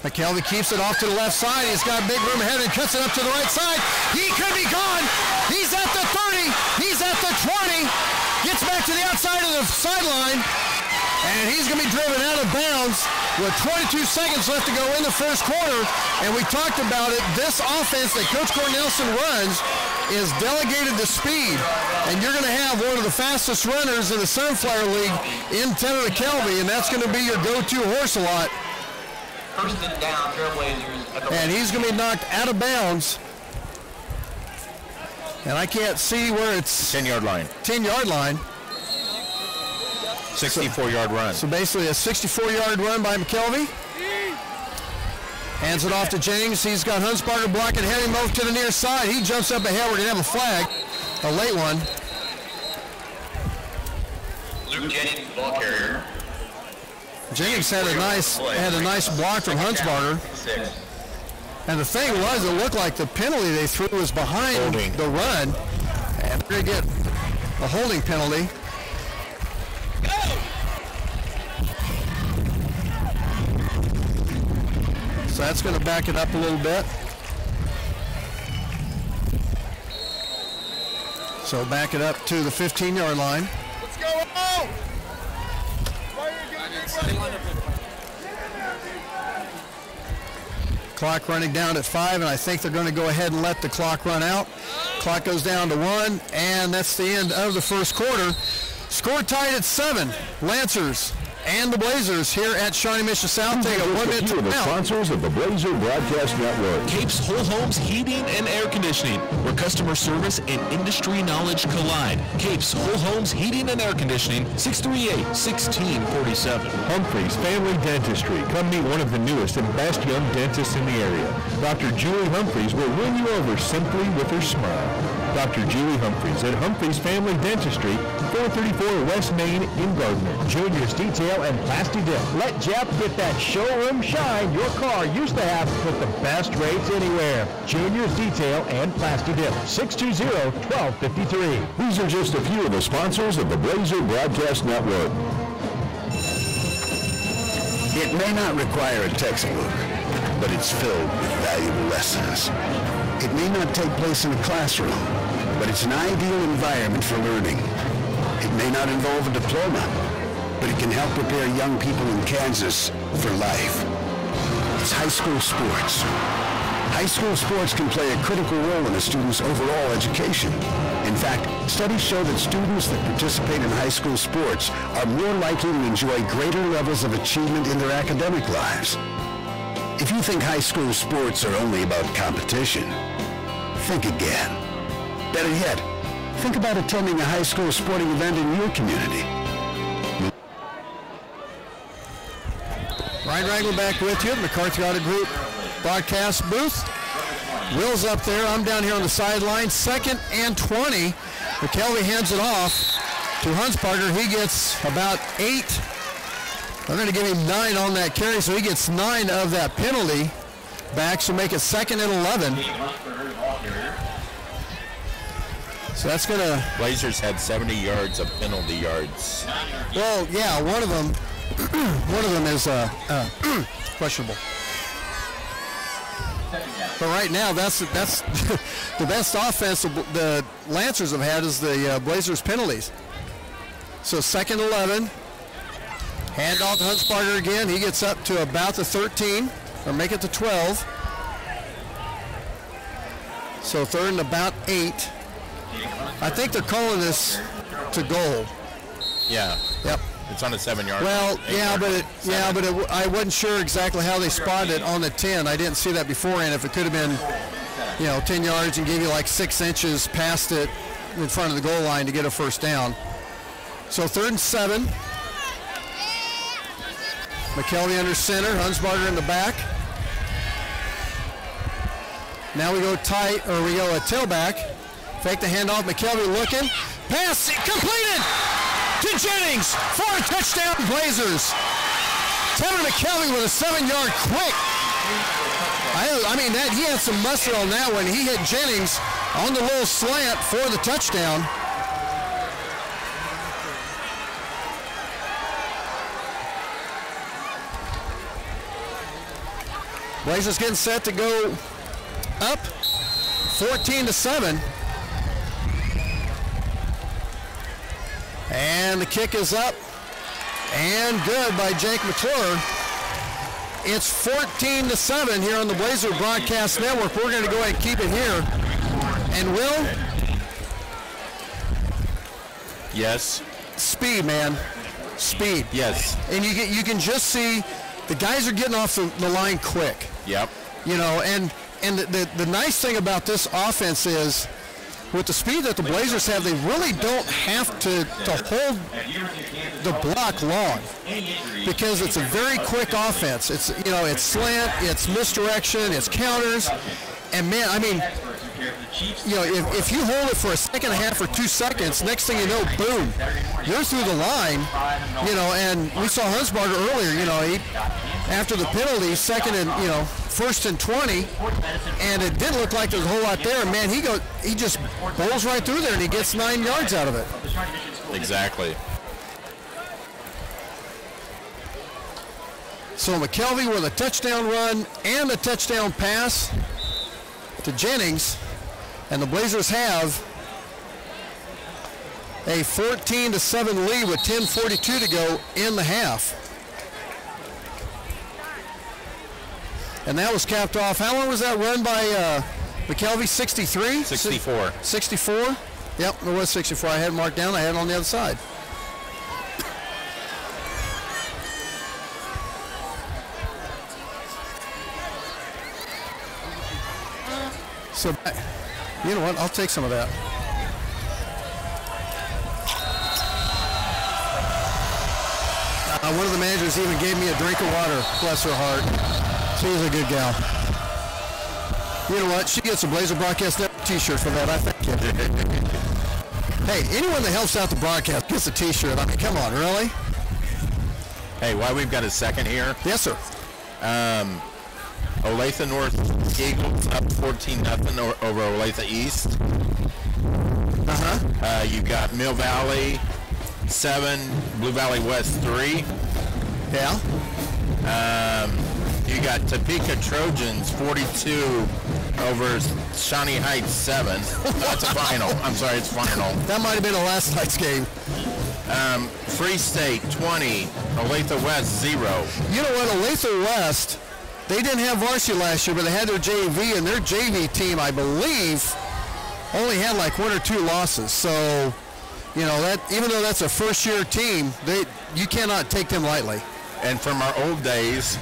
[SPEAKER 15] McKelvey keeps it off to the left side. He's got big room ahead and cuts it up to the right side. He could be gone. He's at the 30. He's at the 20. Gets back to the outside of the sideline. And he's going to be driven out of bounds with 22 seconds left to go in the first quarter. And we talked about it. This offense that Coach Cornelison runs is delegated to speed. And you're going to have one of the fastest runners in the Sunflower League in Tevin McKelvey. And that's going to be your go-to horse a lot.
[SPEAKER 16] First and down, Trailblazers.
[SPEAKER 15] And he's going to be knocked out of bounds. And I can't see where it's...
[SPEAKER 2] 10-yard line.
[SPEAKER 15] 10-yard line.
[SPEAKER 2] 64-yard run.
[SPEAKER 15] So basically a 64-yard run by McKelvey. Hands it off to Jennings. He's got Hansberger blocking, heading him over to the near side. He jumps up ahead. We're going to have a flag. A late one.
[SPEAKER 16] Luke Jennings, ball carrier.
[SPEAKER 15] Jennings had a nice block from Hansberger. And the thing was, it looked like the penalty they threw was behind the run. And we're going to get a holding penalty. So that's going to back it up a little bit. So back it up to the 15-yard line.
[SPEAKER 17] Let's go! Oh!
[SPEAKER 15] Clock running down at 5, and I think they're going to go ahead and let the clock run out. Clock goes down to 1, and that's the end of the first quarter. Score tied at 7. Lancers and the Blazers here at Shawnee Mission South take a 1-minute
[SPEAKER 5] timeout. The sponsors of the Blazer Broadcast Network.
[SPEAKER 6] Capes Whole Homes Heating and Air Conditioning, where customer service and industry knowledge collide. Capes Whole Homes Heating and Air Conditioning, 638-1647.
[SPEAKER 13] Humphreys Family Dentistry. Come meet one of the newest and best young dentists in the area. Dr. Julie Humphreys will win you over simply with her smile. Dr. Julie Humphreys at Humphreys Family Dentistry, 434 West Main in Gardner.
[SPEAKER 7] Junior's Detail and Plasti Dip. Let Jeff get that showroom shine your car used to have with the best rates anywhere. Junior's Detail and Plasti Dip. 620-1253.
[SPEAKER 5] These are just a few of the sponsors of the Blazer Broadcast Network.
[SPEAKER 10] It may not require a textbook, but it's filled with valuable lessons. It may not take place in a classroom, but it's an ideal environment for learning. It may not involve a diploma, but it can help prepare young people in Kansas for life. It's high school sports. High school sports can play a critical role in a student's overall education. In fact, studies show that students that participate in high school sports are more likely to enjoy greater levels of achievement in their academic lives. If you think high school sports are only about competition, think again. Better yet, think about attending a high school sporting event in your community.
[SPEAKER 15] Ryan Ragland back with you at McCarthy Auto Group broadcast booth. Will's up there. I'm down here on the sideline. 2nd and 20. McKelvey hands it off to Hansberger. He gets about 8 They're going to give him 9 on that carry, so he gets 9 of that penalty back, so make it 2nd and 11. So that's going to...
[SPEAKER 2] Blazers had 70 yards of penalty yards.
[SPEAKER 15] Well, yeah, one of them is questionable. But right now, that's the best offense the Lancers have had is the Blazers penalties. So 2nd 11. Handoff to Huntsparger again. He gets up to about the 13, or make it to 12. So 3rd and about 8. I think they're calling this to goal.
[SPEAKER 2] Yeah.
[SPEAKER 15] Yep.
[SPEAKER 2] It's on a 7-yard.
[SPEAKER 15] Well, I wasn't sure exactly how they spotted it on the 10. I didn't see that beforehand. If it could have been, 10 yards and gave you like 6 inches past it in front of the goal line to get a first down. So 3rd and 7. McKelvey under center, Huntsbarger in the back. Now we go tight, or we go a tailback. Fake the handoff, McKelvey looking. Pass completed to Jennings for a touchdown, Blazers. Tevin McKelvey with a 7-yard quick. I mean, he had some muscle on that one. He hit Jennings on the little slant for the touchdown. Blazers getting set to go up 14-7. And the kick is up and good by Jake McClure. It's 14-7 here on the Blazer Broadcast Network. We're going to go ahead and keep it here. And Will?
[SPEAKER 2] Yes.
[SPEAKER 15] Speed, man. Speed.
[SPEAKER 2] Yes.
[SPEAKER 15] And you can just see the guys are getting off the line quick.
[SPEAKER 2] Yep.
[SPEAKER 15] And the nice thing about this offense is with the speed that the Blazers have, they really don't have to hold the block long because it's a very quick offense. It's it's slant, it's misdirection, it's counters, and man, I mean, if you hold it for a second and a half or 2 seconds, next thing you know, boom, you're through the line. And we saw Huntsbarger earlier. He after the penalty, 1st and 20, and it didn't look like there was a whole lot there. Man, he just bowls right through there and he gets 9 yards out of it.
[SPEAKER 2] Exactly.
[SPEAKER 15] So McKelvey with a touchdown run and a touchdown pass to Jennings, and the Blazers have a 14-7 lead with 10:42 to go in the half. And that was capped off. How long was that run by McKelvey? 63?
[SPEAKER 2] 64.
[SPEAKER 15] 64? Yep, it was 64. I had it marked down. I had it on the other side. So, you know what? I'll take some of that. One of the managers even gave me a drink of water. Bless her heart. She's a good gal. You know what? She gets a Blazer Broadcast Network t-shirt for that. I thank you. Hey, anyone that helps out the broadcast gets a t-shirt. I mean, come on, really?
[SPEAKER 2] Hey, while we've got a second here.
[SPEAKER 15] Yes, sir.
[SPEAKER 2] Olathe North Eagles up 14-0 over Olathe East. You got Mill Valley 7, Blue Valley West 3.
[SPEAKER 15] Yeah.
[SPEAKER 2] You got Topeka Trojans 42 over Shawnee Heights 7. That's a final. I'm sorry, it's final.
[SPEAKER 15] That might have been a last night's game.
[SPEAKER 2] Free State 20, Olathe West 0.
[SPEAKER 15] You know what, Olathe West, they didn't have varsity last year, but they had their JV, and their JV team, I believe, only had like 1 or 2 losses. So, that even though that's a first-year team, you cannot take them lightly.
[SPEAKER 2] And from our old days,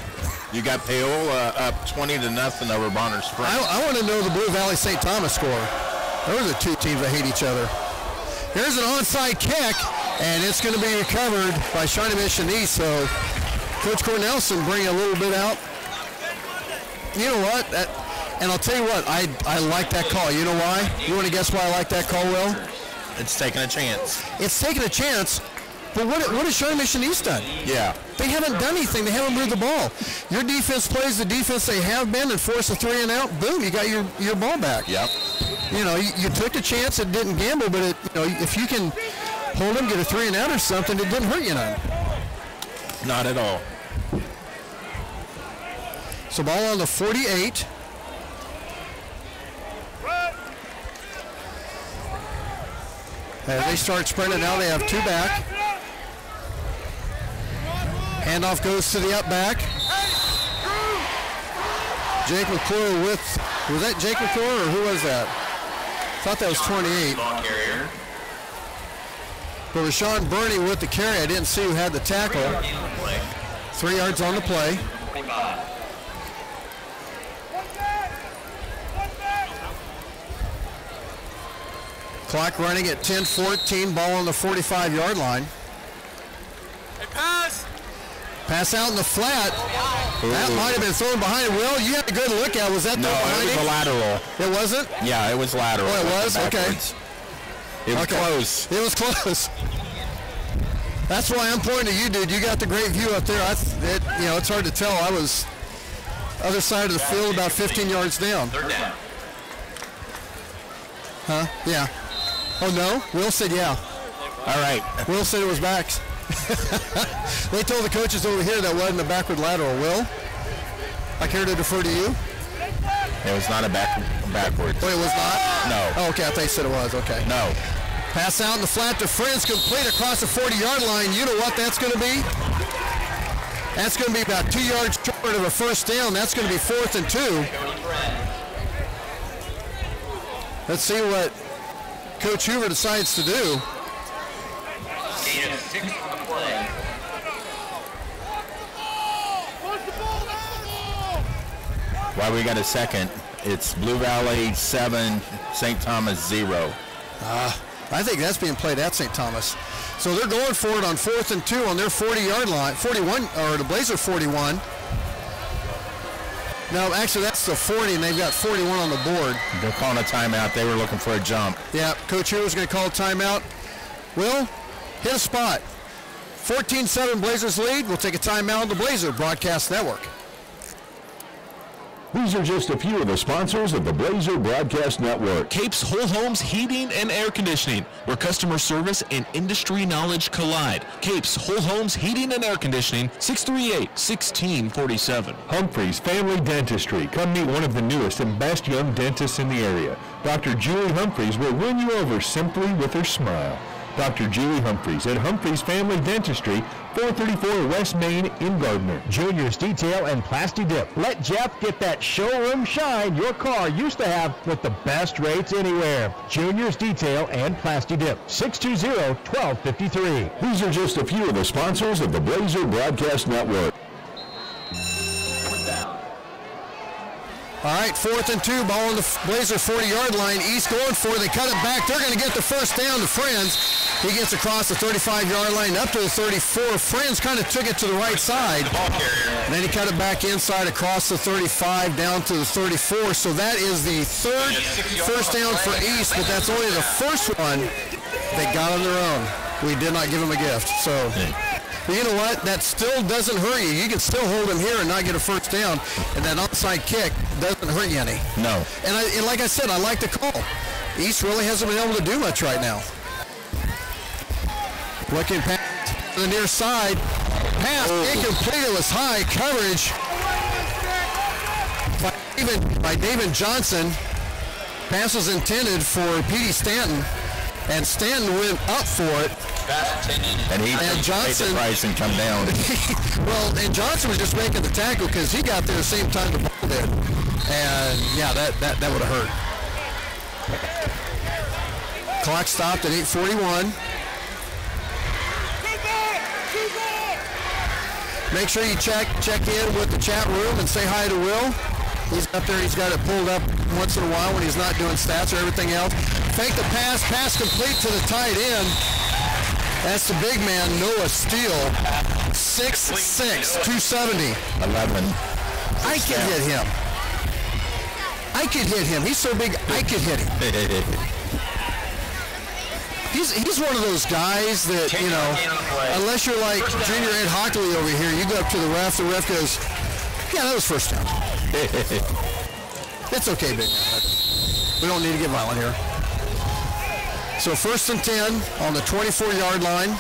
[SPEAKER 2] you got Paola up 20-0 over Bonner Springs.
[SPEAKER 15] I want to know the Blue Valley St. Thomas score. Those are 2 teams that hate each other. Here's an onside kick, and it's going to be recovered by Shawnee Mission East. So Coach Cornelson bring a little bit out. You know what? And I'll tell you what, I like that call. You know why? You want to guess why I like that call, Will?
[SPEAKER 2] It's taking a chance.
[SPEAKER 15] It's taking a chance, But what has Shawnee Mission East done?
[SPEAKER 2] Yeah.
[SPEAKER 15] They haven't done anything. They haven't moved the ball. Your defense plays the defense they have been and force a 3 and out. Boom, you got your ball back.
[SPEAKER 2] Yep.
[SPEAKER 15] You know, you took a chance. It didn't gamble, but if you can hold them, get a 3 and out or something, it didn't hurt you none.
[SPEAKER 2] Not at all.
[SPEAKER 15] So ball on the 48. As they start sprinting now, they have 2 back. Handoff goes to the up back. Jake McClure was that Jake McClure or who was that? Thought that was 28. But Rashawn Burney with the carry. I didn't see who had the tackle. 3 yards on the play. Clock running at 10:14. Ball on the 45-yard line.
[SPEAKER 14] Hey, pass!
[SPEAKER 15] Pass out in the flat. That might have been thrown behind. Will, you had a good look at it. Was that
[SPEAKER 2] no?
[SPEAKER 15] Behind
[SPEAKER 2] It was a lateral.
[SPEAKER 15] It wasn't?
[SPEAKER 2] Yeah, it was lateral.
[SPEAKER 15] Oh, it was? Okay.
[SPEAKER 2] It was close.
[SPEAKER 15] It was close. That's why I'm pointing to you, dude. You got the great view up there. It's hard to tell. I was other side of the field, about 15 yards down.
[SPEAKER 16] Third down.
[SPEAKER 15] Huh? Yeah. Oh, no? Will said yeah.
[SPEAKER 2] All right.
[SPEAKER 15] Will said it was backs. They told the coaches over here that wasn't a backward lateral. Will, I care to defer to you.
[SPEAKER 2] It was not a backwards.
[SPEAKER 15] Oh, it was not?
[SPEAKER 2] No.
[SPEAKER 15] Oh, okay, I thought you said it was. Okay.
[SPEAKER 2] No.
[SPEAKER 15] Pass out in the flat to Friends, complete across the 40-yard line. You know what that's going to be? That's going to be about 2 yards short of a first down. That's going to be 4th and 2. Let's see what Coach Hoover decides to do.
[SPEAKER 16] Gain of 6 on the play.
[SPEAKER 2] While we got a second, it's Blue Valley 7, St. Thomas 0.
[SPEAKER 15] I think that's being played at St. Thomas. So they're going for it on 4th and 2 on their 40-yard line, 41, or the Blazer 41. No, actually that's the 40, and they've got 41 on the board.
[SPEAKER 2] They're calling a timeout. They were looking for a jump.
[SPEAKER 15] Yeah, Coach Hoover's going to call a timeout. Will, hit a spot. 14-7 Blazers lead. We'll take a timeout on the Blazer Broadcast Network.
[SPEAKER 5] These are just a few of the sponsors of the Blazer Broadcast Network.
[SPEAKER 6] Capes Whole Homes Heating and Air Conditioning, where customer service and industry knowledge collide. Capes Whole Homes Heating and Air Conditioning, 638-1647.
[SPEAKER 13] Humphreys Family Dentistry. Come meet one of the newest and best young dentists in the area. Dr. Julie Humphreys will win you over simply with her smile. Dr. Julie Humphreys at Humphreys Family Dentistry, 434 West Main in Gardner.
[SPEAKER 7] Junior's Detail and Plasti Dip. Let Jeff get that showroom shine your car used to have with the best rates anywhere. Junior's Detail and Plasti Dip. 620-1253.
[SPEAKER 5] These are just a few of the sponsors of the Blazer Broadcast Network.
[SPEAKER 15] All right, 4th and 2, ball on the Blazer 40-yard line. East going for it. They cut it back. They're going to get the first down to Friends. He gets across the 35-yard line up to the 34. Friends kind of took it to the right side. And then he cut it back inside across the 35 down to the 34. So that is the third first down for East, but that's only the first one they got on their own. We did not give them a gift. So, but you know what? That still doesn't hurt you. You can still hold him here and not get a first down. And that onside kick doesn't hurt you any.
[SPEAKER 2] No.
[SPEAKER 15] And like I said, I like the call. East really hasn't been able to do much right now. Looking past to the near side. Pass incomplete. It was high coverage by David Johnson. Pass was intended for Petey Stanton. And Stanton went up for it.
[SPEAKER 2] And he
[SPEAKER 15] Johnson,
[SPEAKER 2] paid the price and come down.
[SPEAKER 15] Well, and Johnson was just making the tackle because he got there the same time the ball did. And yeah, that would have hurt. Clock stopped at 8:41. Make sure you check in with the chat room and say hi to Will. He's up there. He's got it pulled up once in a while when he's not doing stats or everything else. Fake the pass complete to the tight end. That's the big man, Noah Steele. 6'6", 270.
[SPEAKER 2] 11.
[SPEAKER 15] I could hit him. He's so big, I could hit him. He's one of those guys that, you know, unless you're like Junior Ed Hockley over here, you go up to the ref goes, yeah, that was first down. It's okay, big man. We don't need to get violent here. So 1st and 10 on the 24-yard line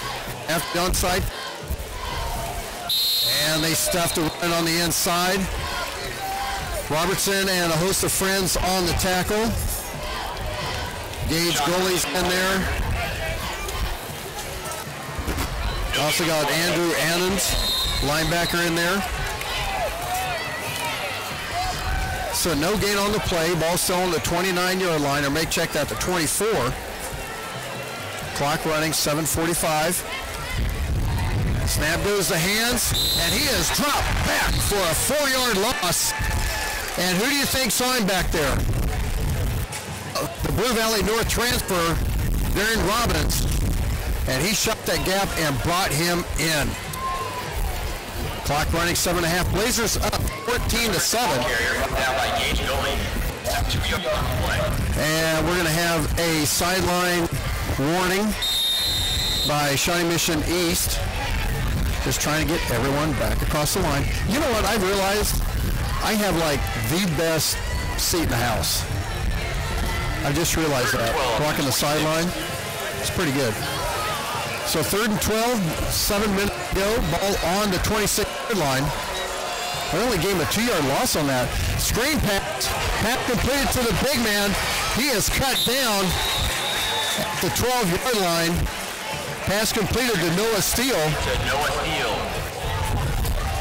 [SPEAKER 15] after the onside. And they stuffed a run on the inside. Robertson and a host of friends on the tackle. Gage goalie's in there. Also got Andrew Annans, linebacker, in there. So no gain on the play. Ball still on the 29-yard line, or make check that to 24. Clock running, 7:45. Snap goes to hands, and he is dropped back for a 4-yard loss. And who do you think saw him back there? The Blue Valley North transfer, Darren Robbins. And he shot that gap and brought him in. Clock running, 7.5. Blazers up 14-7. And we're going to have a sideline warning by Shawnee Mission East. Just trying to get everyone back across the line. You know what? I realized I have like the best seat in the house. I just realized that. Blocking the sideline. It's pretty good. So 3rd and 12, 7 minutes to go. Ball on the 26-yard line. I only gave him a 2-yard loss on that. Screen pass. Pass completed to the big man. He is cut down at the 12-yard line. Pass completed to Noah Steele.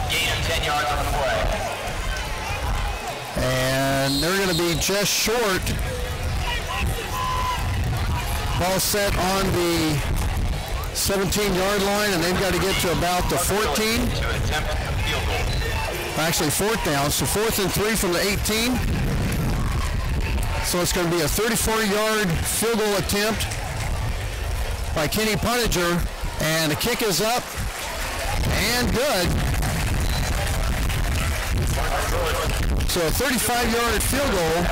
[SPEAKER 16] Gain of 10 yards on the play.
[SPEAKER 15] And they're going to be just short. Ball set on the 17-yard line, and they've got to get to about the 14. Actually, 4th down, so 4th and 3 from the 18. So it's going to be a 34-yard field goal attempt by Kenny Puninger, and the kick is up and good. So a 35-yard field goal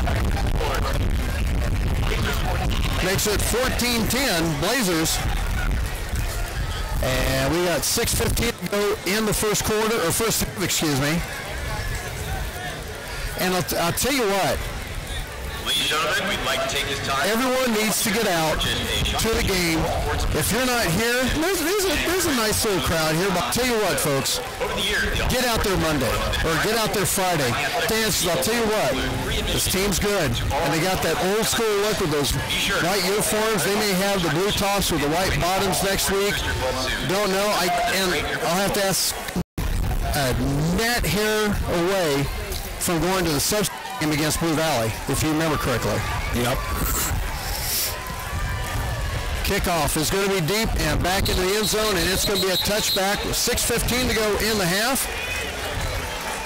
[SPEAKER 15] makes it 14-10 Blazers. And we got 6:15 to go in the first quarter, or first half, excuse me. And I'll tell you what.
[SPEAKER 16] Ladies and gentlemen, we'd like to take this time.
[SPEAKER 15] Everyone needs to get out to the game. If you're not here, there's a nice little crowd here. But I'll tell you what, folks, get out there Monday or get out there Friday. I'll tell you what, this team's good, and they got that old school look with those white uniforms. They may have the blue tops with the white bottoms next week. Don't know. I'll have to ask a net hair away from going to the substitute game against Blue Valley, if you remember correctly. Yep. Kickoff is going to be deep and back into the end zone, and it's going to be a touchback with 6:15 to go in the half.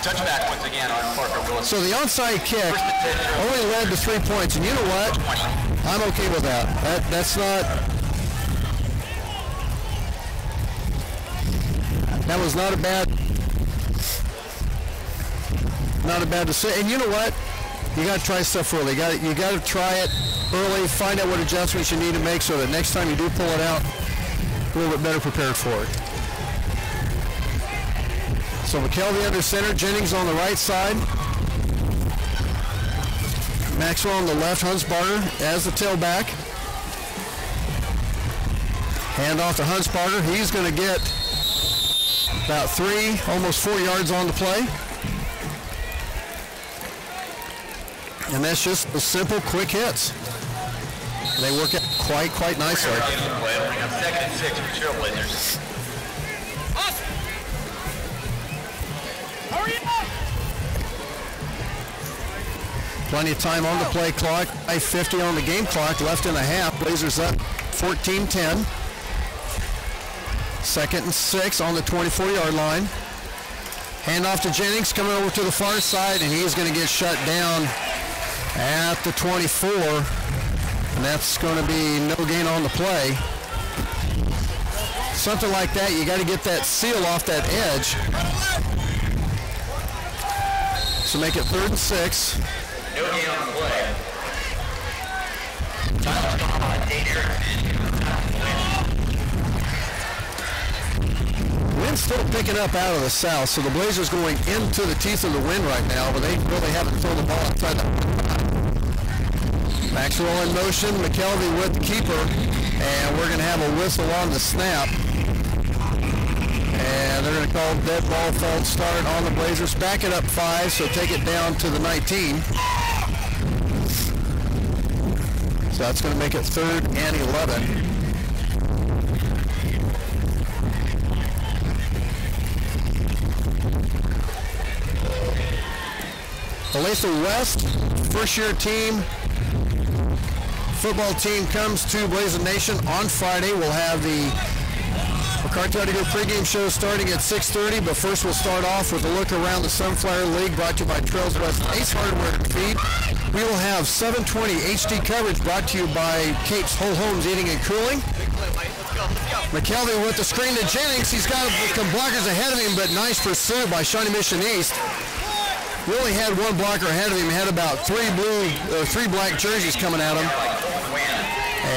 [SPEAKER 16] Touchback once again on Parker Willis.
[SPEAKER 15] So the onside kick only led to 3 points, and you know what? I'm okay with that. That's not. That was not a bad decision. And you know what? You got to try stuff early. You got to try it early. Find out what adjustments you need to make so that next time you do pull it out, a little bit better prepared for it. So McKelvey under center, Jennings on the right side, Maxwell on the left, Hunsbarger as the tailback. Hand off to Hunsbarger. He's going to get about 3, almost 4 yards on the play. And that's just the simple, quick hits. They work out quite nicely.
[SPEAKER 16] Second and 6 for Trailblazers.
[SPEAKER 15] Hurry up! Plenty of time on the play clock. 5:50 on the game clock, left in the half. Blazers up 14-10. Second and 6 on the 24-yard line. Handoff to Jennings, coming over to the far side, and he's going to get shut down at the 24, and that's going to be no gain on the play. Something like that, you got to get that seal off that edge. So make it 3rd and 6.
[SPEAKER 16] No gain on the play.
[SPEAKER 15] Wind's still picking up out of the south, so the Blazers going into the teeth of the wind right now, but they really haven't thrown the ball outside the Maxwell in motion, McKelvey with the keeper, and we're going to have a whistle on the snap. And they're going to call dead ball false start on the Blazers. Back it up 5, so take it down to the 19. So that's going to make it 3rd and 11. Olathe West, first-year team, football team comes to Blazer Nation on Friday. We'll have the McCarthy Auto Group pregame show starting at 6:30, but first we'll start off with a look around the Sunflower League brought to you by Trails West Ace Hardware and Feed. We will have 720 HD coverage brought to you by Kate's Whole Homes Eating and Cooling. McKelvey with the screen to Jennings. He's got some blockers ahead of him, but nice pursuit by Shawnee Mission East. We only had one blocker ahead of him. He had about 3 black jerseys coming at him.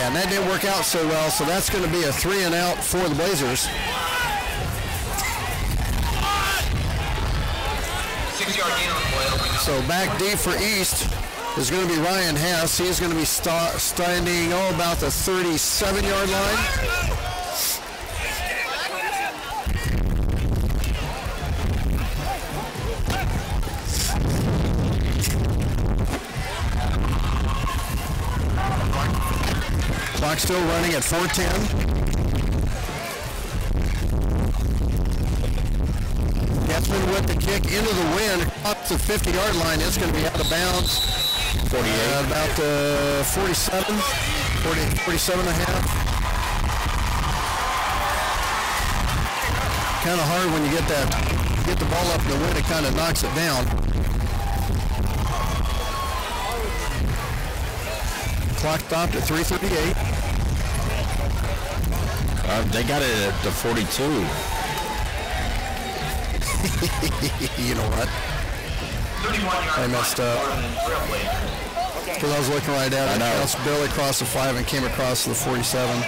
[SPEAKER 15] And that didn't work out so well, so that's going to be a 3 and out for the Blazers.
[SPEAKER 16] 6-yard gain on the play.
[SPEAKER 15] So back deep for East is going to be Ryan Hess. He's going to be standing about the 37-yard line. Clock still running at 4:10. Getzman with the kick into the wind up to the 50-yard line. It's going to be out of bounds. 48. About 47 and a half. Kind of hard when you get the ball up in the wind. It kind of knocks it down. Clock stopped at 3:38.
[SPEAKER 2] They got it at the 42.
[SPEAKER 15] You know what? I messed up. Because I was looking right at it. I barely crossed the 5 and came across to the 47.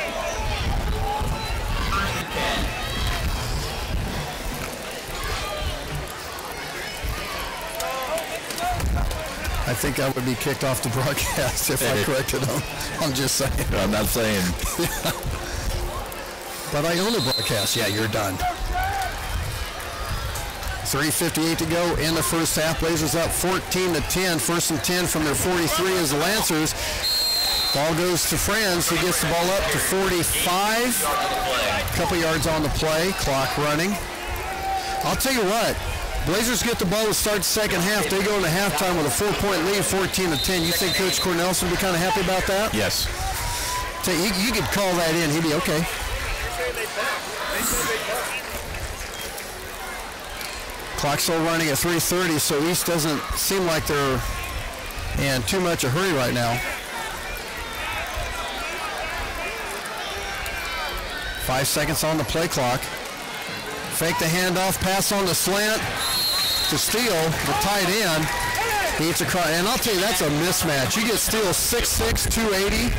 [SPEAKER 15] I think I would be kicked off the broadcast if I corrected them. I'm just saying.
[SPEAKER 2] I'm not saying.
[SPEAKER 15] But I own the broadcast. Yeah, you're done. 3:58 to go in the first half. Blazers up 14-10. 1st and 10 from their 43 as the Lancers. Ball goes to Franz. He gets the ball up to 45. A couple yards on the play. Clock running. I'll tell you what. Blazers get the ball to start the second half. They go into halftime with a 4-point lead, 14-10. You think Coach Cornelison would be kind of happy about that?
[SPEAKER 2] Yes.
[SPEAKER 15] So you could call that in. He'd be okay. Clock's still running at 3:30, so East doesn't seem like they're in too much a hurry right now. 5 seconds on the play clock. Fake the handoff, pass on the slant to Steele, the tight end. He hits across, and I'll tell you, that's a mismatch. You get Steele 6'6", 280,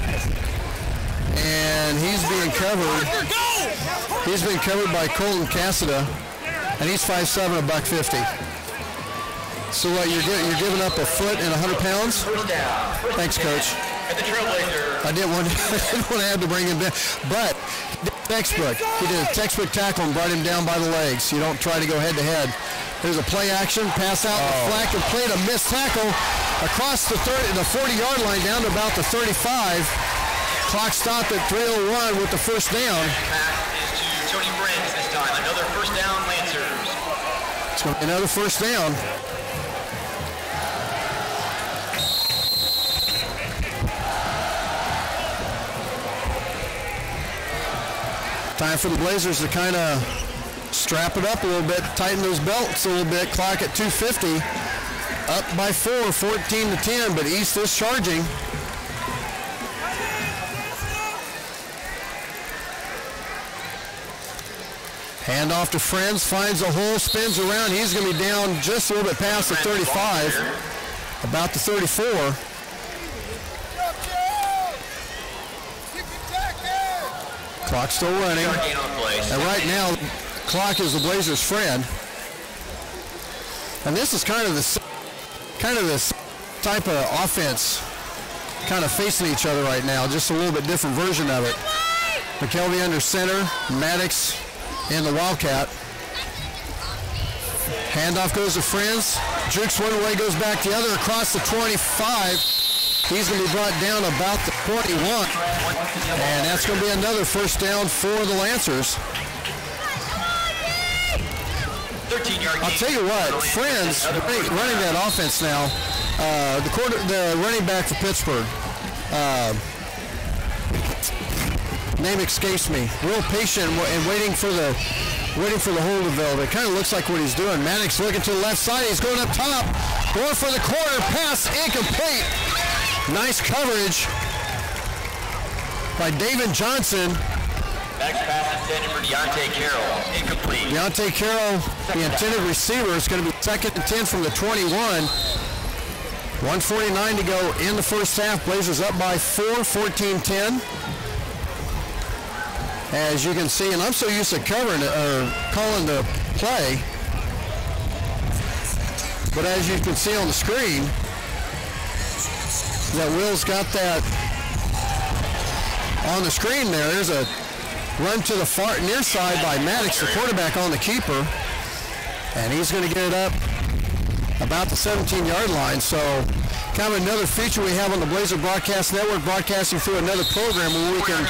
[SPEAKER 15] and he's being covered. He's been covered by Colton Cassida, and he's 5'7", $150. So what, you're giving up a foot and 100 pounds? Thanks, Coach. I didn't want to have to bring him down, but textbook. He did a textbook tackle and brought him down by the legs. You don't try to go head-to-head. There's a play action, pass out the flat, complete, a missed tackle across the 40-yard line down to about the 35. Clock stopped at 3:01 with the first down.
[SPEAKER 16] Pass is to Tony Brands this time. Another first down, Lancers.
[SPEAKER 15] It's going to be another first down. Time for the Blazers to kind of strap it up a little bit, tighten those belts a little bit. Clock at 2:50. Up by 4, 14-10, but East is charging. Hand off to Friends, finds a hole, spins around. He's going to be down just a little bit past the 35, about the 34. Clock still running. And right now, clock is the Blazers' friend. And this is kind of this type of offense kind of facing each other right now, just a little bit different version of it. McKelvey under center, Maddox in the Wildcat. Handoff goes to Friends. Jukes one way, goes back the other across the 25. He's going to be brought down about the 21. And that's going to be another first down for the Lancers. I'll tell you what, Friends running that offense now. The running back for Pittsburgh, name escapes me. Real patient and waiting for the hole to develop. It kind of looks like what he's doing. Maddox looking to the left side. He's going up top, going for the corner. Pass incomplete. Nice coverage by David Johnson.
[SPEAKER 16] Next pass intended for Deontay Carroll. Incomplete.
[SPEAKER 15] Deontay Carroll, the intended receiver, is going to be 2nd and 10 from the 21. 1:49 to go in the first half. Blazers up by 4, 14-10. As you can see, and I'm so used to covering or calling the play, but as you can see on the screen, that Will's got that on the screen there. There's a run to the far near side by Maddox, the quarterback on the keeper, and he's going to get it up about the 17-yard line. So kind of another feature we have on the Blazer Broadcast Network, broadcasting through another program where we can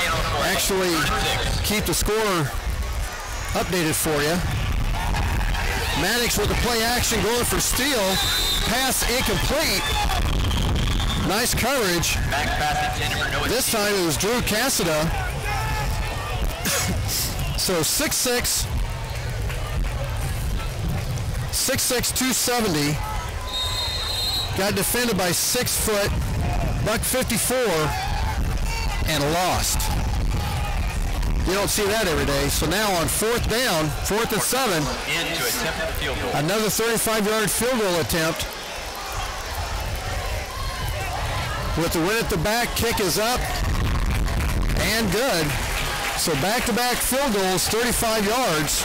[SPEAKER 15] actually keep the score updated for you. Maddox with the play action, going for steal. Pass incomplete. Nice coverage. This time it was Drew Cassida. So 6'6", 270. Got defended by 6 foot, $154, and lost. You don't see that every day. So now on 4th down, 4th and 7, another 35-yard field goal attempt. With the win at the back, kick is up and good. So back-to-back field goals, 35 yards.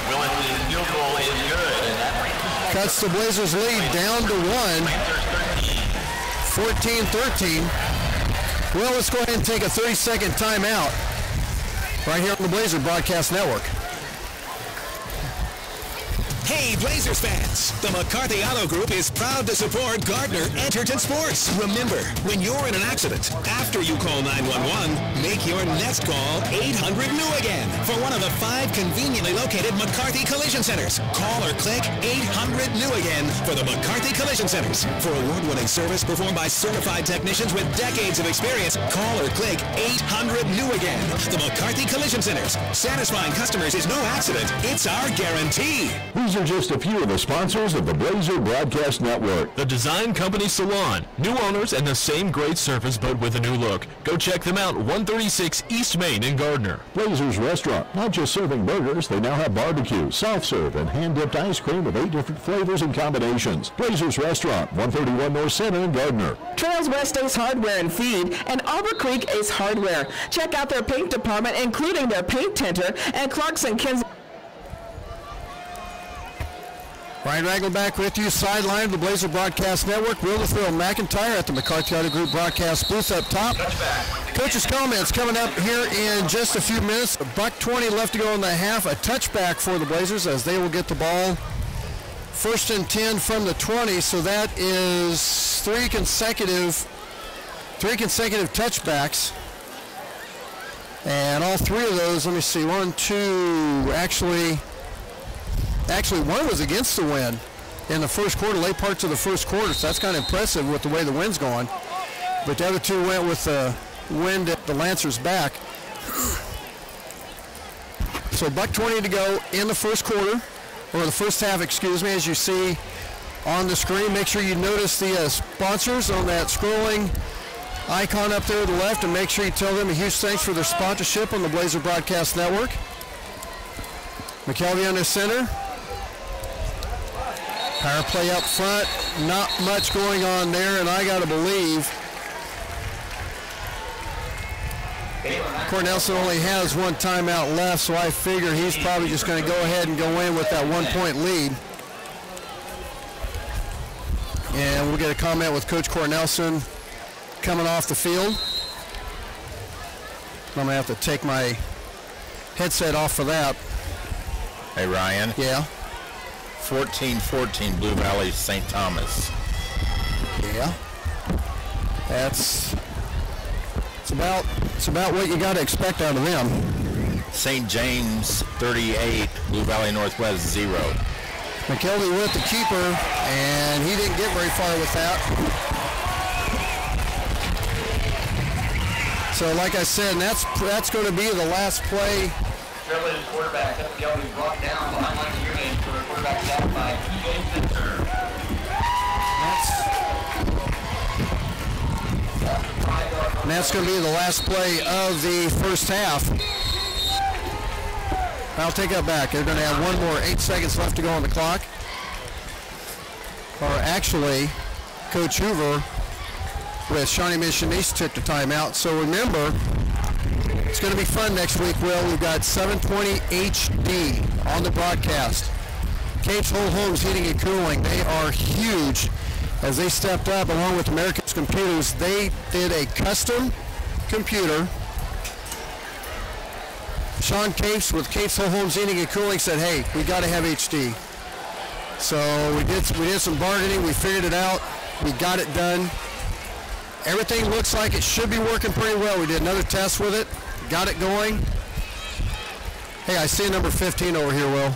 [SPEAKER 16] Willis's field goal is good. And that
[SPEAKER 15] cuts the Blazers lead down to 1. 14-13. Well, let's go ahead and take a 30-second timeout right here on the Blazer Broadcast Network.
[SPEAKER 3] Hey, Blazers fans! The McCarthy Auto Group is proud to support Gardner Edgerton Sports. Remember, when you're in an accident, after you call 911, make your next call 800-NEW-AGAIN for one of the 5 conveniently located McCarthy Collision Centers. Call or click 800-NEW-AGAIN for the McCarthy Collision Centers. For award-winning service performed by certified technicians with decades of experience, call or click 800-NEW-AGAIN. The McCarthy Collision Centers. Satisfying customers is no accident. It's our guarantee.
[SPEAKER 5] These are just a few of the sponsors of the Blazer Broadcast Network.
[SPEAKER 6] The Design Company Salon. New owners and the same great service, but with a new look. Go check them out, 136 East Main in Gardner.
[SPEAKER 5] Blazers Restaurant. Not just serving burgers, they now have barbecue, soft serve, and hand-dipped ice cream with 8 different flavors and combinations. Blazers Restaurant, 131 North Center in Gardner.
[SPEAKER 8] Trails West Ace Hardware and Feed and Arbor Creek Ace Hardware. Check out their paint department, including their paint tinter, and Clarkson Kins.
[SPEAKER 15] Ryan Ragland back with you, sideline of the Blazer Broadcast Network. Wheelersville McIntyre at the McCarthy Auto Group broadcast booth up top. Coach's comments coming up here in just a few minutes. $1:20 left to go in the half. A touchback for the Blazers as they will get the ball. 1st and 10 from the 20, so that is three consecutive touchbacks. And all 3 of those, let me see, 1, 2, Actually, one was against the wind in the first quarter, late parts of the first quarter, so that's kind of impressive with the way the wind's going. But the other 2 went with the wind at the Lancers' back. So $1:20 to go in the first quarter, or the first half, excuse me, as you see on the screen. Make sure you notice the sponsors on that scrolling icon up there to the left, and make sure you tell them a huge thanks for their sponsorship on the Blazer Broadcast Network. McKelvey under center. Power play up front, not much going on there, and I got to believe Cornelson only has one timeout left, so I figure he's probably just going to go ahead and go in with that 1-point lead. And we'll get a comment with Coach Cornelson coming off the field. I'm going to have to take my headset off for that.
[SPEAKER 2] Hey, Ryan.
[SPEAKER 15] Yeah?
[SPEAKER 2] 14-14 Blue Valley St. Thomas.
[SPEAKER 15] Yeah. It's about what you got to expect out of them.
[SPEAKER 2] St. James 38, Blue Valley Northwest 0.
[SPEAKER 15] McKelvey with the keeper, and he didn't get very far with that. So like I said, and that's going to be the last play.
[SPEAKER 16] Trailblazers quarterback, McKelvey brought down behind line of scrimmage for a quarterback sack by TJ Spencer.
[SPEAKER 15] And that's going to be the last play of the first half. I'll take that back. They're going to have one more 8 seconds left to go on the clock. Or actually, Coach Hoover with Shawnee Mission East took the timeout. So remember, it's going to be fun next week, Will. We've got 720 HD on the broadcast. Cape's Whole Homes Heating and Cooling, they are huge. As they stepped up along with America's Computers, they did a custom computer. Sean Capes with Capes Whole Homes Heating and Cooling said, hey, we got to have HD. So we did some bargaining, we figured it out, we got it done. Everything looks like it should be working pretty well. We did another test with it, got it going. Hey, I see a number 15 over here, Will.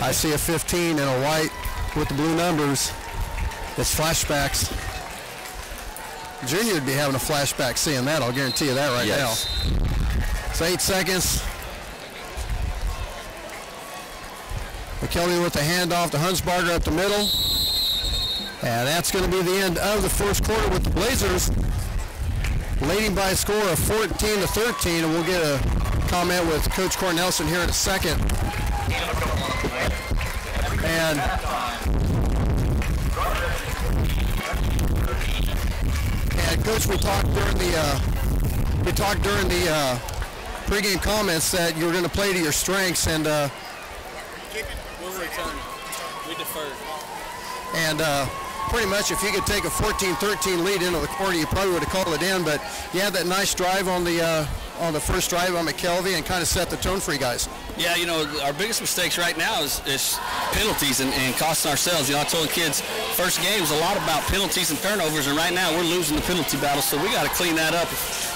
[SPEAKER 15] I see a 15 and a white with the blue numbers. It's flashbacks. Junior would be having a flashback seeing that, I'll guarantee you that right now. It's 8 seconds. McKelvey with the handoff to Hunsbarger up the middle. And that's going to be the end of the first quarter with the Blazers leading by a score of 14-13. And we'll get a comment with Coach Cornelson here in a second. And Coach, we talked during the pregame comments that you were going to play to your strengths, and
[SPEAKER 14] we'll return. We deferred.
[SPEAKER 15] And pretty much, if you could take a 14-13 lead into the quarter, you probably would have called it in. But you had that nice drive on the first drive on McKelvey and kind of set the tone for you guys.
[SPEAKER 11] Yeah, you know, our biggest mistakes right now is penalties and costing ourselves. You know, I told the kids first game is a lot about penalties and turnovers, and right now we're losing the penalty battle, so we got to clean that up,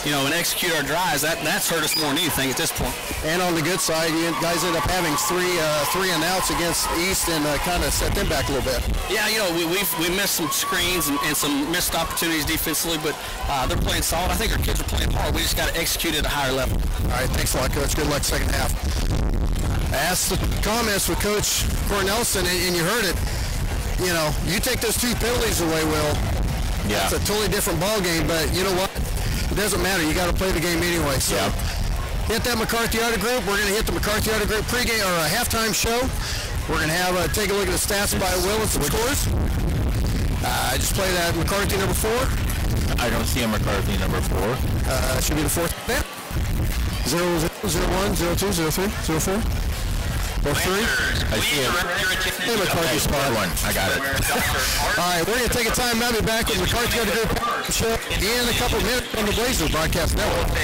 [SPEAKER 11] you know, and execute our drives. That's hurt us more than anything at this point.
[SPEAKER 15] And on the good side, you guys end up having three and outs against East and kind of set them back a little bit.
[SPEAKER 11] Yeah, you know, we missed some screens and some missed opportunities defensively, but they're playing solid. I think our kids are playing hard. We just got to execute at a higher level.
[SPEAKER 15] All right, thanks a lot, Coach. Good luck second half. I asked the comments with Coach Cornelson, and you heard it. You know, you take those two penalties away, Will. Yeah. It's a totally different ball game, but you know what? It doesn't matter. You got to play the game anyway. So hit that McCarthy Auto Group. We're going to hit the McCarthy Auto Group pregame or halftime show. We're going to have take a look at the stats by Will and some scores. Just play that McCarthy number 4.
[SPEAKER 2] I don't see a McCarthy number 4.
[SPEAKER 15] It should be the fourth bet. 0, 01, 02, 03, 04. 03.
[SPEAKER 2] I see it.
[SPEAKER 15] Hey, McCarthy spot.
[SPEAKER 2] I got it.
[SPEAKER 15] All right, we're going to take a time. I'll be back with McCarthy Auto Group show in a couple of minutes on the Blazers Broadcast Network.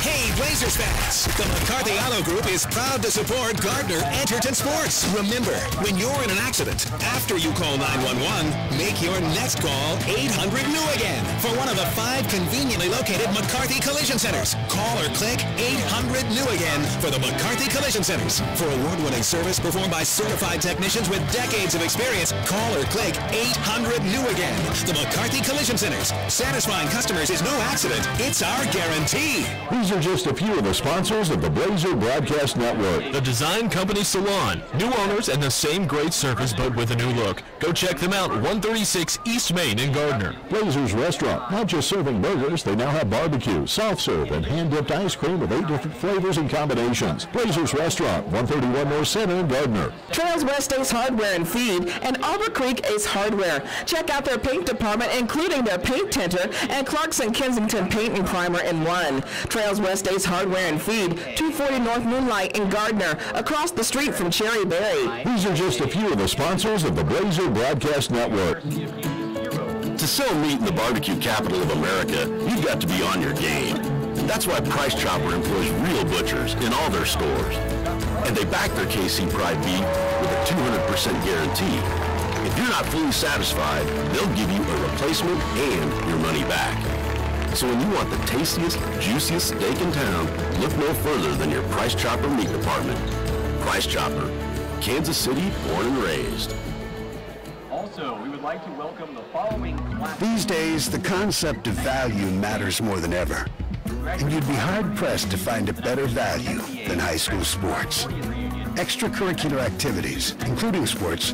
[SPEAKER 3] Hey, Blazers fans! The McCarthy Auto Group is proud to support Gardner Edgerton Sports. Remember, when you're in an accident, after you call 911, make your next call 800-NEW-AGAIN for one of the 5 conveniently located McCarthy Collision Centers. Call or click 800-NEW-AGAIN for the McCarthy Collision Centers. For award-winning service performed by certified technicians with decades of experience, call or click 800-NEW-AGAIN. The McCarthy Collision Centers. Satisfying customers is no accident. It's our guarantee.
[SPEAKER 5] Who's These are just a few of the sponsors of the Blazer Broadcast Network.
[SPEAKER 6] The Design Company Salon. New owners and the same great service but with a new look. Go check them out, 136 East Main in Gardner.
[SPEAKER 5] Blazers Restaurant. Not just serving burgers, they now have barbecue, soft serve, and hand-dipped ice cream with 8 different flavors and combinations. Blazers Restaurant, 131 North Center in Gardner.
[SPEAKER 8] Trails West Ace Hardware and Feed and Arbor Creek Ace Hardware. Check out their paint department, including their paint tinter and Clarkson Kensington paint and primer in one. Trails West Ace Hardware and Feed, 240 North Moonlight in Gardner, across the street from Cherry Berry.
[SPEAKER 5] These are just a few of the sponsors of the Blazer Broadcast Network.
[SPEAKER 9] To sell meat in the barbecue capital of America, you've got to be on your game. That's why Price Chopper employs real butchers in all their stores. And they back their KC Pride beef with a 200% guarantee. If you're not fully satisfied, they'll give you a replacement and your money back. So when you want the tastiest, juiciest steak in town, look no further than your Price Chopper meat department. Price Chopper, Kansas City, born and raised.
[SPEAKER 16] Also, we would like to welcome the following class.
[SPEAKER 10] These days, the concept of value matters more than ever. And you'd be hard-pressed to find a better value than high school sports. Extracurricular activities, including sports,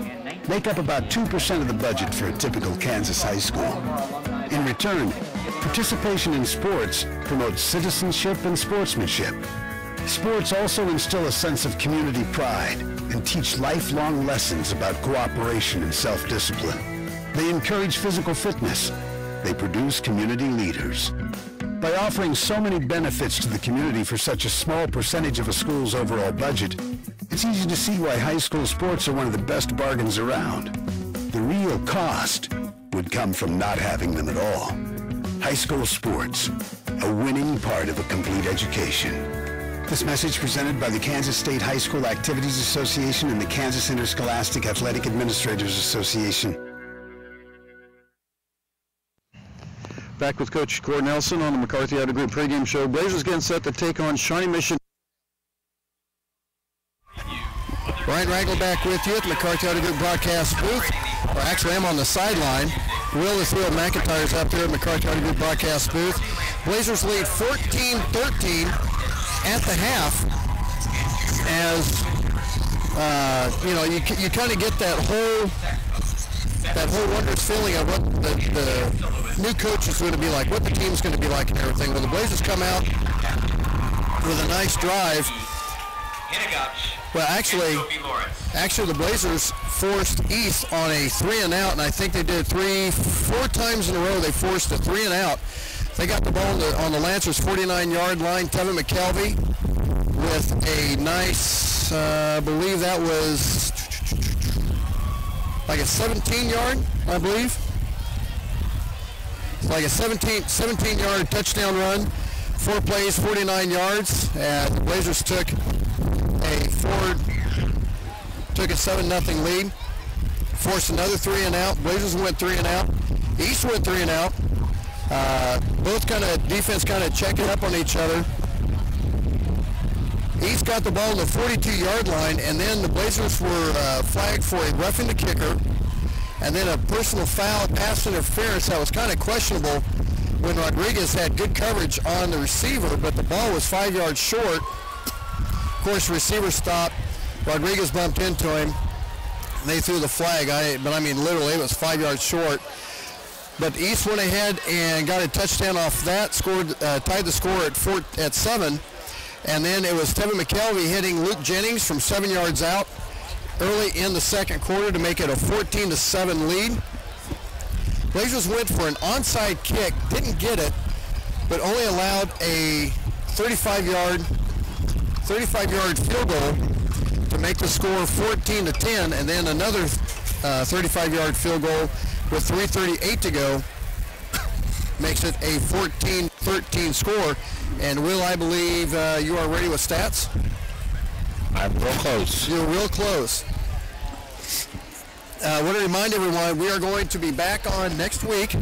[SPEAKER 10] make up about 2% of the budget for a typical Kansas high school. In return, participation in sports promotes citizenship and sportsmanship. Sports also instill a sense of community pride and teach lifelong lessons about cooperation and self-discipline. They encourage physical fitness. They produce community leaders. By offering so many benefits to the community for such a small percentage of a school's overall budget, it's easy to see why high school sports are one of the best bargains around. The real cost would come from not having them at all. High school sports, a winning part of a complete education. This message presented by the Kansas State High School Activities Association and the Kansas Interscholastic Athletic Administrators Association.
[SPEAKER 12] Back with Coach Gordon Nelson on the McCarthy Auto Group pregame show. Blazers getting set to take on Shawnee Mission.
[SPEAKER 15] Ryan Ragel back with you at the McCarthy Auto Group broadcast booth. Or actually, I'm on the sideline. Will McIntyre's up there at McCarthy Auto Group broadcast booth. Blazers lead 14-13 at the half. As you kind of get that whole wondrous feeling of what the new coach is going to be like, what the team's going to be like and everything. Well, the Blazers come out with a nice drive. Well, actually, the Blazers forced East on a 3-and-out, and I think they did 4 times in a row. They forced a 3-and-out. They got the ball on the Lancers' 49-yard line. Tevin McKelvey with a nice, I believe that was like a 17-yard, I believe. It's like a 17-yard touchdown run. 4 plays, 49 yards. The Blazers took a 7-0 lead. Forced another 3-and-out. Blazers went 3-and-out. East went 3-and-out. Both kind of defense kind of checking up on each other. East got the ball on the 42-yard line, and then the Blazers were flagged for a roughing the kicker, and then a personal foul, pass interference that was kind of questionable when Rodriguez had good coverage on the receiver, but the ball was 5 yards short. Of course, the receiver stopped. Rodriguez bumped into him. They threw the flag. Literally, it was 5 yards short. But East went ahead and got a touchdown off that, tied the score at 7. And then it was Tevin McKelvey hitting Luke Jennings from 7 yards out early in the second quarter to make it a 14-7 lead. Blazers went for an onside kick, didn't get it, but only allowed a 35-yard field goal to make the score 14-10, and then another 35-yard field goal with 3:38 to go makes it a 14-13 score. And Will, I believe you are ready with stats?
[SPEAKER 2] I'm real close.
[SPEAKER 15] You're real close. I want to remind everyone we are going to be back on next week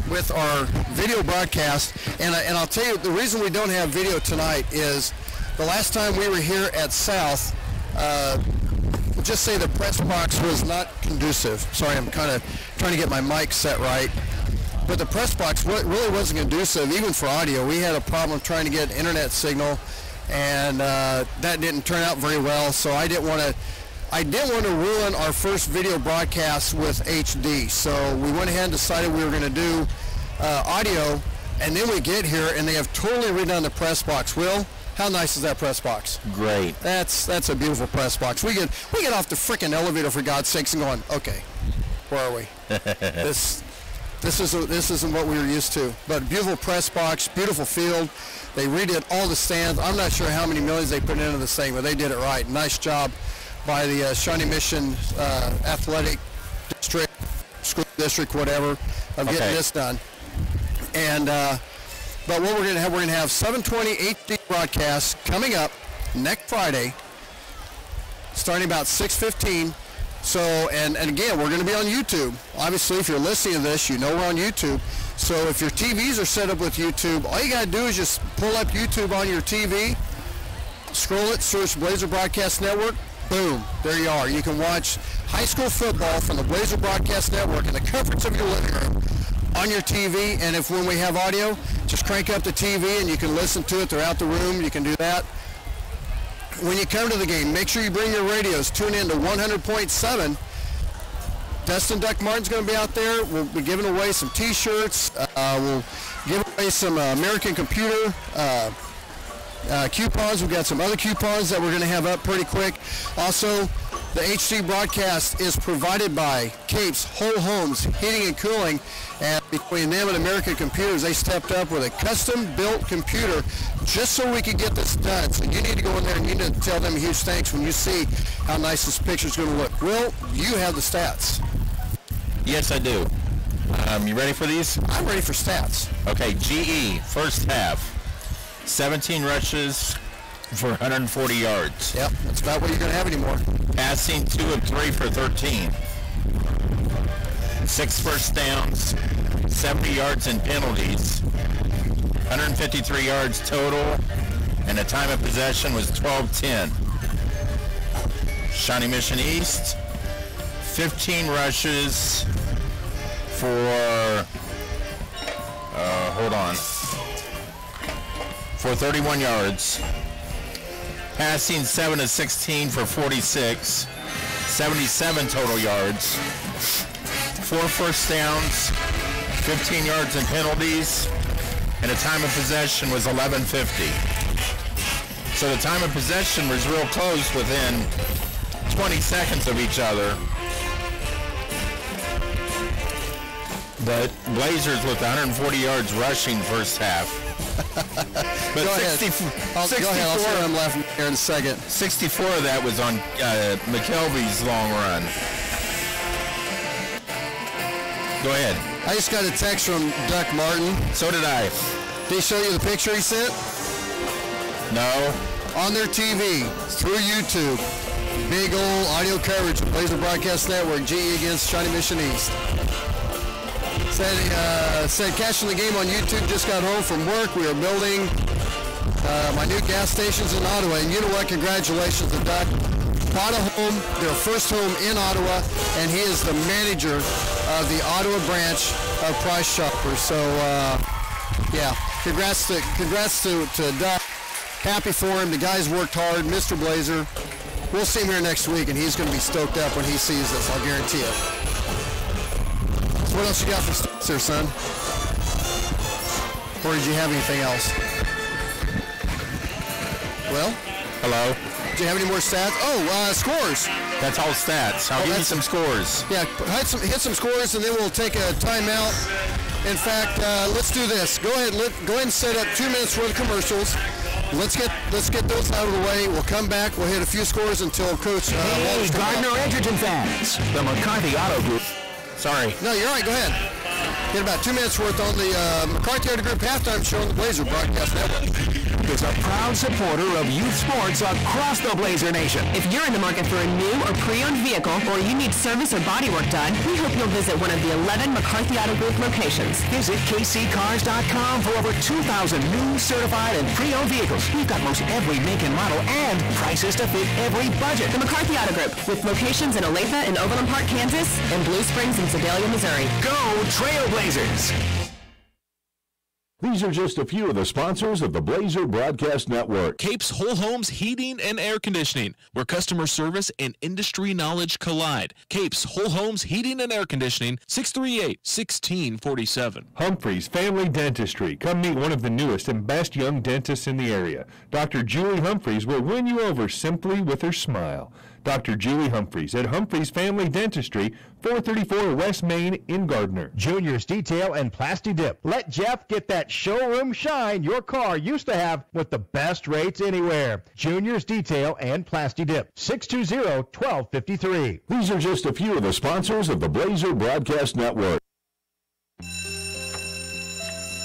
[SPEAKER 15] with our video broadcast. And I'll tell you, the reason we don't have video tonight is the last time we were here at South, we'll just say the press box was not conducive. Sorry, I'm kind of trying to get my mic set right. But the press box really wasn't conducive, even for audio. We had a problem trying to get internet signal, and that didn't turn out very well. So I didn't want to ruin our first video broadcast with HD. So we went ahead and decided we were going to do audio, and then we get here and they have totally redone the press box. Will, how nice is that press box?
[SPEAKER 2] Great.
[SPEAKER 15] That's a beautiful press box. We get off the frickin' elevator, for God's sakes, and going, okay, where are we? This isn't what we were used to. But beautiful press box, beautiful field. They redid all the stands. I'm not sure how many millions they put into this thing, but they did it right. Nice job by the Shawnee Mission Athletic District, School District, whatever, of getting this done. And but what we're going to have 720 HD broadcasts coming up next Friday, starting about 6:15. So, and again, we're going to be on YouTube. Obviously, if you're listening to this, you know we're on YouTube. So if your TVs are set up with YouTube, all you got to do is just pull up YouTube on your TV, scroll it, search Blazer Broadcast Network, boom, there you are. You can watch high school football from the Blazer Broadcast Network in the comforts of your living room on your TV. And if when we have audio, just crank up the TV and you can listen to it throughout the room. You can do that. When you come to the game, make sure you bring your radios. Tune in to 100.7. Dustin Duck Martin's going to be out there. We'll be giving away some T-shirts. We'll give away some American Computer coupons. We've got some other coupons that we're going to have up pretty quick. Also, the HD broadcast is provided by Capes Whole Homes Heating and Cooling. And between them and American Computers, they stepped up with a custom-built computer just so we could get this done. So you need to go in there and you need to tell them a huge thanks when you see how nice this picture's going to look. Will, you have the stats.
[SPEAKER 2] Yes, I do. You ready for these?
[SPEAKER 15] I'm ready for stats.
[SPEAKER 2] Okay, GE, first half, 17 rushes for 140 yards.
[SPEAKER 15] Yep, that's about what you're going to have anymore.
[SPEAKER 2] Passing 2 of 3 for 13. 6 first downs, 70 yards in penalties, 153 yards total, and the time of possession was 12-10. Shawnee Mission East, 15 rushes for, for 31 yards. Passing 7 of 16 for 46, 77 total yards. 4 first downs, 15 yards in penalties, and the time of possession was 11:50. So the time of possession was real close, within 20 seconds of each other. But Blazers with 140 yards rushing first half. But
[SPEAKER 15] go ahead. I'll see what I'm laughing here in a second.
[SPEAKER 2] 64 of that was on McKelvey's long run. Go ahead.
[SPEAKER 15] I just got a text from Duck Martin.
[SPEAKER 2] So did I.
[SPEAKER 15] Did he show you the picture he sent?
[SPEAKER 2] No.
[SPEAKER 15] On their TV, through YouTube, big old audio coverage of Blazer Broadcast Network, GE against Shawnee Mission East. Said catching the game on YouTube, just got home from work. We are building my new gas stations in Ottawa. And you know what? Congratulations to Duck. Bought a home, their first home in Ottawa, and he is the manager of the Ottawa branch of Price Chopper. So, yeah, congrats to Duck. Happy for him. The guy's worked hard. Mr. Blazer. We'll see him here next week, and he's going to be stoked up when he sees this, I'll guarantee it. So what else you got for stats there, son? Or did you have anything else? Well?
[SPEAKER 2] Hello?
[SPEAKER 15] Do you have any more stats? Oh, scores.
[SPEAKER 2] That's all stats. I'll give you some scores.
[SPEAKER 15] Yeah, hit some scores, and then we'll take a timeout. In fact, let's do this. Go ahead and set up 2 minutes worth of commercials. Let's get those out of the way. We'll come back. We'll hit a few scores until Coach.
[SPEAKER 17] Hey, Gardner Edgerton fans, the McCarthy Auto Group.
[SPEAKER 2] Sorry.
[SPEAKER 15] No, you're right. Go ahead. Get about 2 minutes worth on the McCarthy Auto Group halftime show on the Blazer Broadcast Network.
[SPEAKER 17] is a proud supporter of youth sports across the Blazer Nation.
[SPEAKER 4] If you're in the market for a new or pre-owned vehicle, or you need service or body work done, we hope you'll visit one of the 11 McCarthy Auto Group locations.
[SPEAKER 17] Visit kccars.com for over 2,000 new, certified, and pre-owned vehicles. We've got most every make and model and prices to fit every budget.
[SPEAKER 4] The McCarthy Auto Group, with locations in Olathe and Overland Park, Kansas, and Blue Springs and Sedalia, Missouri.
[SPEAKER 17] Go Trailblazers!
[SPEAKER 5] These are just a few of the sponsors of the Blazer Broadcast Network.
[SPEAKER 6] Capes Whole Homes Heating and Air Conditioning, where customer service and industry knowledge collide. Capes Whole Homes Heating and Air Conditioning, 638-1647.
[SPEAKER 13] Humphreys Family Dentistry. Come meet one of the newest and best young dentists in the area. Dr. Julie Humphreys will win you over simply with her smile. Dr. Julie Humphreys at Humphreys Family Dentistry, 434 West Main in Gardner.
[SPEAKER 7] Junior's Detail and Plasti Dip. Let Jeff get that showroom shine your car used to have with the best rates anywhere. Junior's Detail and Plasti Dip. 620-1253.
[SPEAKER 5] These are just a few of the sponsors of the Blazer Broadcast Network.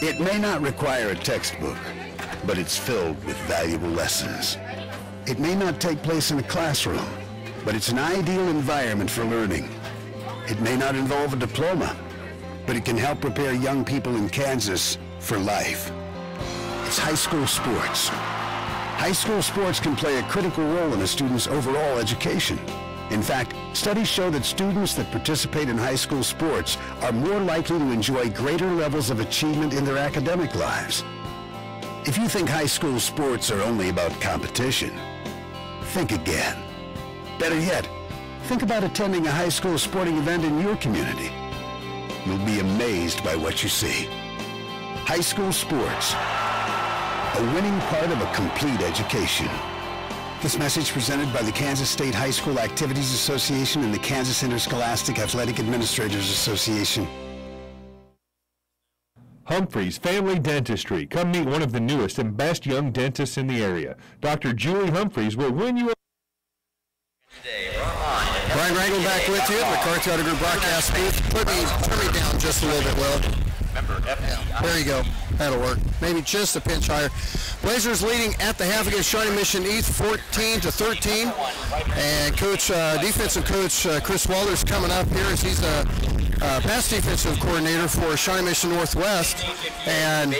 [SPEAKER 10] It may not require a textbook, but it's filled with valuable lessons. It may not take place in a classroom, but it's an ideal environment for learning. It may not involve a diploma, but it can help prepare young people in Kansas for life. It's high school sports. High school sports can play a critical role in a student's overall education. In fact, studies show that students that participate in high school sports are more likely to enjoy greater levels of achievement in their academic lives. If you think high school sports are only about competition, think again. Better yet, think about attending a high school sporting event in your community. You'll be amazed by what you see. High school sports, a winning part of a complete education. This message presented by the Kansas State High School Activities Association and the Kansas Interscholastic Athletic Administrators Association.
[SPEAKER 13] Humphreys Family Dentistry. Come meet one of the newest and best young dentists in the area. Dr. Julie Humphreys will win you.
[SPEAKER 15] Brian Wrangle back with you, the McCarthy Auto Group broadcast booth. Turn me down just a little bit, Will. Yeah, there you go. That'll work. Maybe just a pinch higher. Blazers leading at the half against Shawnee Mission East, 14-13. And defensive coach Chris Walters coming up here as he's a pass defensive coordinator for Shawnee Mission Northwest. And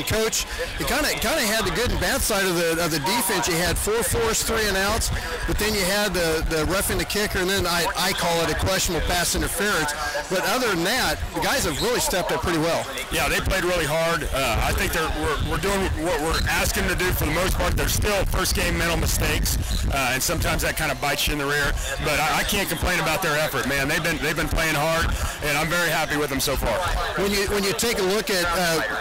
[SPEAKER 15] coach, you kind of had the good and bad side of the defense. You had 4 forced 3 and outs, but then you had the roughing the kicker, and then I call it a questionable pass interference. But other than that, the guys have really stepped up pretty well.
[SPEAKER 18] Yeah, they played really hard. I think we're doing what we're asking them to do for the most part. There's still first game mental mistakes, and sometimes that kind of bites you in the rear. But I can't complain about their effort, man. They've been playing hard, and I'm very happy with them so far.
[SPEAKER 15] When you take a look at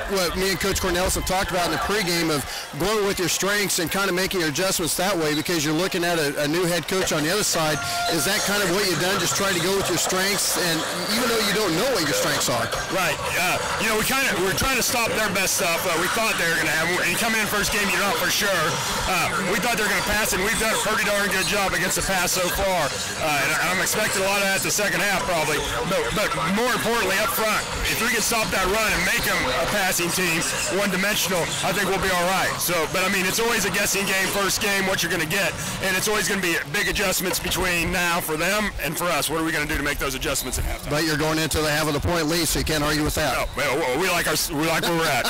[SPEAKER 15] what me and Coach Cornelis have talked about in the pregame of going with your strengths and kind of making your adjustments that way because you're looking at a new head coach on the other side, is that kind of what you've done, just try to go with your strengths, and even though you don't know what your strengths are?
[SPEAKER 18] Right. We're trying to stop their best stuff. We thought they were going to have, and coming in first game, you're not for sure. We thought they were going to pass, and we've done a pretty darn good job against the pass so far. And I'm expecting a lot of that the second half probably. But more importantly, up front, if we can stop that run and make them a passing team, one-dimensional, I think we'll be all right. So, but I mean, it's always a guessing game, first game, what you're going to get, and it's always going to be big adjustments between now for them and for us. What are we going to do to make those adjustments at halftime?
[SPEAKER 15] But you're going into the half of the point lead, so you can't argue with that.
[SPEAKER 18] No, we like where we're at.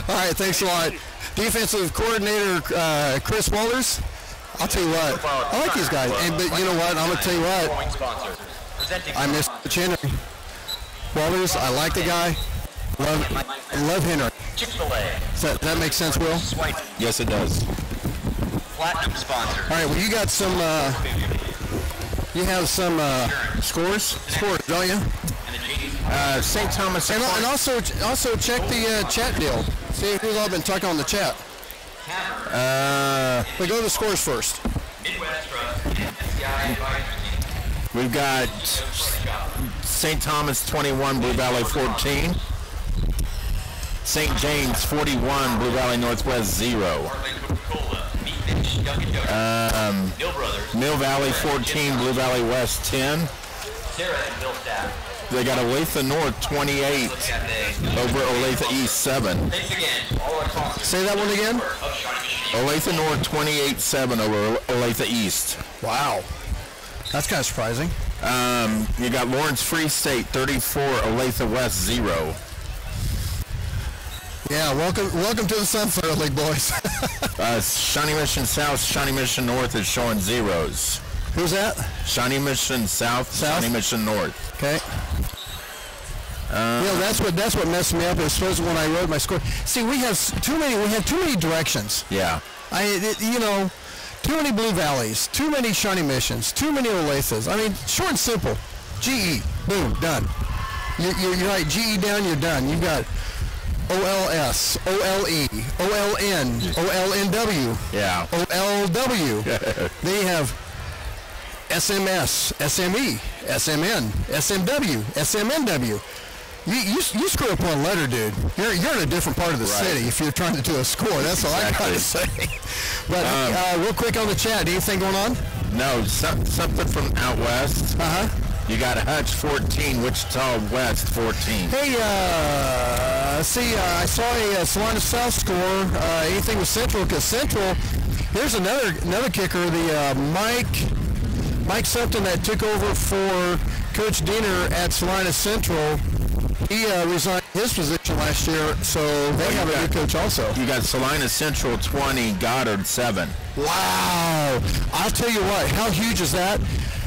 [SPEAKER 15] All right, thanks a lot. Defensive coordinator Chris Walters. I'll tell you what, I like these guys. But you know what? I'm going to tell you what. I miss Henry. Walters, I like the guy. Love Henry. Does that make sense, Will?
[SPEAKER 2] Yes, it does.
[SPEAKER 16] Platinum sponsor.
[SPEAKER 15] All right, well, you got some, you have some scores, don't you?
[SPEAKER 2] St. Thomas.
[SPEAKER 15] And also check the chat deal. See who's all been talking on the chat. But go to the scores first.
[SPEAKER 2] We've got St. Thomas 21, Blue Valley 14. St. James 41, Blue Valley Northwest 0. Mill Valley 14, Blue Valley West 10.
[SPEAKER 16] Sarah and Bill Staff.
[SPEAKER 2] They got Olathe North 28 over Olathe East 7.
[SPEAKER 16] Thanks again. All our sponsors.
[SPEAKER 15] Say that one again.
[SPEAKER 2] Olathe North 28-7 over Olathe East.
[SPEAKER 15] Wow. That's kind of surprising.
[SPEAKER 2] You got Lawrence Free State 34, Olathe West 0.
[SPEAKER 15] Yeah, welcome to the Sunflower League, boys.
[SPEAKER 2] Shawnee Mission South, Shawnee Mission North is showing zeros.
[SPEAKER 15] Who's that?
[SPEAKER 2] Shawnee Mission South, Shawnee Mission North.
[SPEAKER 15] Okay. That's what messed me up. Is supposed when I wrote my score. See, we have too many directions.
[SPEAKER 2] Yeah.
[SPEAKER 15] Too many Blue Valleys, too many Shawnee Missions, too many Olathes. I mean, short and simple. GE, boom, done. You're right. GE down, you're done. You've got OLS, OLE, OLN, OLNW, OLW. Then you have SMS, SME, SMN, SMW, SMNW. You screw up one letter, dude. You're in a different part of the city if you're trying to do a score. That's all I got to say. But real quick on the chat, anything going on?
[SPEAKER 2] No, something from out west. You got Hutch 14, Wichita West 14.
[SPEAKER 15] Hey, I saw a Salina South score. Anything with Central? Because Central, here's another kicker. The Mike something that took over for Coach Diener at Salina Central. He resigned his position last year, so they have a new coach also.
[SPEAKER 2] You got Salina Central 20, Goddard 7.
[SPEAKER 15] Wow. I'll tell you what, how huge is that?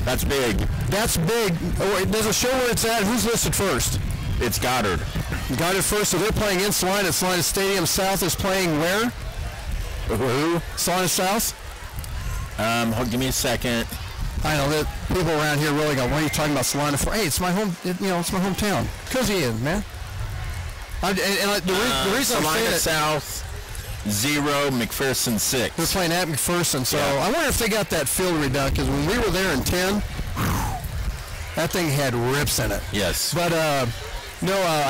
[SPEAKER 2] That's big.
[SPEAKER 15] That's big. Does it show where it's at? Who's listed first?
[SPEAKER 2] It's Goddard.
[SPEAKER 15] Goddard first, so they're playing in Salina. Salina Stadium South is playing where?
[SPEAKER 2] Who?
[SPEAKER 15] Salina South?
[SPEAKER 2] Give me a second.
[SPEAKER 15] I know that people around here really go, what are you talking about Salina for? Hey, it's my home, it's my hometown. Cozy in, man. The reason I'm saying it,
[SPEAKER 2] South 0, McPherson 6.
[SPEAKER 15] They're playing at McPherson, so I wonder if they got that field redone, because when we were there in 10, that thing had rips in it.
[SPEAKER 2] Yes.
[SPEAKER 15] But, I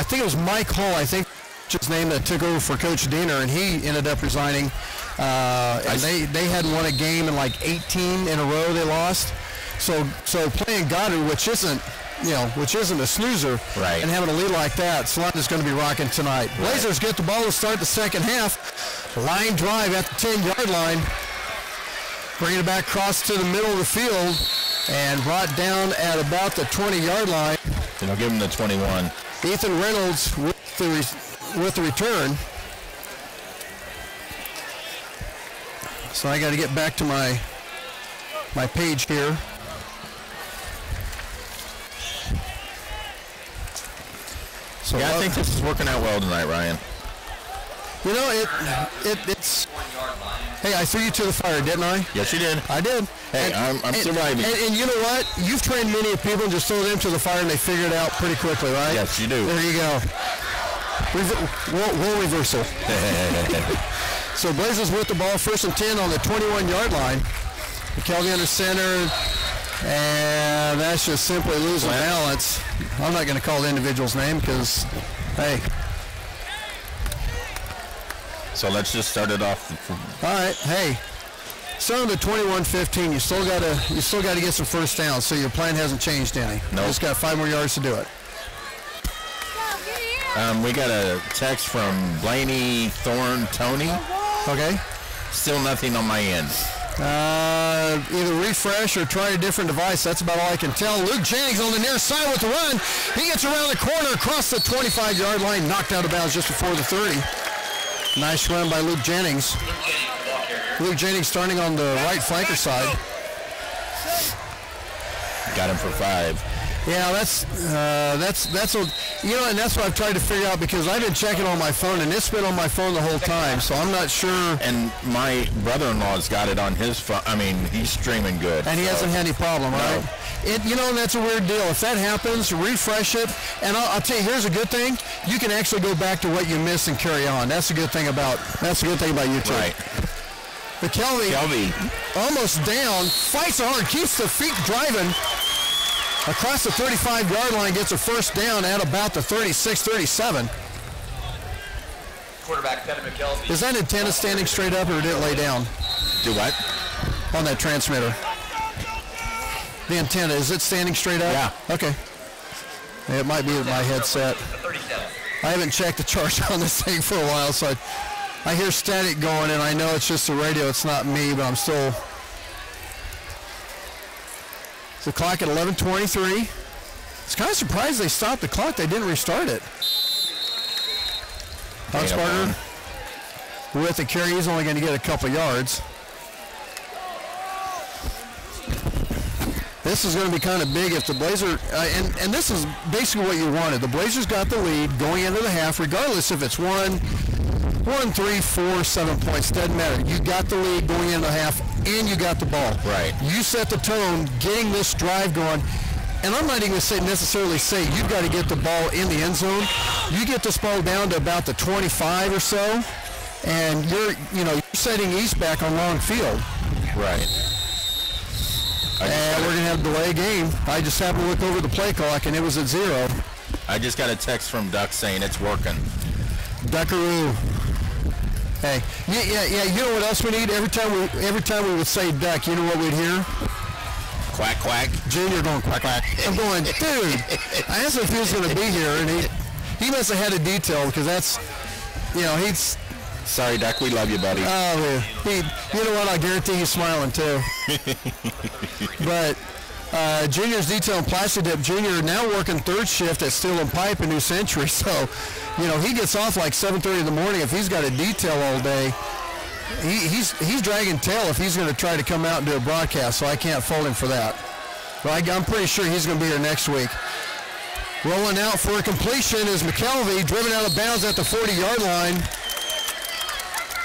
[SPEAKER 15] think it was Mike Hall, I think his name, that took over for Coach Diener, and he ended up resigning. And they hadn't won a game in like 18 in a row they lost. So playing Goddard, which isn't a snoozer, and having a lead like that, Salina's going to be rocking tonight. Blazers get the ball to start the second half. Line drive at the 10-yard line. Bring it back across to the middle of the field and brought down at about the 20-yard line.
[SPEAKER 2] And I'll give him the 21.
[SPEAKER 15] Ethan Reynolds with the return. So I got to get back to my page here.
[SPEAKER 2] So I think this is working out well tonight, Ryan.
[SPEAKER 15] You know, it's. Hey, I threw you to the fire, didn't I?
[SPEAKER 2] Yes, you did.
[SPEAKER 15] I did.
[SPEAKER 2] Hey, I'm surviving.
[SPEAKER 15] And you know what? You've trained many people and just throw them to the fire and they figure it out pretty quickly, right?
[SPEAKER 2] Yes, you do.
[SPEAKER 15] There you go. Role reversal. So Blazers with the ball, 1st and 10 on the 21-yard line. McKelvey under center, and that's just simply losing balance. I'm not going to call the individual's name because, hey.
[SPEAKER 2] So let's just start it off.
[SPEAKER 15] All right, hey. Start on the 21-15. You still got to get some first downs. So your plan hasn't changed any.
[SPEAKER 2] Nope.
[SPEAKER 15] Just got 5 more yards to do it.
[SPEAKER 2] We got a text from Blaney Thorne Tony.
[SPEAKER 15] Okay.
[SPEAKER 2] Still nothing on my end.
[SPEAKER 15] Either refresh or try a different device. That's about all I can tell. Luke Jennings on the near side with the run. He gets around the corner across the 25-yard line, knocked out of bounds just before the 30. Nice run by Luke Jennings. Luke Jennings starting on the right flanker side.
[SPEAKER 2] Got him for 5.
[SPEAKER 15] Yeah, that's what, and that's what I've tried to figure out because I've been checking on my phone and it's been on my phone the whole time, so I'm not sure.
[SPEAKER 2] And my brother-in-law's got it on his phone. I mean, he's streaming good.
[SPEAKER 15] And he hasn't had any problem, right? And that's a weird deal. If that happens, refresh it. And I'll tell you, here's a good thing. You can actually go back to what you missed and carry on. That's a good thing about YouTube.
[SPEAKER 2] Right.
[SPEAKER 15] McKelvey almost down, fights hard, keeps the feet driving. Across the 35-yard line, gets a first down at about the 36-37.
[SPEAKER 16] Quarterback Teddy McKelvey.
[SPEAKER 15] Is that antenna standing straight up or did it lay down?
[SPEAKER 2] Do what?
[SPEAKER 15] On that transmitter. The antenna, is it standing straight up?
[SPEAKER 2] Yeah.
[SPEAKER 15] Okay. It might be my headset. I haven't checked the charge on this thing for a while, so I hear static going, and I know it's just the radio. It's not me, but I'm still. It's the clock at 11:23. It's kind of surprised they stopped the clock. They didn't restart it. Hunsberger with the carry. He's only going to get a couple yards. This is going to be kind of big if the Blazers, and this is basically what you wanted. The Blazers got the lead going into the half, regardless if it's 1, 3, 4, 7 points, doesn't matter. You got the lead going into the half, and you got the ball.
[SPEAKER 2] Right.
[SPEAKER 15] You set the tone, getting this drive going, and I'm not even going to necessarily say you've got to get the ball in the end zone. You get this ball down to about the 25 or so, and you're setting East back on long field.
[SPEAKER 2] Right.
[SPEAKER 15] And we're going to have a delay game. I just happened to look over the play clock, and it was at 0.
[SPEAKER 2] I just got a text from Duck saying it's working.
[SPEAKER 15] Duckaroo. Hey, yeah. You know what else we need? Every time we would say duck, you know what we'd hear?
[SPEAKER 2] Quack, quack.
[SPEAKER 15] Junior going quack, quack. I'm going, dude. I asked him if he was going to be here, and he must have had a detail because that's, he's.
[SPEAKER 2] Sorry, Duck. We love you, buddy.
[SPEAKER 15] Oh, you know what? I guarantee he's smiling too. But Junior's detail and plastic dip. Junior now working third shift at Steel and Pipe in New Century. So, he gets off like 7:30 in the morning. If he's got a detail all day, he's dragging tail if he's going to try to come out and do a broadcast. So I can't fault him for that. But I'm pretty sure he's going to be here next week. Rolling out for a completion is McKelvey, driven out of bounds at the 40-yard line.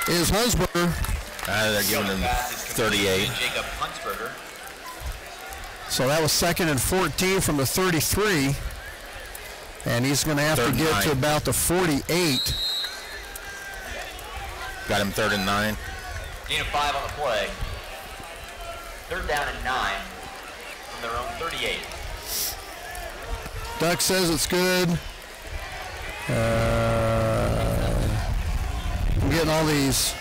[SPEAKER 15] Is Hunsberger.
[SPEAKER 2] They're giving him 38.
[SPEAKER 16] Jacob Hunsberger.
[SPEAKER 15] So that was 2nd and 14 from the 33. And he's going to have to get to about the 48.
[SPEAKER 2] Got him 3rd and 9.
[SPEAKER 16] Gain of 5 on the play. 3rd down and 9 from their own 38.
[SPEAKER 15] Duck says it's good. I'm getting all these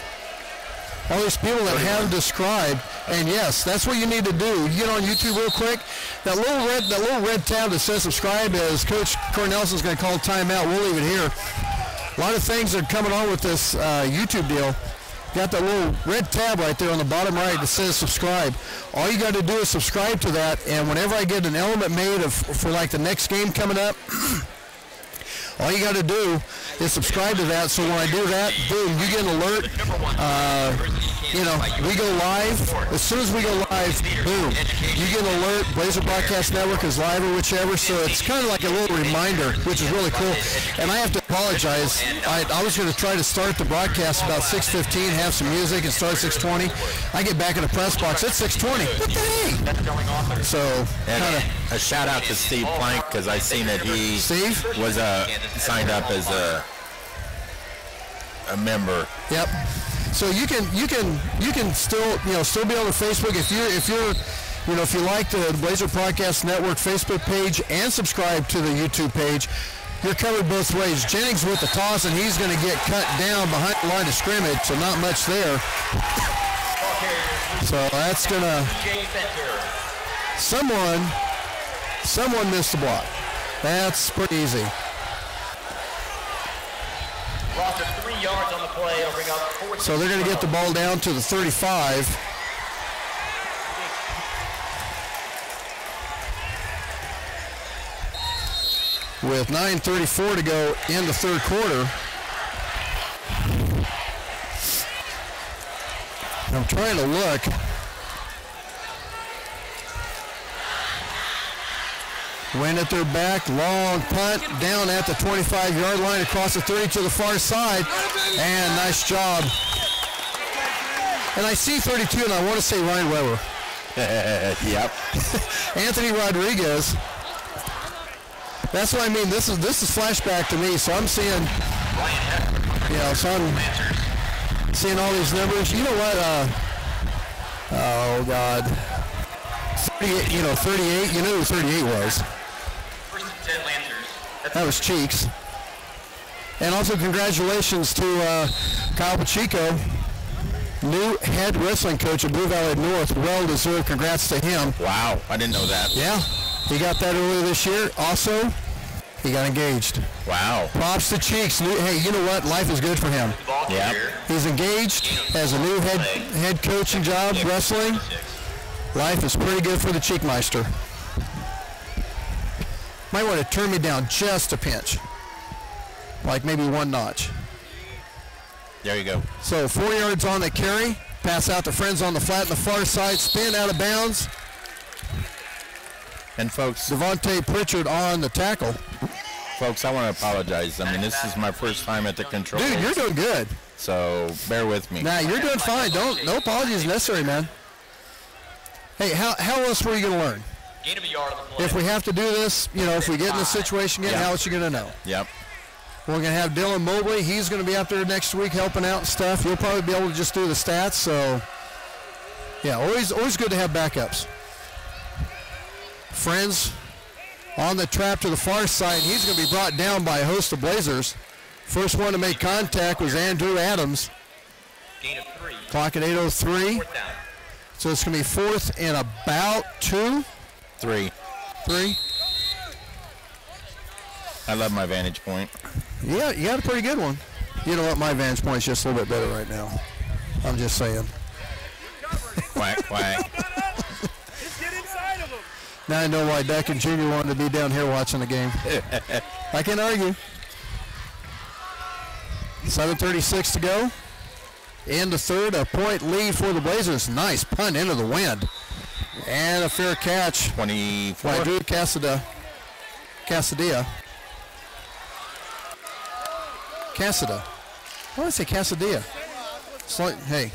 [SPEAKER 15] people that have described, and yes, that's what you need to do. You get on YouTube real quick. That little red tab that says subscribe, as Coach Cornelson's going to call timeout. We'll leave it here. A lot of things are coming on with this YouTube deal. Got that little red tab right there on the bottom right that says subscribe. All you got to do is subscribe to that, and whenever I get an element made for like the next game coming up, all you got to do is subscribe to that. So when I do that, boom, you get an alert. We go live. As soon as we go live, boom, you get an alert. Blazer Broadcast Network is live or whichever. So it's kind of like a little reminder, which is really cool. And I have to apologize. I was going to try to start the broadcast about 6:15, have some music, and start at 6:20. I get back in the press box at 6:20. What the hey? So kind of
[SPEAKER 2] a shout out to Steve Plank, because I seen that he was signed up as a member.
[SPEAKER 15] Yep. So you can still be on the Facebook if you like the Blazer Podcast Network Facebook page and subscribe to the YouTube page. You're covered both ways. Jennings with the toss, and he's going to get cut down behind the line of scrimmage, so not much there. So that's going to someone missed the block. That's pretty easy.
[SPEAKER 16] Loss of 3 yards on the play. It'll bring up 4.
[SPEAKER 15] So they're going to get the ball down to the 35. With 9:34 to go in the third quarter. I'm trying to look. Win at their back, long punt down at the 25-yard line across the 30 to the far side, and nice job. And I see 32, and I want to say Ryan Weber.
[SPEAKER 2] Yep.
[SPEAKER 15] Anthony Rodriguez. That's what I mean. This is flashback to me. So I'm seeing, I'm seeing all these numbers. You know what? Oh God. 38. 38. You know who 38 was? That was Cheeks. And also congratulations to Kyle Pacheco new head wrestling coach at Blue Valley North. Well-deserved. Congrats to him.
[SPEAKER 2] Wow, I didn't know that.
[SPEAKER 15] Yeah, he got that earlier this year. Also, he got engaged.
[SPEAKER 2] Wow.
[SPEAKER 15] Props to Cheeks. Hey, you know what? Life is good for him.
[SPEAKER 2] Yeah.
[SPEAKER 15] He's engaged, has a new head coaching job, wrestling. Life is pretty good for the Cheekmeister. Might want to turn me down just a pinch. Like maybe one notch.
[SPEAKER 2] There you go.
[SPEAKER 15] So 4 yards on the carry. Pass out to friends on the flat on the far side. Spin out of bounds.
[SPEAKER 2] And folks,
[SPEAKER 15] Devontae Pritchard on the tackle.
[SPEAKER 2] Folks, I want to apologize. I mean, this is my first time at the controls.
[SPEAKER 15] Dude, you're doing good.
[SPEAKER 2] So bear with me.
[SPEAKER 15] Nah, you're doing fine. No apologies necessary, man. Hey, how else were you going to learn?
[SPEAKER 16] Gain of a yard on the play.
[SPEAKER 15] If we have to do this, if we get in this situation again, how else you going to know?
[SPEAKER 2] Yep.
[SPEAKER 15] We're going to have Dylan Mobley. He's going to be out there next week helping out and stuff. You'll probably be able to just do the stats. So, yeah, always good to have backups. Friends on the trap to the far side. He's going to be brought down by a host of Blazers. First one to make contact was Andrew Adams.
[SPEAKER 16] Gain of 3.
[SPEAKER 15] Clock at 8:03. So it's going to be 4th and about 2.
[SPEAKER 2] 3. I love my vantage point.
[SPEAKER 15] Yeah, you got a pretty good one. You know what? My vantage point is just a little bit better right now. I'm just saying.
[SPEAKER 2] Quack, quack.
[SPEAKER 15] Now I know why Deacon Jr. wanted to be down here watching the game. I can't argue. 7:36 to go. In the third, a point lead for the Blazers. Nice punt into the wind. And a fair catch.
[SPEAKER 2] 24.
[SPEAKER 15] By Drew Cassidia. Why did I say Cassidia? Hey,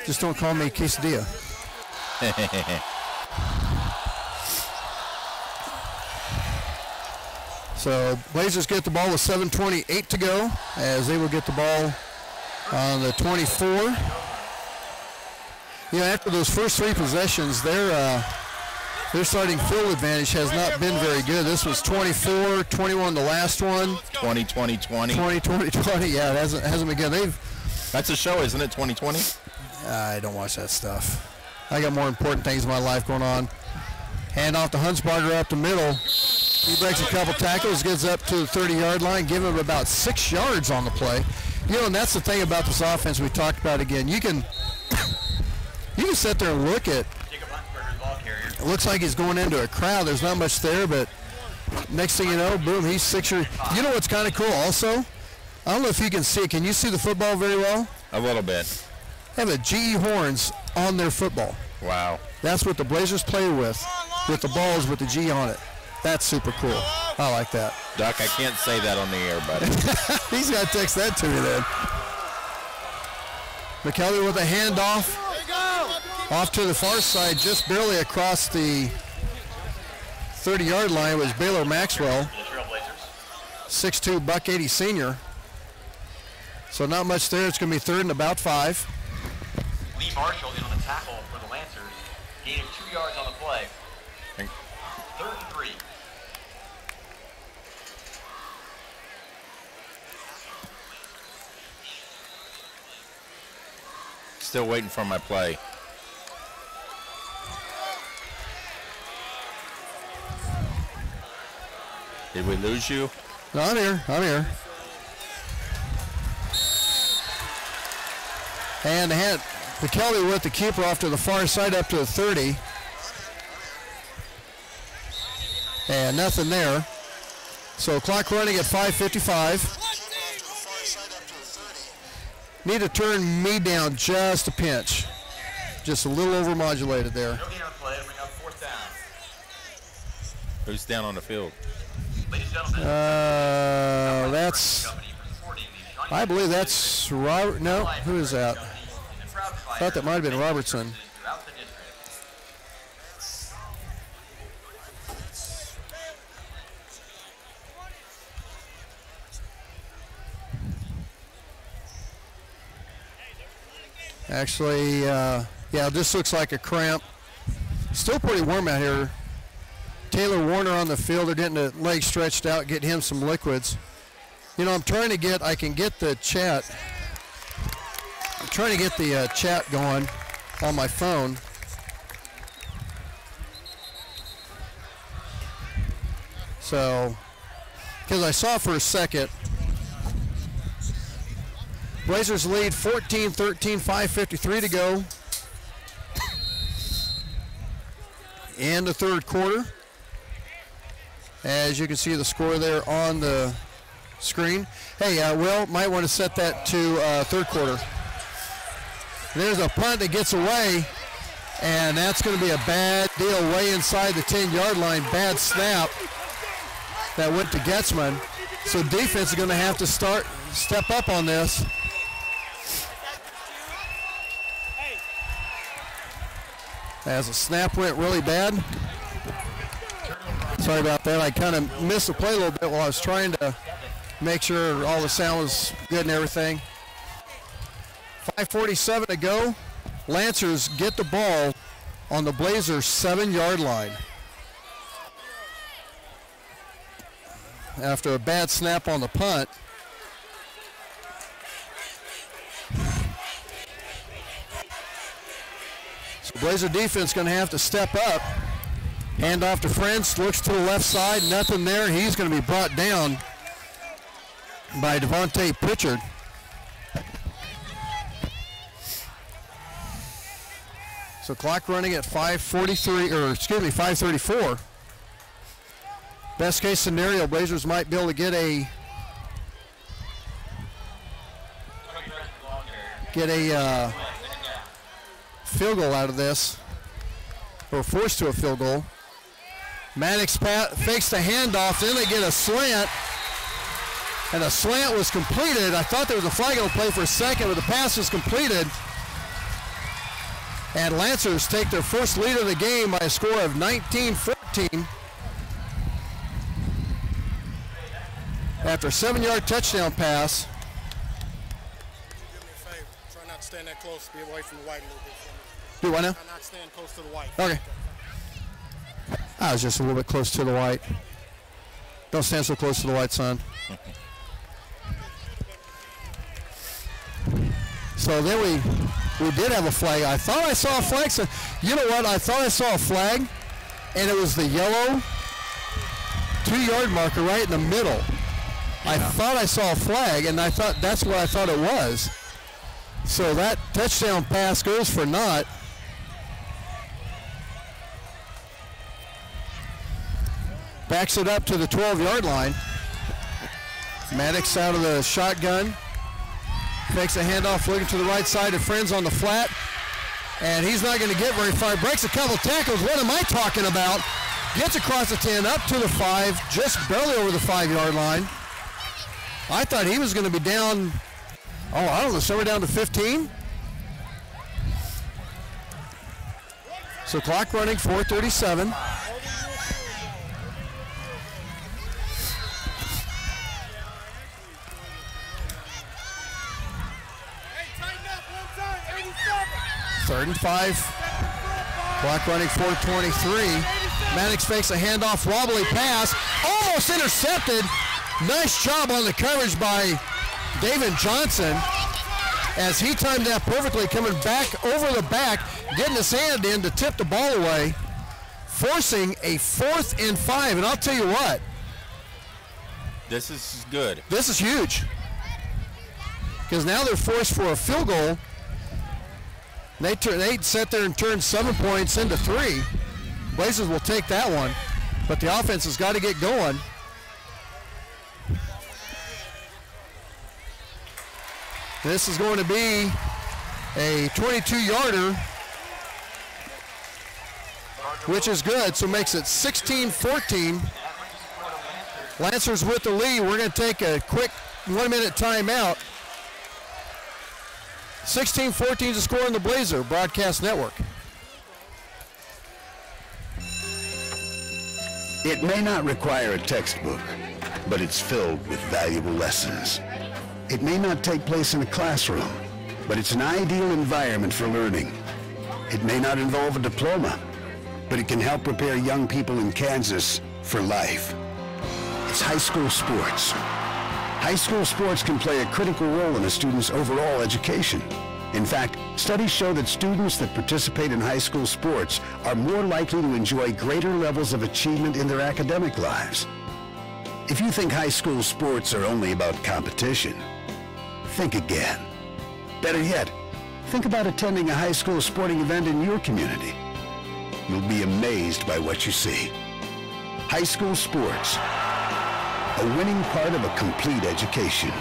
[SPEAKER 15] just don't call me Quesadilla. So Blazers get the ball with 7:28 to go as they will get the ball on the 24. After those first 3 possessions, their starting field advantage has not been very good. This was 24-21 the last one.
[SPEAKER 2] 20-20-20.
[SPEAKER 15] 20-20-20, yeah, it hasn't been good.
[SPEAKER 2] That's a show, isn't it, 2020?
[SPEAKER 15] I don't watch that stuff. I got more important things in my life going on. Hand off to Hunsbarger up the middle. He breaks a couple tackles, gets up to the 30-yard line, give him about 6 yards on the play. And that's the thing about this offense we talked about again. You can sit there and look at, it looks like he's going into a crowd. There's not much there, but next thing you know, boom, he's 6 yards. You know what's kind of cool also? I don't know if you can see it. Can you see the football very well?
[SPEAKER 2] A little bit.
[SPEAKER 15] They have a GE horns on their football.
[SPEAKER 2] Wow.
[SPEAKER 15] That's what the Blazers play with the balls with the G on it. That's super cool. I like that.
[SPEAKER 2] Doc, I can't say that on the air, buddy.
[SPEAKER 15] He's got to text that to me then. McKelvey with a handoff. Off to the far side, just barely across the 30-yard line was Baylor Maxwell. 6'2", $180 senior. So not much there. It's going to be 3rd and about 5.
[SPEAKER 16] Lee Marshall in on the tackle for the Lancers. Gain of 2 yards on the play. 3rd and 3.
[SPEAKER 2] Still waiting for my play. Did we lose you?
[SPEAKER 15] No, I'm here. And McKelvey with the keeper off to the far side up to the 30. And nothing there. So clock running at 5:55. Need to turn me down just a pinch. Just a little overmodulated there.
[SPEAKER 2] Who's down on the field?
[SPEAKER 15] I believe that's Robert. No, who is that? I thought that might have been Robertson. Actually, yeah, this looks like a cramp. Still pretty warm out here. Taylor Warner on the field. They're getting the leg stretched out, get him some liquids. I'm trying to I can get the chat trying to get the chat going on my phone. So, because I saw for a second, Blazers lead 14-13, 5:53 to go in the third quarter. As you can see the score there on the screen. Hey, Will, might want to set that to third quarter. There's a punt that gets away, and that's going to be a bad deal way inside the 10-yard line. Bad snap that went to Getzman. So defense is going to have to step up on this. As the snap went really bad. Sorry about that. I kind of missed the play a little bit while I was trying to make sure all the sound was good and everything. 5:47 to go. Lancers get the ball on the Blazers 7-yard line. After a bad snap on the punt. So Blazer defense going to have to step up. Hand off to Friends, looks to the left side, nothing there. He's going to be brought down by Devontae Pritchard. So clock running at 5:34. Best case scenario, Blazers might be able to get a field goal out of this, or forced to a field goal. Maddox fakes the handoff, then they get a slant, and the slant was completed. I thought there was a flag on the play for a second, but the pass was completed. And Lancers take their first lead of the game by a score of 19-14. After a 7-yard touchdown pass.
[SPEAKER 19] Do me a favor. Try not to stand that close. Be away from the white a little bit.
[SPEAKER 15] Do what now?
[SPEAKER 19] Try not to stand close to the white.
[SPEAKER 15] Okay. I was just a little bit close to the white. Don't stand so close to the white, son. So then we did have a flag. I thought I saw a flag. So you know what? I thought I saw a flag, and it was the yellow 2-yard marker right in the middle. Yeah. I thought I saw a flag, and I thought that's what I thought it was. So that touchdown pass goes for naught. Backs it up to the 12-yard line. Maddox out of the shotgun. Takes a handoff, looking to the right side of Friends on the flat. And he's not going to get very far. Breaks a couple tackles. What am I talking about? Gets across the 10, up to the 5, just barely over the 5-yard line. I thought he was going to be down, I don't know, somewhere down to 15. So clock running, 4:37. Third and 5. Clock running, 4:23. Maddox fakes a handoff, wobbly pass, almost intercepted. Nice job on the coverage by David Johnson as he timed that perfectly, coming back over the back, getting his hand in to tip the ball away, forcing a 4th and 5. And I'll tell you what.
[SPEAKER 2] This is good.
[SPEAKER 15] This is huge. Because now they're forced for a field goal. They sat there and turned 7 points into 3. Blazers will take that one, but the offense has got to get going. This is going to be a 22-yarder, which is good, so makes it 16-14. Lancers with the lead. We're going to take a quick 1-minute timeout. 16-14 is the score in the Blazer Broadcast Network.
[SPEAKER 10] It may not require a textbook, but it's filled with valuable lessons. It may not take place in a classroom, but it's an ideal environment for learning. It may not involve a diploma, but it can help prepare young people in Kansas for life. It's high school sports. High school sports can play a critical role in a student's overall education. In fact, studies show that students that participate in high school sports are more likely to enjoy greater levels of achievement in their academic lives. If you think high school sports are only about competition, think again. Better yet, think about attending a high school sporting event in your community. You'll be amazed by what you see. High school sports, a winning part of a complete education.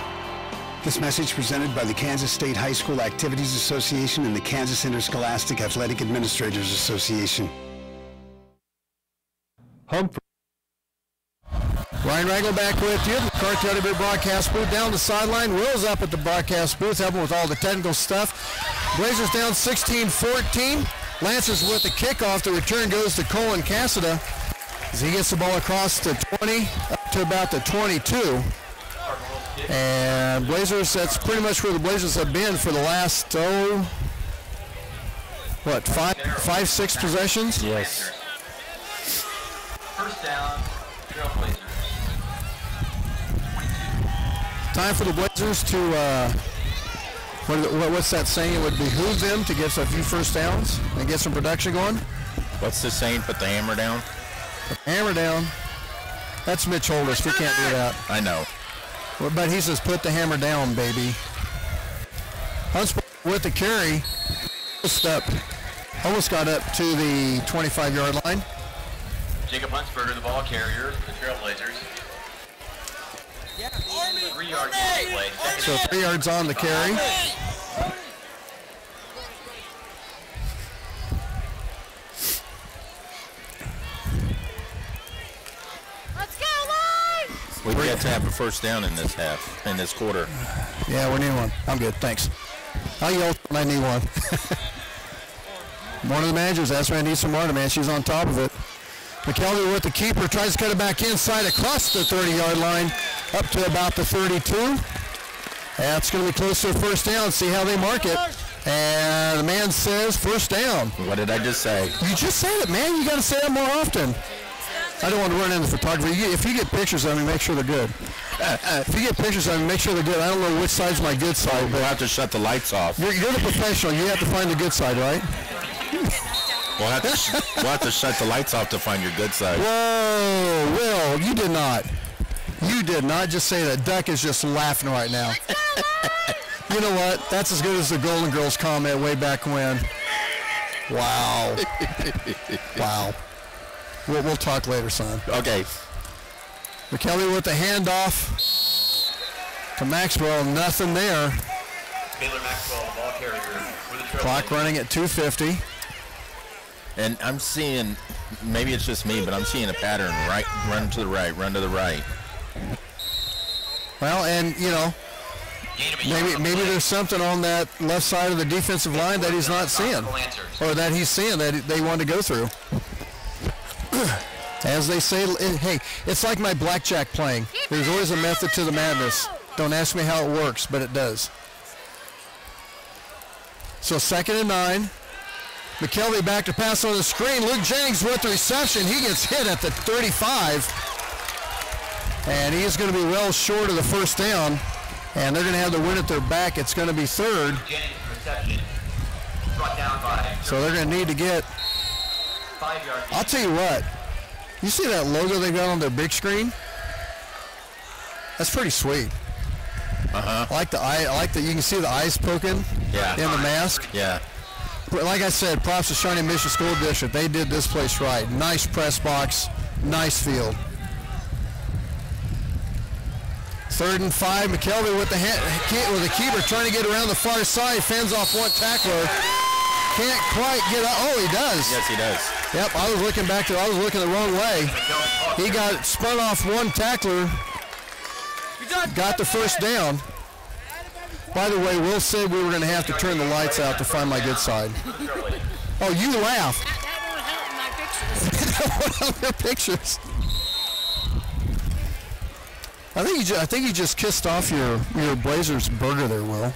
[SPEAKER 10] This message presented by the Kansas State High School Activities Association and the Kansas Interscholastic Athletic Administrators Association.
[SPEAKER 13] Humphrey.
[SPEAKER 1] Ryan Ragland back with you. McCarthy Auto Group broadcast booth down the sideline. Will's up at the broadcast booth helping with all the technical stuff. Blazers down 16-14. Lancers with the kickoff. The return goes to Colin Cassida as he gets the ball across the 20 up to about the 22. And Blazers, that's pretty much where the Blazers have been for the last, five, 6 possessions?
[SPEAKER 2] Yes.
[SPEAKER 16] First down, Trailblazers.
[SPEAKER 1] Time for the Blazers to, what's that saying? It would behoove them to get a few first downs and get some production going.
[SPEAKER 2] What's the saying? Put the hammer down?
[SPEAKER 1] Hammer down. That's Mitch Holders. We can't do that.
[SPEAKER 2] I know.
[SPEAKER 1] But he says, put the hammer down, baby. Huntsburg with the carry. Almost got up to the 25-yard line.
[SPEAKER 16] Jacob Huntsberger, the ball carrier for the Trailblazers. 3 yards on the play.
[SPEAKER 1] So 3 yards on the carry.
[SPEAKER 2] We've got to have a first down in this half, in this quarter.
[SPEAKER 1] Yeah, we need one. I'm good, thanks. I'll yell when I need one. One of the managers asked me I need some more, man. She's on top of it. McKelvey with the keeper, tries to cut it back inside across the 30-yard line up to about the 32. That's going to be close to a first down. See how they mark it. And the man says first down.
[SPEAKER 2] What did I just say?
[SPEAKER 1] You just said it, man. You got to say it more often. I don't want to run into photography. If you get pictures of me, make sure they're good. If you get pictures of me, make sure they're good. I don't know which side's my good side.
[SPEAKER 2] We'll have to shut the lights off.
[SPEAKER 1] You're the professional. You have to find the good side, right?
[SPEAKER 2] We'll have to shut the lights off to find your good side.
[SPEAKER 1] Whoa, Will, you did not. You did not just say that. Duck is just laughing right now. You know what? That's as good as the Golden Girls comment way back when. Wow. Wow. We'll talk later, son.
[SPEAKER 2] Okay.
[SPEAKER 1] McKelvey with the handoff to Maxwell. Nothing there.
[SPEAKER 16] Taylor Maxwell, the ball carrier for the Trailblazers.
[SPEAKER 1] Clock running at 2:50.
[SPEAKER 2] And I'm seeing, maybe it's just me, but I'm seeing a pattern. Right, run to the right, run to the right.
[SPEAKER 1] Well, and, you know, maybe there's something on that left side of the defensive line that he's not seeing, or that he's seeing that they want to go through. As they say, hey, it's like my blackjack playing. There's always a method to the madness. Don't ask me how it works, but it does. So 2nd and 9. McKelvey back to pass on the screen. Luke Jennings with the reception. He gets hit at the 35. And he is going to be well short of the first down. And they're going to have the win at their back. It's going to be 3rd. So they're going to need to get, I'll tell you what. You see that logo they got on their big screen? That's pretty sweet.
[SPEAKER 2] Uh-huh.
[SPEAKER 1] I like the eye. I like that you can see the eyes poking in the mask.
[SPEAKER 2] Yeah.
[SPEAKER 1] Like I said, props to Shawnee Mission School District. They did this place right. Nice press box, nice field. 3rd and 5. McKelvey with the keeper trying to get around the far side. Fends off one tackler. Can't quite get up. Oh, he does.
[SPEAKER 2] Yes, he does.
[SPEAKER 1] Yep, I was looking back there. I was looking the wrong way. He got spun off one tackler. Got the first down. By the way, Will said we were going to have to turn the lights out to find my good side. Oh, you laughed. That won't help my pictures. I think you just kissed off your Blazers burger there, Will.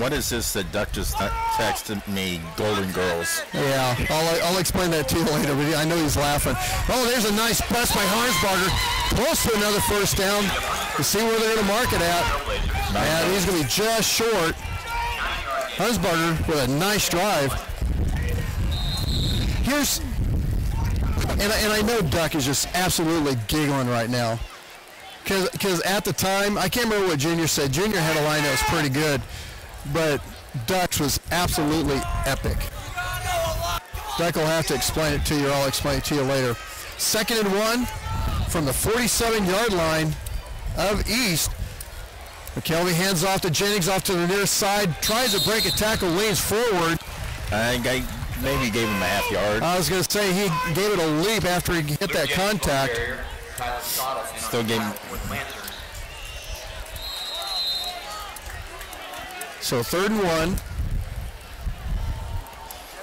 [SPEAKER 2] What is this that Duck just texted me? Golden Girls.
[SPEAKER 1] Yeah, I'll explain that to you later, but I know he's laughing. Oh, there's a nice press by Harnsbarger. Close to another first down. To see where they're going to mark it at. And he's going to be just short.
[SPEAKER 15] Hunsberger with a nice drive. And I know Duck is just absolutely giggling right now. Because at the time, I can't remember what Junior said. Junior had a line that was pretty good, but Duck's was absolutely epic. Duck will have to explain it to you, or I'll explain it to you later. 2nd and 1 from the 47-yard line of East. McKelvey hands off to Jennings off to the near side, tries to break a tackle, leans forward.
[SPEAKER 2] I think I maybe gave him a half yard.
[SPEAKER 15] I was going to say he gave it a leap after he hit that contact.
[SPEAKER 2] Still gave him.
[SPEAKER 15] So 3rd and 1.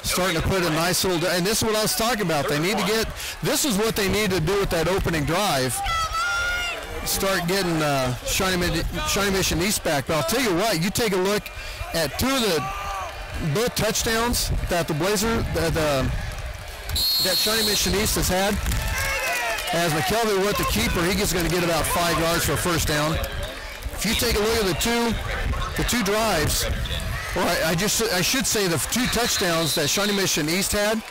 [SPEAKER 15] Starting to put a nice little, and this is what I was talking about. They need to get, this is what they need to do with that opening drive. Start getting Shawnee Mission East back. But I'll tell you what, you take a look at both touchdowns that the that Shawnee Mission East has had. As McKelvey with the keeper, he's going to get about 5 yards for a first down. If you take a look at the two drives, or I should say the 2 touchdowns that Shawnee Mission East had.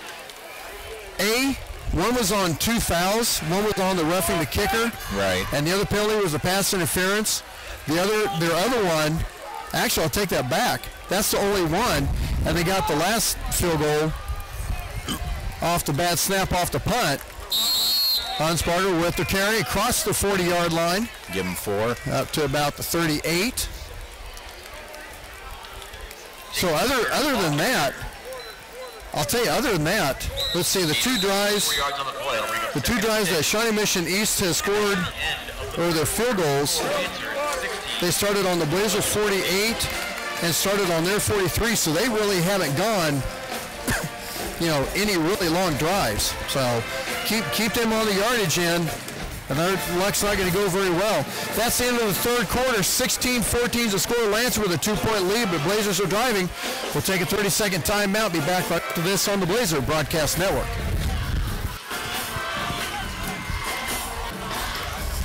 [SPEAKER 15] One was on 2 fouls. One was on the roughing the kicker.
[SPEAKER 2] Right.
[SPEAKER 15] And the other penalty was a pass interference. Their other one, actually I'll take that back. That's the only one. And they got the last field goal off the bad snap off the punt. Hansbarger with the carry across the 40-yard line.
[SPEAKER 2] Give him 4.
[SPEAKER 15] Up to about the 38. So other than that, I'll tell you, other than that, let's see, the two drives that Shawnee Mission East has scored, or their field goals, they started on the Blazer 48 and started on their 43, so they really haven't gone, any really long drives. So keep them on the yardage end, and their luck's not going to go very well. That's the end of the 3rd quarter. 16-14 is the score. Lancer with a 2-point lead, but Blazers are driving. We'll take a 30-second timeout. Be back right after this on the Blazer Broadcast Network.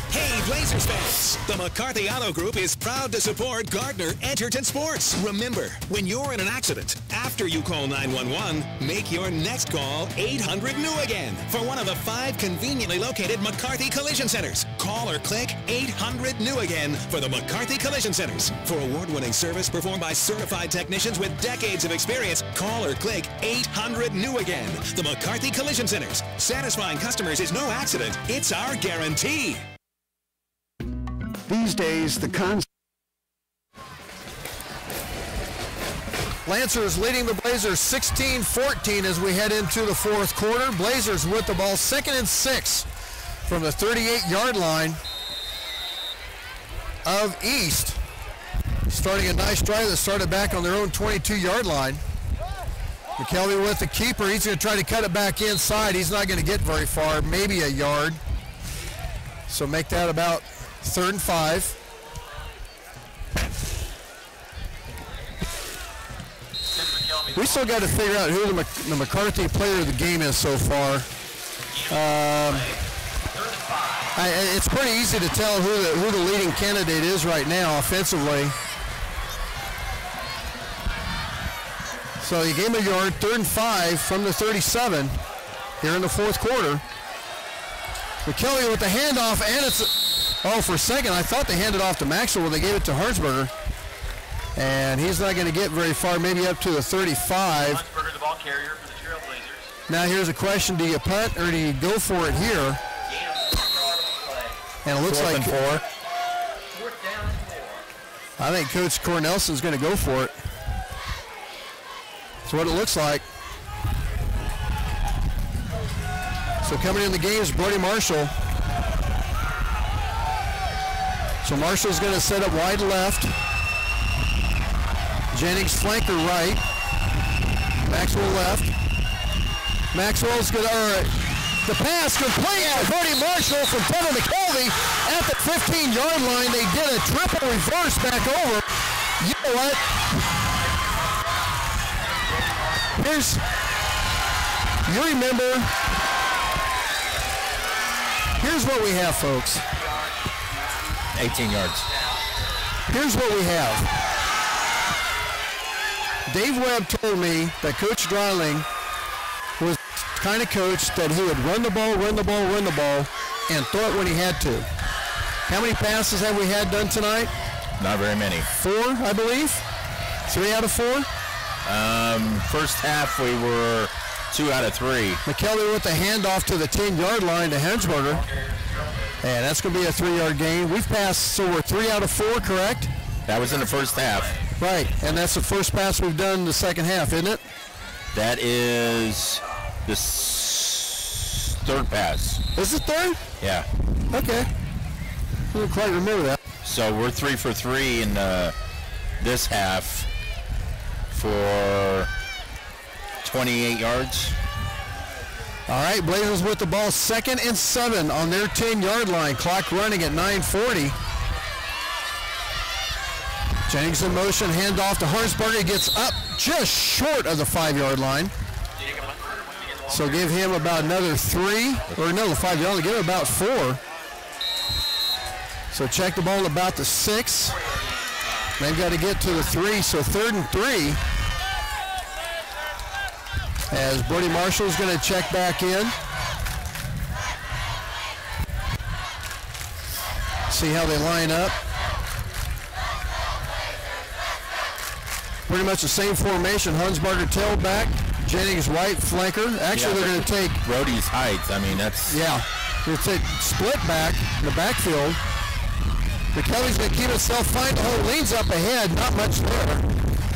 [SPEAKER 3] Hey, Blazers fans! The McCarthy Auto Group is proud to support Gardner Edgerton Sports. Remember, when you're in an accident, after you call 911, make your next call 800-NEW-AGAIN for one of the 5 conveniently located McCarthy Collision Centers. Call or click 800-NEW-AGAIN for the McCarthy Collision Centers. For award-winning service performed by certified technicians with decades of experience, call or click 800-NEW-AGAIN. The McCarthy Collision Centers. Satisfying customers is no accident. It's our guarantee.
[SPEAKER 10] These days, the concept.
[SPEAKER 15] Lancer is leading the Blazers 16-14 as we head into the 4th quarter. Blazers with the ball, 2nd and 6 from the 38-yard line of East. Starting a nice drive that started back on their own 22-yard line. McKelvey with the keeper. He's going to try to cut it back inside. He's not going to get very far, maybe a yard. So make that about 3rd and 5. We still got to figure out who the McCarthy player of the game is so far. It's pretty easy to tell who the leading candidate is right now offensively. So he gave him a yard, 3rd and 5 from the 37 here in the 4th quarter. McKelvey with the handoff, and for a second I thought they handed off to Maxwell when they gave it to Hansberger. And he's not going to get very far, maybe up to the 35.
[SPEAKER 16] Hansberger, the ball carrier for the Trailblazers.
[SPEAKER 15] Now here's a question, do you punt or do you go for it here? And it looks
[SPEAKER 2] 4th
[SPEAKER 15] like
[SPEAKER 2] and 4.
[SPEAKER 16] 4th down and 4.
[SPEAKER 15] I think Coach Cornelson's going to go for it. That's what it looks like. So coming in the game is Brody Marshall. So Marshall's going to set up wide left. Jennings flanker right. Maxwell left. Maxwell's going to, the pass complete to Brody Marshall from Kevin McKelvey at the 15-yard line. They did a triple reverse back over. You know what? You remember, here's what we have, folks.
[SPEAKER 2] 18 yards.
[SPEAKER 15] Here's what we have. Dave Webb told me that Coach Dreiling was the kind of coach that he would run the ball, and throw it when he had to. How many passes have we had done tonight?
[SPEAKER 2] Not very many.
[SPEAKER 15] 4, I believe. 3 out of 4?
[SPEAKER 2] First half we were 2 out of 3.
[SPEAKER 15] McKelvey with the handoff to the 10-yard line to Hensberger. And that's going to be a 3-yard gain. We've passed, so we're 3 out of 4, correct?
[SPEAKER 2] That was in the first half.
[SPEAKER 15] Right, and that's the first pass we've done in the second half, isn't it?
[SPEAKER 2] That is the third pass.
[SPEAKER 15] Is it third?
[SPEAKER 2] Yeah.
[SPEAKER 15] Okay. I don't quite remember that.
[SPEAKER 2] So we're 3 for 3 in this half for 28 yards.
[SPEAKER 15] All right, Blazers with the ball, 2nd and 7 on their 10-yard line. Clock running at 9:40. Jennings in motion, handoff to Harnsberger, gets up just short of the 5-yard line. So give him about another 3, or no, the 5 yard line, give him about 4. So check the ball about the 6. They've got to get to the 3, so 3rd and 3. As Brody Marshall's going to check back in. See how they line up. Pretty much the same formation. Hunsberger tailback, Jennings right flanker. Actually, they're going to take
[SPEAKER 2] Brody's height. I mean, that's...
[SPEAKER 15] Yeah, they're going to take split back in the backfield. McKelvey's going to keep himself fine. The hole leans up ahead. Not much there.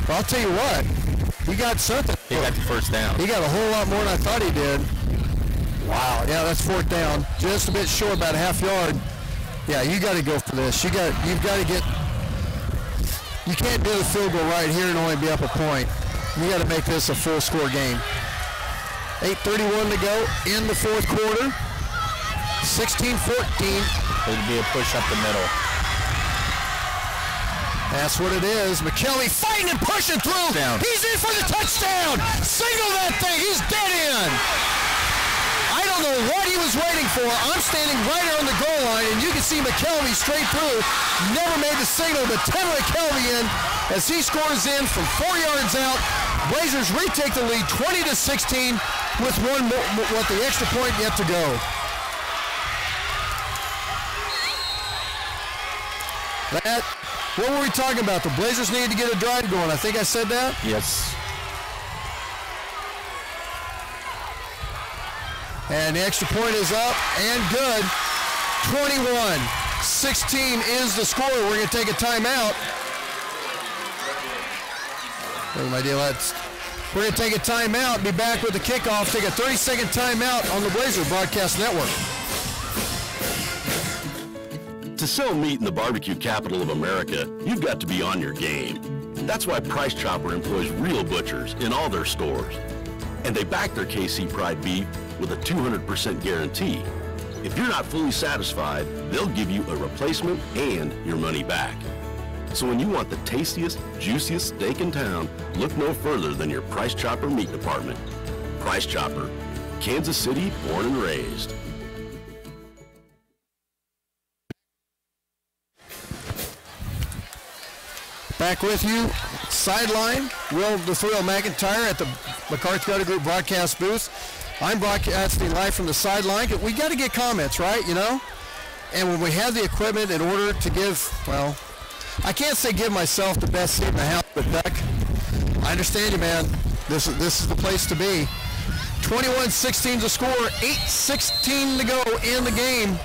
[SPEAKER 15] But I'll tell you what. He got something.
[SPEAKER 2] He got the first down.
[SPEAKER 15] He got a whole lot more than I thought he did. Wow. Yeah, that's 4th down. Just a bit short, about a half yard. Yeah, you got to go for this. You've got to get... You can't do the field goal right here and only be up a point. You got to make this a full score game. 8:31 to go in the 4th quarter. 16-14.
[SPEAKER 2] It'll be a push up the middle.
[SPEAKER 15] That's what it is. McKelvey fighting and pushing through.
[SPEAKER 2] Down.
[SPEAKER 15] He's in for the touchdown. Signal that thing. He's dead in. I don't know what he was waiting for. I'm standing right here on the goal line, and you can see McKelvey straight through. Never made the signal, but Tanner McKelvey in as he scores in from 4 yards out. Blazers retake the lead 20-16 with the extra point yet to go. What were we talking about? The Blazers needed to get a drive going. I think I said that?
[SPEAKER 2] Yes.
[SPEAKER 15] And the extra point is up and good. 21-16 is the score. We're going to take a timeout. My deal. We're going to take a timeout, be back with the kickoff, take a 30-second timeout on the Blazer Broadcast Network.
[SPEAKER 9] To sell meat in the barbecue capital of America, you've got to be on your game. That's why Price Chopper employs real butchers in all their stores. And they back their KC Pride beef with a 200% guarantee. If you're not fully satisfied, they'll give you a replacement and your money back. So when you want the tastiest, juiciest steak in town, look no further than your Price Chopper meat department. Price Chopper, Kansas City born and raised.
[SPEAKER 15] Back with you, sideline, Will DeThrill McIntyre at the McCarthy Auto Group broadcast booth. I'm broadcasting live from the sideline. We got to get comments, right, you know? And when we have the equipment in order to give, well, I can't say give myself the best seat in the house, but Beck, I understand you, man. This is the place to be. 21-16 to score, 8:16 to go in the game.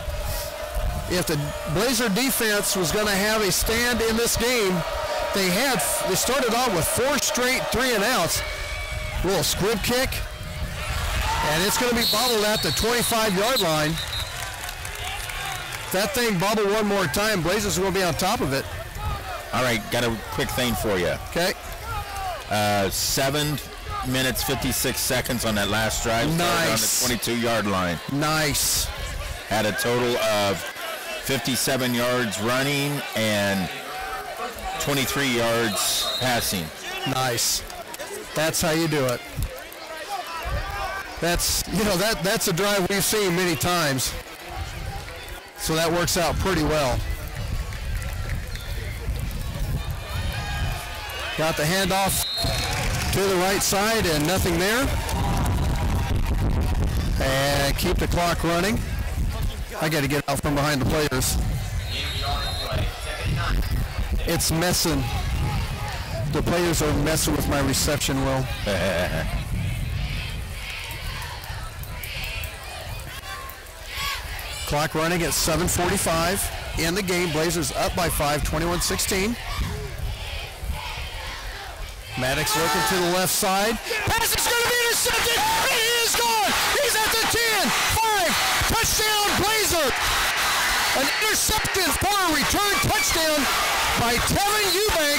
[SPEAKER 15] If the Blazer defense was going to have a stand in this game, they started off with 4 straight 3-and-outs. A little squib kick, and it's going to be bobbled at the 25-yard line. If that thing bobbled one more time, Blazers are going to be on top of it.
[SPEAKER 2] All right, got a quick thing for you.
[SPEAKER 15] Okay.
[SPEAKER 2] 7 minutes, 56 seconds on that last drive.
[SPEAKER 15] Nice.
[SPEAKER 2] On the 22-yard line.
[SPEAKER 15] Nice.
[SPEAKER 2] Had a total of 57 yards running and 23 yards passing.
[SPEAKER 15] Nice. That's how you do it. That's a drive we've seen many times. So that works out pretty well. Got the handoff To the right side and nothing there. And keep the clock running. I got to get out from behind the players. It's messing. The players are messing with my reception, Will. Clock running at 7:45 in the game. Blazers up by 5, 21-16. Maddox looking to the left side. Pass is going to be intercepted. He is gone. He's at the 10. 5. Touchdown, Blazer. An intercepted for a return touchdown by Tevin Eubank.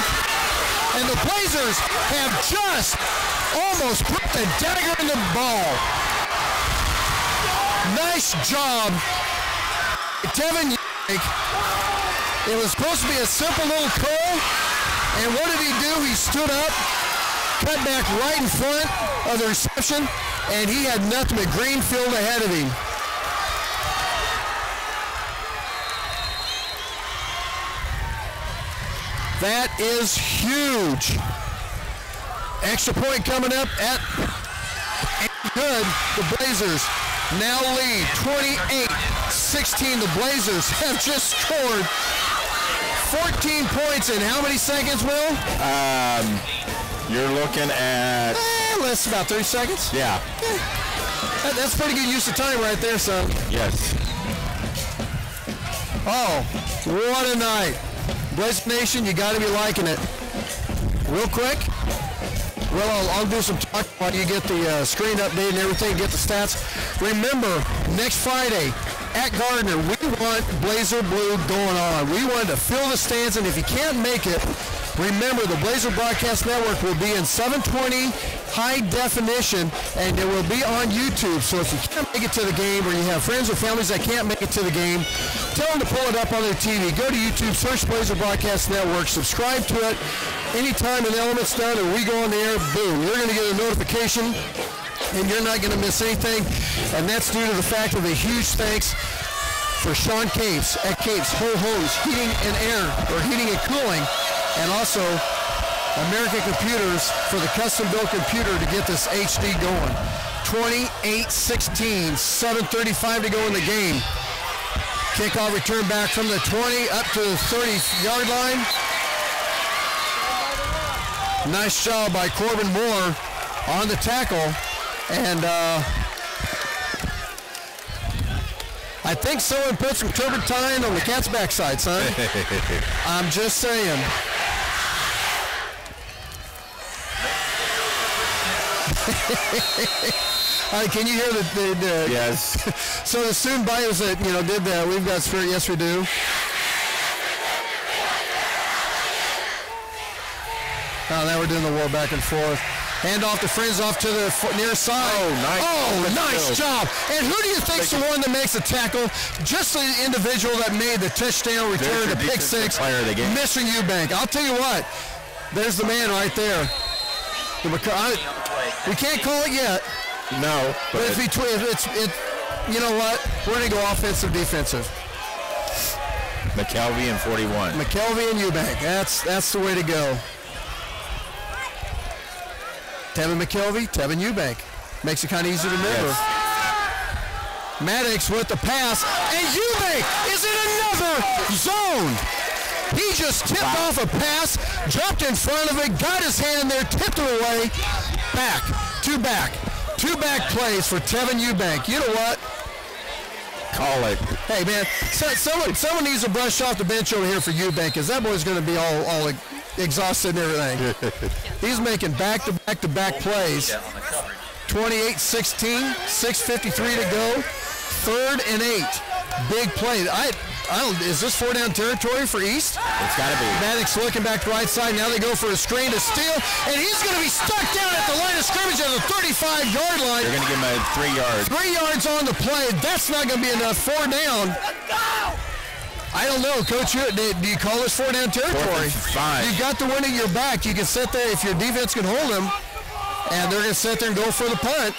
[SPEAKER 15] And the Blazers have just almost put the dagger in the ball. Nice job, Tevin Eubank. It was supposed to be a simple little curl. And what did he do? He stood up, cut back right in front of the reception, and he had nothing but green field ahead of him. That is huge. Extra point coming up at good. The Blazers now lead 28-16. The Blazers have just scored 14 points in how many seconds, Will?
[SPEAKER 2] You're looking at...
[SPEAKER 15] less about 30 seconds.
[SPEAKER 2] Yeah.
[SPEAKER 15] That's pretty good use of time right there, son.
[SPEAKER 2] Yes.
[SPEAKER 15] Oh, what a night. Blazer Nation, you got to be liking it. Real quick, well, I'll do some talk while you get the screen update and everything, get the stats. Remember, next Friday, at Gardner, we want Blazer Blue going on. We want to fill the stands, and if you can't make it, remember the Blazer Broadcast Network will be in 720 high definition, and it will be on YouTube. So if you can't make it to the game, or you have friends or families that can't make it to the game, tell them to pull it up on their TV. Go to YouTube, search Blazer Broadcast Network, subscribe to it. Anytime an element's done or we go on the air, boom, you're going to get a notification, and you're not going to miss anything. And that's due to the fact of a huge thanks for Sean Capes at Capes Whole Homes Heating and Air, or Heating and Cooling, and also American Computers for the custom-built computer to get this HD going. 28-16, 7:35 to go in the game. Kickoff return back from the 20 up to the 30-yard line. Nice job by Corbin Moore on the tackle. And I think someone put some turpentine on the cat's backside, son. I'm just saying. Can you hear the
[SPEAKER 2] yes.
[SPEAKER 15] So the student bios that did that. We've got spirit. Yes, we do. Oh, now we're doing the war back and forth. Hand off to Friends off to the near side.
[SPEAKER 2] Oh, nice.
[SPEAKER 15] Oh, nice job. And who do you think's the one that makes the tackle? Just the individual that made the touchdown return to pick six. Mr. Eubank. I'll tell you what. There's the man right there. We can't call it yet.
[SPEAKER 2] No.
[SPEAKER 15] But it's between. You know what? We're going to go offensive, defensive.
[SPEAKER 2] McKelvey and 41.
[SPEAKER 15] McKelvey and Eubank. That's the way to go. Tevin McKelvey, Tevin Eubank. Makes it kind of easy to remember. Yes. Maddox with the pass, and Eubank is in another zone. He just tipped off a pass, jumped in front of it, got his hand there, tipped it away. Two back plays for Tevin Eubank. You know what?
[SPEAKER 2] Call it.
[SPEAKER 15] Hey, man, someone needs to brush off the bench over here for Eubank, because that boy's going to be all exhausted and everything. He's making back-to-back plays. 28-16, 6:53 to go. 3rd and 8. Big play. Is this 4-down territory for East?
[SPEAKER 2] It's got to be.
[SPEAKER 15] Maddox looking back to right side. Now they go for a screen to steal, and he's going to be stuck down at the line of scrimmage at the 35-yard line.
[SPEAKER 2] They're going to give him 3 yards.
[SPEAKER 15] 3 yards on the play. That's not going to be enough. 4 down. I don't know, Coach. Do you call this 4-down territory?
[SPEAKER 2] 5.
[SPEAKER 15] You got the wind at your back. You can sit there if your defense can hold them, and they're going to sit there and go for the punt.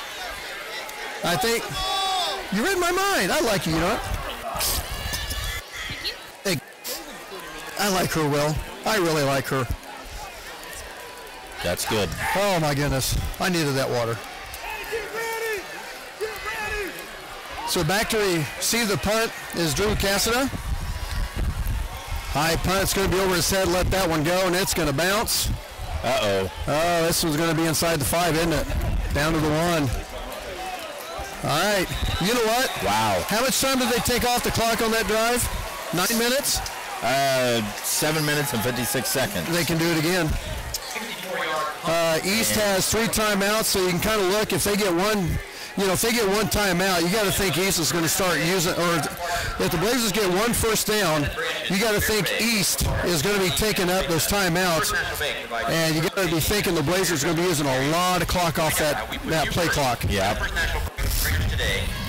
[SPEAKER 15] I think you read my mind. I like you, you know. Hey, I like her, Will. I really like her.
[SPEAKER 2] That's good.
[SPEAKER 15] Oh, my goodness. I needed that water. So back to receive the punt is Drew Cassida. High punt. It's going to be over his head. Let that one go, and it's going to bounce.
[SPEAKER 2] Uh-oh.
[SPEAKER 15] Oh, this one's going to be inside the 5, isn't it? Down to the 1. All right. You know what?
[SPEAKER 2] Wow.
[SPEAKER 15] How much time did they take off the clock on that drive? 9 minutes?
[SPEAKER 2] 7 minutes and 56 seconds.
[SPEAKER 15] They can do it again. East has 3 timeouts, so you can kind of look if they get one. If they get one timeout, you got to think East is going to start using, or if the Blazers get 1 first down, you got to think East is going to be taking up those timeouts, and you got to be thinking the Blazers are going to be using a lot of clock off that play clock.
[SPEAKER 2] Yeah.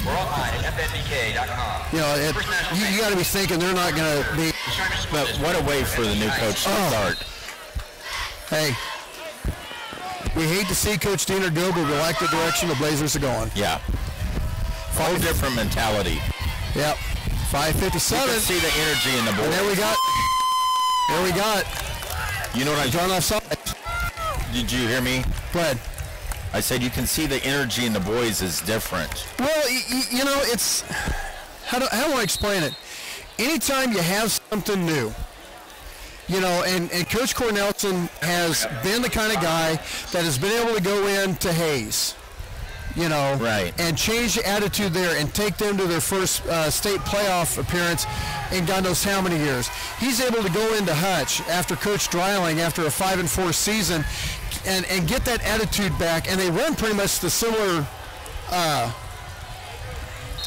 [SPEAKER 16] We're online at fnbk.com.
[SPEAKER 15] You got to be thinking they're not going to be.
[SPEAKER 2] But what a way for the new coach to start.
[SPEAKER 15] Hey. We hate to see Coach Diener go, but we like the direction the Blazers are going.
[SPEAKER 2] Yeah. Whole different mentality.
[SPEAKER 15] Yep. 5:57.
[SPEAKER 2] You can see the energy in the boys.
[SPEAKER 15] And there we got.
[SPEAKER 2] You know what I
[SPEAKER 15] drawn offside.
[SPEAKER 2] Did you hear me?
[SPEAKER 15] Go ahead.
[SPEAKER 2] I said you can see the energy in the boys is different.
[SPEAKER 15] Well, it's how do I explain it? Anytime you have something new. And Coach Cornelson has been the kind of guy that has been able to go into Hayes,
[SPEAKER 2] right,
[SPEAKER 15] and change the attitude there and take them to their first state playoff appearance in God knows how many years. He's able to go into Hutch after Coach Dreiling after a 5-4 season and get that attitude back, and they run pretty much the similar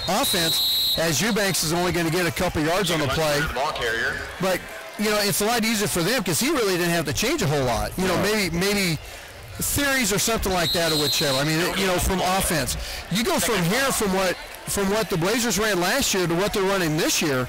[SPEAKER 15] offense as Eubanks is only going to get a couple yards on the play. But it's a lot easier for them because he really didn't have to change a whole lot. Maybe theories or something like that or whichever. I mean, from offense. You go from here from what the Blazers ran last year to what they're running this year,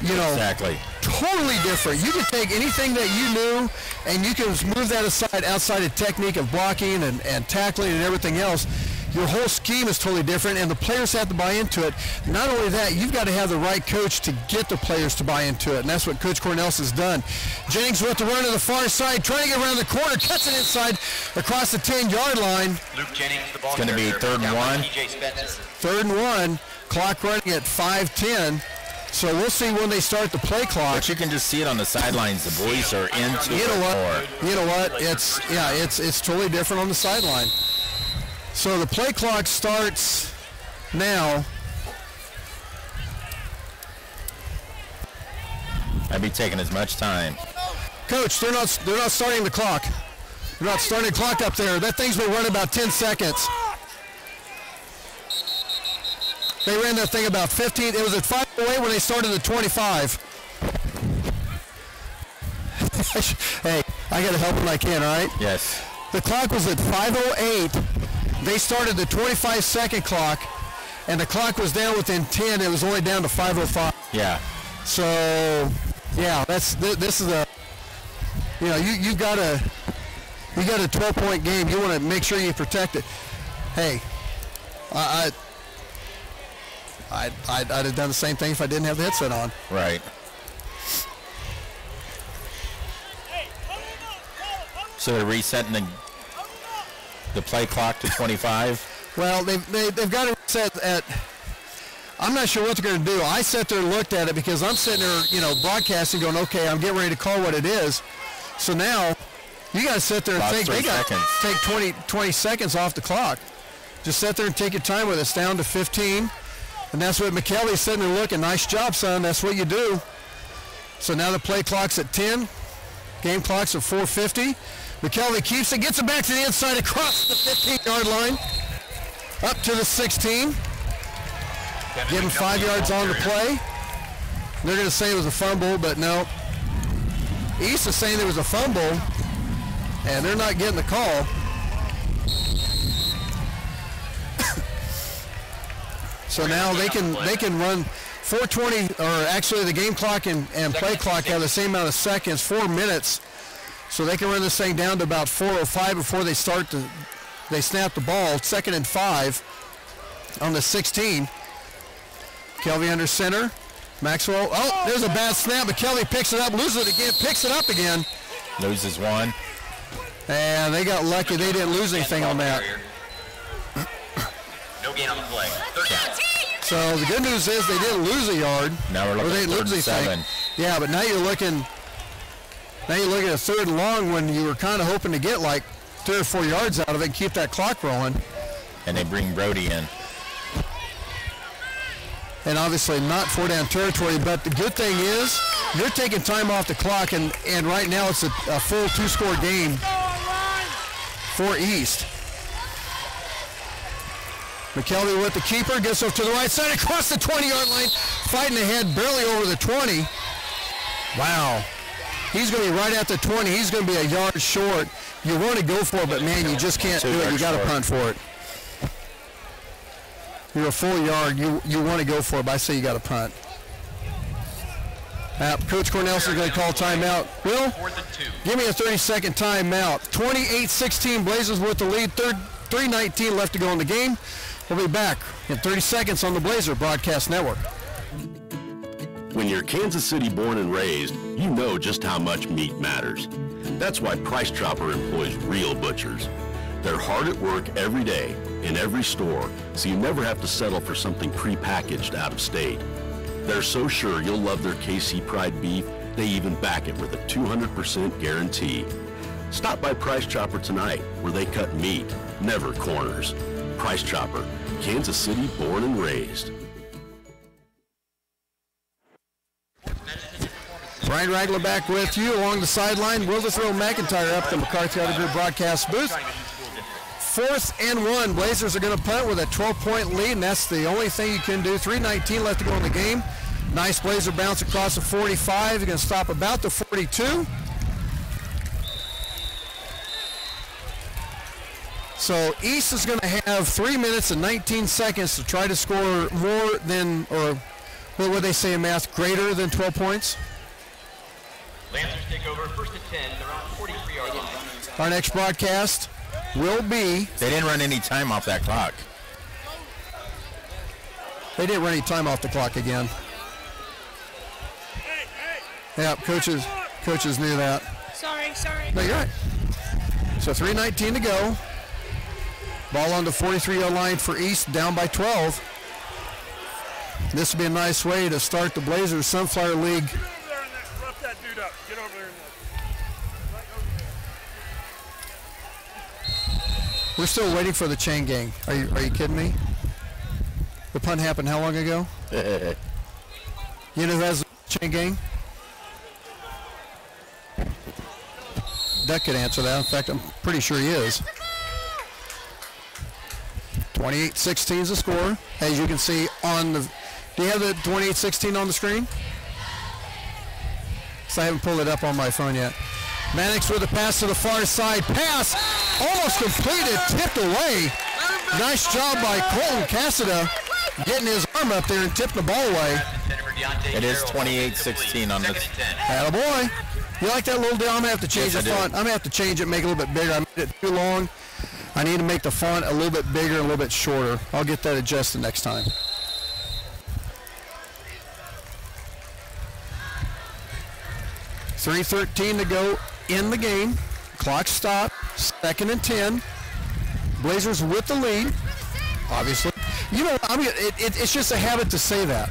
[SPEAKER 2] exactly.
[SPEAKER 15] Totally different. You can take anything that you knew and you can move that aside outside of technique of blocking and tackling and everything else. Your whole scheme is totally different, and the players have to buy into it. Not only that, you've got to have the right coach to get the players to buy into it, and that's what Coach Cornelson has done. Jennings with the run to the far side, trying to get around the corner, cuts it inside across the 10-yard line.
[SPEAKER 16] Luke Jennings, the ball.
[SPEAKER 2] It's going to be 3rd and 1.
[SPEAKER 15] 3rd and 1. Clock running at 5:10. So we'll see when they start the play clock.
[SPEAKER 2] But you can just see it on the sidelines. The boys are into
[SPEAKER 15] You know what?
[SPEAKER 2] It's
[SPEAKER 15] It's totally different on the sideline. So the play clock starts now.
[SPEAKER 2] I'd be taking as much time.
[SPEAKER 15] Coach, they're not starting the clock. They're not starting the clock up there. That thing's been running about 10 seconds. They ran that thing about 15. It was at 5:08 when they started at 25. Hey, I got to help when I can, all right?
[SPEAKER 2] Yes.
[SPEAKER 15] The clock was at 5:08. They started the 25-second clock, and the clock was down within 10. It was only down to 5:05.
[SPEAKER 2] Yeah.
[SPEAKER 15] So, yeah, this is a, you got a 12-point game. You want to make sure you protect it. Hey, I'd have done the same thing if I didn't have the headset on.
[SPEAKER 2] Right. So they're resetting the play clock to 25?
[SPEAKER 15] Well, they've got to reset at, I'm not sure what they're going to do. I sat there and looked at it because I'm sitting there, broadcasting going, okay, I'm getting ready to call what it is. So now you got to sit there and think. They got to take 20 seconds off the clock. Just sit there and take your time with it. It's down to 15. And that's what McKelvey's sitting there looking. Nice job, son. That's what you do. So now the play clock's at 10. Game clock's at 4:50. McKelvey keeps it, gets it back to the inside across the 15-yard line. Up to the 16. Give him 5 yards on the play. They're going to say it was a fumble, but no. East is saying there was a fumble, and they're not getting the call. So now they can run 4:20, or actually the game clock and play clock have the same amount of seconds, 4 minutes. So they can run this thing down to about 4:05 before they snap the ball. 2nd and 5 on the 16. Kelvey under center. Maxwell. Oh, there's a bad snap. McKelvey picks it up, loses it again, picks it up again.
[SPEAKER 2] Loses one.
[SPEAKER 15] And they got lucky. They didn't lose anything on that.
[SPEAKER 16] No gain on the play. Third down.
[SPEAKER 15] So the good news is they didn't lose a yard.
[SPEAKER 2] Now we're looking at 3rd and 7.
[SPEAKER 15] Yeah, but now you're looking at a 3rd and long when you were kind of hoping to get like 3 or 4 yards out of it and keep that clock rolling.
[SPEAKER 2] And they bring Brody in.
[SPEAKER 15] And obviously not 4-down territory, but the good thing is you're taking time off the clock, and right now it's a full 2-score game for East. McKelvey with the keeper, gets off to the right side, across the 20-yard line, fighting ahead, barely over the 20. Wow. He's going to be right at the 20. He's going to be a yard short. You want to go for it, but man, you just can't do it. You got to punt for it. You're a full yard. You want to go for it, but I say you got to punt. Coach Cornelson's going to call timeout. Will, give me a 30-second timeout. 28-16, Blazers with the lead. 3:19 left to go in the game. We'll be back in 30 seconds on the Blazer Broadcast Network.
[SPEAKER 9] When you're Kansas City born and raised, you know just how much meat matters. That's why Price Chopper employs real butchers. They're hard at work every day in every store, so you never have to settle for something prepackaged out of state. They're so sure you'll love their KC Pride beef, they even back it with a 200% guarantee. Stop by Price Chopper tonight, where they cut meat, never corners. Price Chopper, Kansas City born and raised.
[SPEAKER 15] Brian Ragler back with you along the sideline. Will the throw McIntyre up the McCarthy Auto Group broadcast booth. 4th and 1. Blazers are going to punt with a 12-point lead, and that's the only thing you can do. 3:19 left to go in the game. Nice Blazer bounce across the 45. You're going to stop about the 42. So East is going to have 3 minutes and 19 seconds to try to score more than, or what would they say in math, greater than 12 points.
[SPEAKER 16] Lancers take over 1st and 10. They're on 43-yard line.
[SPEAKER 15] Our next broadcast will be...
[SPEAKER 2] They didn't run any time off that clock.
[SPEAKER 15] They didn't run any time off the clock again. Yeah, coaches knew that.
[SPEAKER 20] Sorry.
[SPEAKER 15] No, you're right. So 3:19 to go. Ball on the 43-yard line for East, down by 12. This would be a nice way to start the Blazers Sunflower League.
[SPEAKER 20] Rough that dude up. Get over there.
[SPEAKER 15] We're still waiting for the chain gang. Are you kidding me? The punt happened how long ago? You know who has the chain gang? Duck could answer that. In fact, I'm pretty sure he is. 28-16 is the score. As you can see on the... Do you have the 28-16 on the screen? So I haven't pulled it up on my phone yet. Mannix with a pass to the far side. Pass almost completed, tipped away. Nice job by Colton Cassida getting his arm up there and tipping the ball away.
[SPEAKER 2] It is 28-16 on this.
[SPEAKER 15] Attaboy. You like that little deal? I'm going to have to change the font. I'm going to have to change it, make it a little bit bigger. I made it too long. I need to make the font a little bit bigger and a little bit shorter. I'll get that adjusted next time. .3:13 to go in the game. Clock stopped. 2nd and 10. Blazers with the lead, obviously. You know, it's just a habit to say that,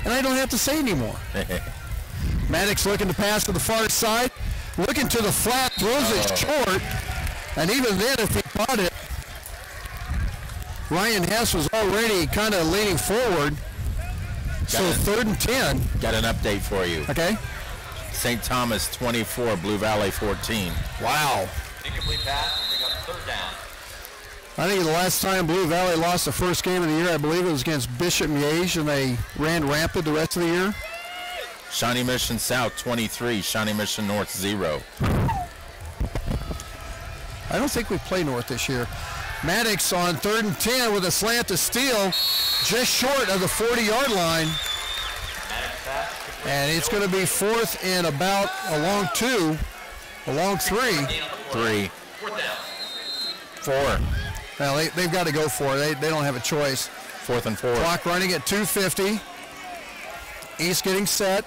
[SPEAKER 15] and I don't have to say anymore. Maddox looking to pass to the far side, looking to the flat, throws it short, and even then, if he caught it, Ryan Hess was already kind of leaning forward. So 3rd and 10.
[SPEAKER 2] Got an update for you.
[SPEAKER 15] Okay.
[SPEAKER 2] St. Thomas 24, Blue Valley 14.
[SPEAKER 15] Wow.
[SPEAKER 16] Incomplete pass, and bring up 3rd down.
[SPEAKER 15] I think the last time Blue Valley lost the first game of the year, I believe it was against Bishop Miege, and they ran rampant the rest of the year.
[SPEAKER 2] Shawnee Mission South 23, Shawnee Mission North 0.
[SPEAKER 15] I don't think we play North this year. Maddox on 3rd and 10 with a slant to steal, just short of the 40-yard line. And it's going to be 4th and about a long 2, a long 3.
[SPEAKER 2] 3. 4.
[SPEAKER 15] Well, they've got to go for it. They don't have a choice.
[SPEAKER 2] 4th and 4.
[SPEAKER 15] Clock running at 2:50. East getting set.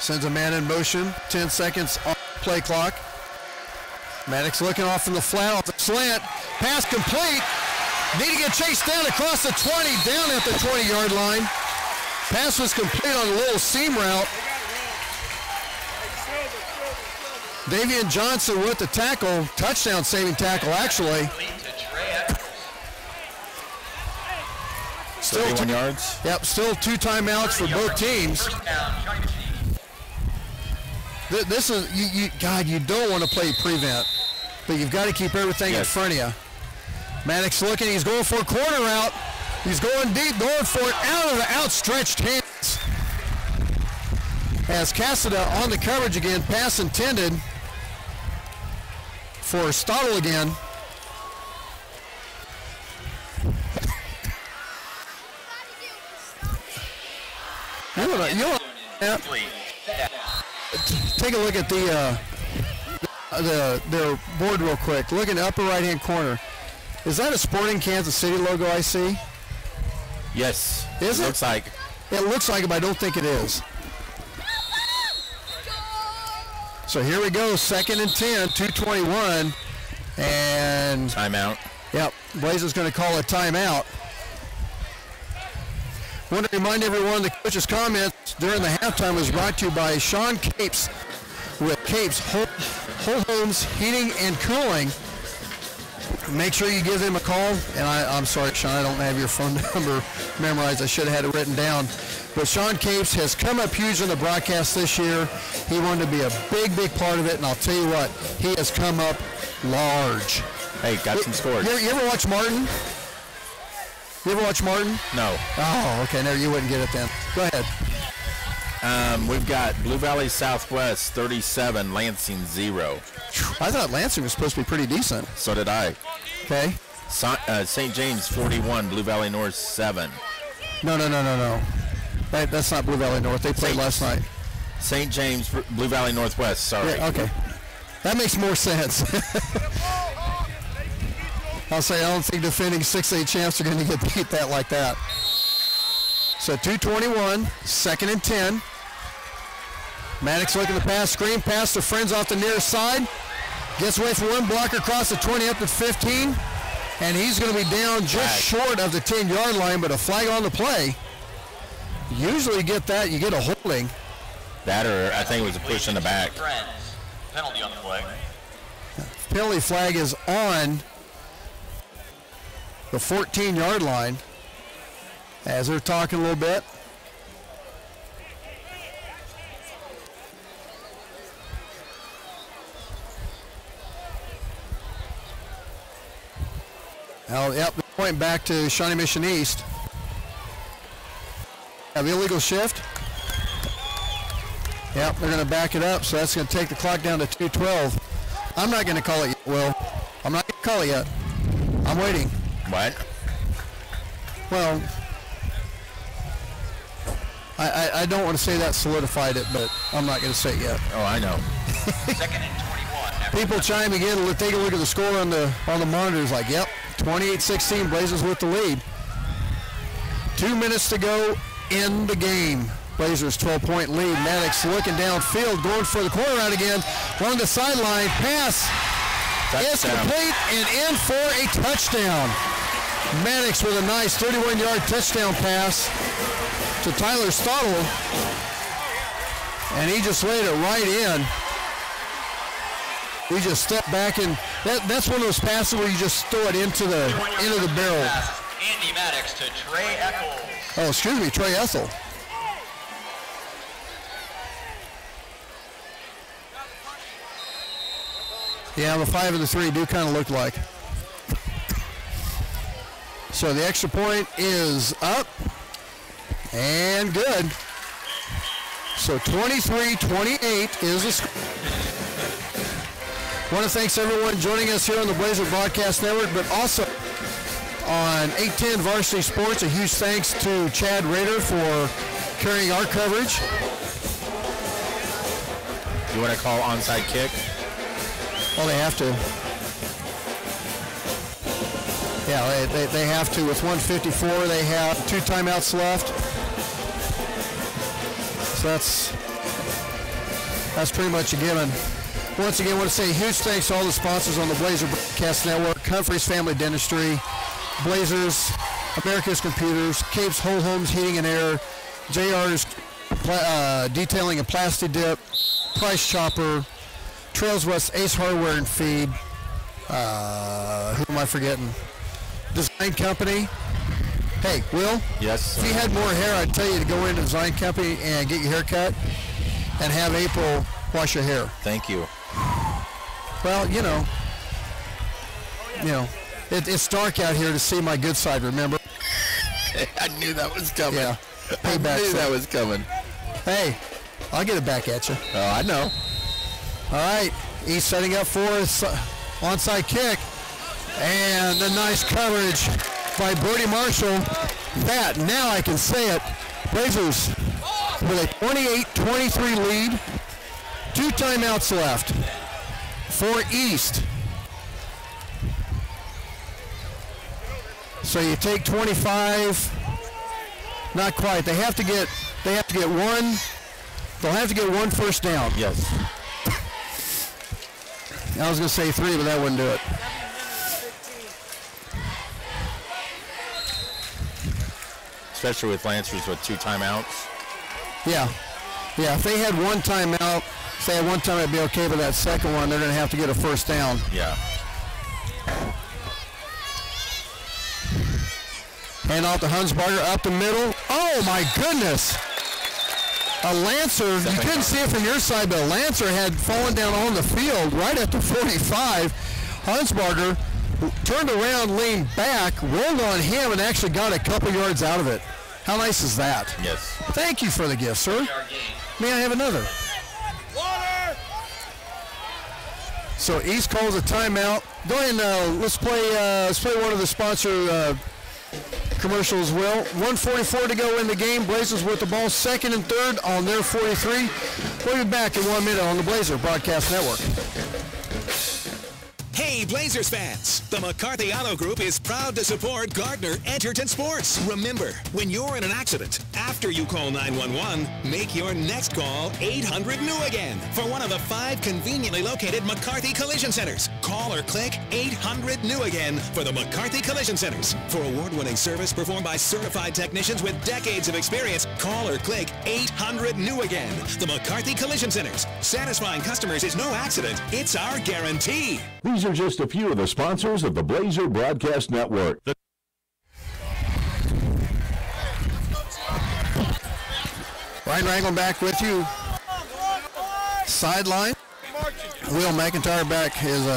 [SPEAKER 15] Sends a man in motion. 10 seconds on the play clock. Maddox looking off from the flat, off the slant. Pass complete. Need to get chased down across the 20, down at the 20-yard line. Pass was complete on a little seam route. Davian Johnson with the tackle. Touchdown saving tackle, actually.
[SPEAKER 2] Still 31 yards.
[SPEAKER 15] Yep, still 2 timeouts for both teams. This is, God, you don't want to play prevent, but you've got to keep everything in front of you. Maddox looking, he's going for a corner route. He's going deep, going for it out of the outstretched hands. As Cassida on the coverage again, pass intended for Stottle again. Take a look at their board real quick. Look in the upper right-hand corner. Is that a Sporting Kansas City logo I see?
[SPEAKER 2] Yes.
[SPEAKER 15] Is it?
[SPEAKER 2] Looks like.
[SPEAKER 15] It looks like it, but I don't think it is. So here we go, 2nd and 10, 2:21, and
[SPEAKER 2] timeout.
[SPEAKER 15] Yep, Blazers going to call a timeout. Want to remind everyone the coach's comments during the halftime was brought to you by Sean Capes with Capes Whole Homes Heating and Cooling. Make sure you give them a call. And I'm sorry, Sean, I don't have your phone number memorized. I should have had it written down. But Sean Capes has come up huge in the broadcast this year. He wanted to be a big, big part of it. And I'll tell you what, he has come up large.
[SPEAKER 2] Hey, got some scores.
[SPEAKER 15] You ever watch Martin? You ever watch Martin?
[SPEAKER 2] No.
[SPEAKER 15] Oh, okay. No, you wouldn't get it then. Go ahead.
[SPEAKER 2] We've got Blue Valley Southwest 37, Lansing 0.
[SPEAKER 15] I thought Lansing was supposed to be pretty decent.
[SPEAKER 2] So did I.
[SPEAKER 15] Okay.
[SPEAKER 2] St. James 41, Blue Valley North 7.
[SPEAKER 15] No. That's not Blue Valley North. They played last night.
[SPEAKER 2] St. James, Blue Valley Northwest, sorry.
[SPEAKER 15] Yeah, okay. That makes more sense. I'll say I don't think defending 6A champs are going to get beat that like that. So 2:21, 2nd and 10. Maddox looking to pass, screen pass to Friends off the near side. Gets away from one blocker across the 20 up to 15. And he's going to be down just short of the 10-yard line, but a flag on the play. Usually you get that, you get a holding.
[SPEAKER 2] That or I think it was a push in the back.
[SPEAKER 16] Penalty on the flag.
[SPEAKER 15] Penalty flag is on the 14-yard line as they're talking a little bit. Now, yep, they're pointing back to Shawnee Mission East. Have illegal shift. Yep, they're going to back it up, so that's going to take the clock down to 2:12. I'm not going to call it yet, Will. I'm not going to call it yet. I'm waiting.
[SPEAKER 2] What?
[SPEAKER 15] Well, I don't want to say that solidified it, but I'm not going to say it yet.
[SPEAKER 2] Oh, I know.
[SPEAKER 16] 2nd and 21.
[SPEAKER 15] People chiming in, take a look at the score on the monitors like, yep, 28-16, Blazers with the lead. 2 minutes to go in the game. Blazers 12-point lead. Maddox looking downfield, going for the corner out again. On the sideline, pass is complete and in for a touchdown. Maddox with a nice 31-yard touchdown pass to Tyler Stottle, and he just laid it right in. He just stepped back, and that's one of those passes where you just throw it into the barrel.
[SPEAKER 16] Andy Maddox to Trey Eccles.
[SPEAKER 15] Oh, excuse me, Trey Ethel. Yeah, the 5 and the 3 do kind of look like. So the extra point is up and good. So 23-28 is the score. Want to thank everyone joining us here on the Blazer Broadcast Network, but also on 810 Varsity Sports. A huge thanks to Chad Rader for carrying our coverage.
[SPEAKER 2] You want to call onside kick?
[SPEAKER 15] Well, they have to. Yeah, they have to. With 1:54, they have 2 timeouts left. So That's pretty much a given. Once again, I want to say huge thanks to all the sponsors on the Blazer Broadcast Network: Humphreys Family Dentistry, Blazers, America's Computers, Cape's Whole Homes Heating and Air, JR's Detailing and Plasti Dip, Price Chopper, Trails West Ace Hardware and Feed. Who am I forgetting? Design Company. Hey, Will?
[SPEAKER 2] Yes.
[SPEAKER 15] If you had more hair, I'd tell you to go into Design Company and get your hair cut and have April wash your hair.
[SPEAKER 2] Thank you.
[SPEAKER 15] Well, you know, it's dark out here to see my good side, remember?
[SPEAKER 2] I knew that was coming.
[SPEAKER 15] Yeah.
[SPEAKER 2] I knew that was coming.
[SPEAKER 15] Hey, I'll get it back at you.
[SPEAKER 2] Oh, I know.
[SPEAKER 15] All right, he's setting up for his onside kick. And the nice coverage by Brody Marshall. That, now I can say it, Blazers with a 28-23 lead. 2 timeouts left for East. So you take 25, not quite. They have to get one. They'll have to get 1 first down.
[SPEAKER 2] Yes.
[SPEAKER 15] I was going to say 3, but that wouldn't do it.
[SPEAKER 2] Especially with Lancers with 2 timeouts.
[SPEAKER 15] Yeah. Yeah, if they had 1 timeout, if they had 1 time, it'd be okay, but that second one, they're going to have to get a first down.
[SPEAKER 2] Yeah.
[SPEAKER 15] Hand off to Hunsbarger up the middle. Oh, my goodness. A Lancer, you couldn't see it from your side, but a Lancer had fallen down on the field right at the 45. Hunsbarger turned around, leaned back, rolled on him, and actually got a couple yards out of it. How nice is that?
[SPEAKER 2] Yes.
[SPEAKER 15] Thank you for the gift, sir. May I have another? So East calls a timeout. Go ahead and let's play one of the sponsor commercials, Will. 1:44 to go in the game. Blazers with the ball, 2nd and 3rd on their 43. We'll be back in 1 minute on the Blazer Broadcast Network.
[SPEAKER 3] Hey, Blazers fans! The McCarthy Auto Group is proud to support Gardner Edgerton Sports. Remember, when you're in an accident, after you call 911, make your next call 800-NEW-AGAIN for one of the 5 conveniently located McCarthy Collision Centers. Call or click 800-NEW-AGAIN for the McCarthy Collision Centers. For award-winning service performed by certified technicians with decades of experience, call or click 800-NEW-AGAIN. The McCarthy Collision Centers. Satisfying customers is no accident. It's our guarantee.
[SPEAKER 5] These are just a few of the sponsors of the Blazer Broadcast Network.
[SPEAKER 15] Ryan Wranglin back with you. Sideline. Will McIntyre back is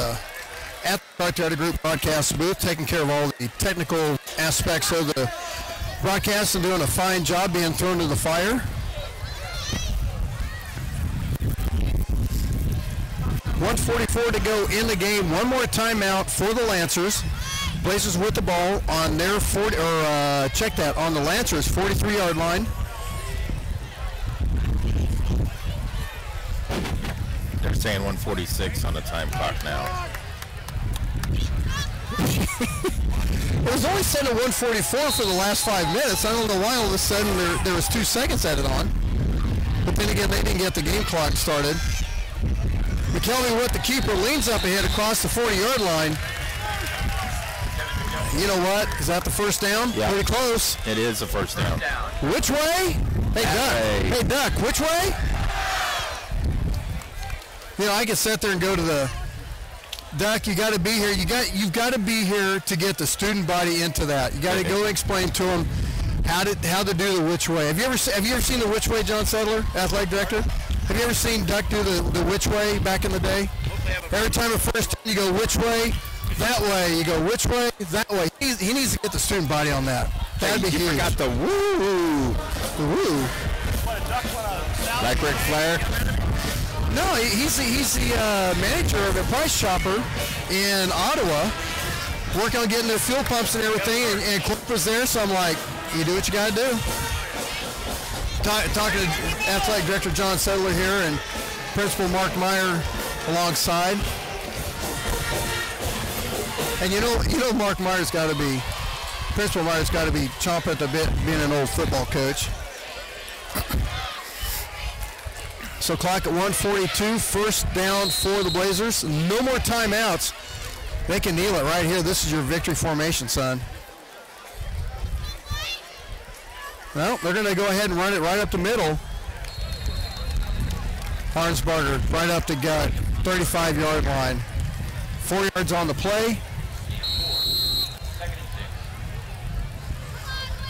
[SPEAKER 15] at the Broadcast Group broadcast booth, taking care of all the technical aspects of the broadcast and doing a fine job being thrown to the fire. 1:44 to go in the game. One more timeout for the Lancers. Blazers with the ball on their 40, or check that, on the Lancers 43-yard line.
[SPEAKER 2] They're saying 1:46 on the time clock now.
[SPEAKER 15] It was only set at 1:44 for the last 5 minutes. I don't know why all of a sudden there was 2 seconds added on. But then again, they didn't get the game clock started. McKelvey with the keeper, leans up ahead across the 40-yard line. You know what? Is that the first down?
[SPEAKER 2] Yeah.
[SPEAKER 15] Pretty close.
[SPEAKER 2] It is a first down.
[SPEAKER 15] Which way? Hey, Duck. Hey, Duck, which way? You know, I could sit there and go to the Duck. You got to be here. You've got to be here to get the student body into that. You got to go explain to them how to do the which way. Have you ever seen the which way, John Sedler, athletic director? Have you ever seen Duck do the which way back in the day? Every time at first you go which way, that way. You go which way, that way. He needs to get the student body on that. That'd be huge.
[SPEAKER 2] You forgot the woo.
[SPEAKER 15] The woo.
[SPEAKER 2] Like Ric Flair?
[SPEAKER 15] No, he's the manager of the Price Chopper in Ottawa, working on getting their fuel pumps and everything, and Cliff was there, so I'm like, you do what you got to do. Talking to athletic director John Sedler here and principal Mark Meyer alongside. And you know Mark Meyer's got to be, Principal Meyer's got to be chomping at the bit being an old football coach. So clock at 1:42, first down for the Blazers. No more timeouts. They can kneel it right here. This is your victory formation, son. Well, they're going to go ahead and run it right up the middle. Harnsberger right up the gut, 35-yard line. 4 yards on the play.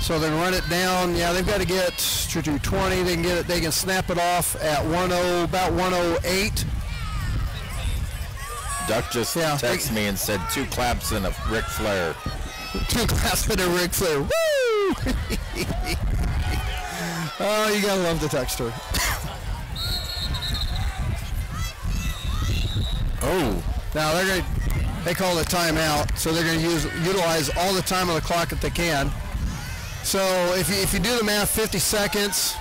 [SPEAKER 15] So they run it down. Yeah, they've got to get to 20. They can get it. They can snap it off at about 1:08.
[SPEAKER 2] Duck just texted me and said 2 claps and a Ric Flair.
[SPEAKER 15] 2 claps and a Ric Flair. Woo! Oh, you gotta love the texter.
[SPEAKER 2] Oh.
[SPEAKER 15] Now they call it timeout, so they're going to utilize all the time on the clock that they can. So if you do the math, 50 seconds,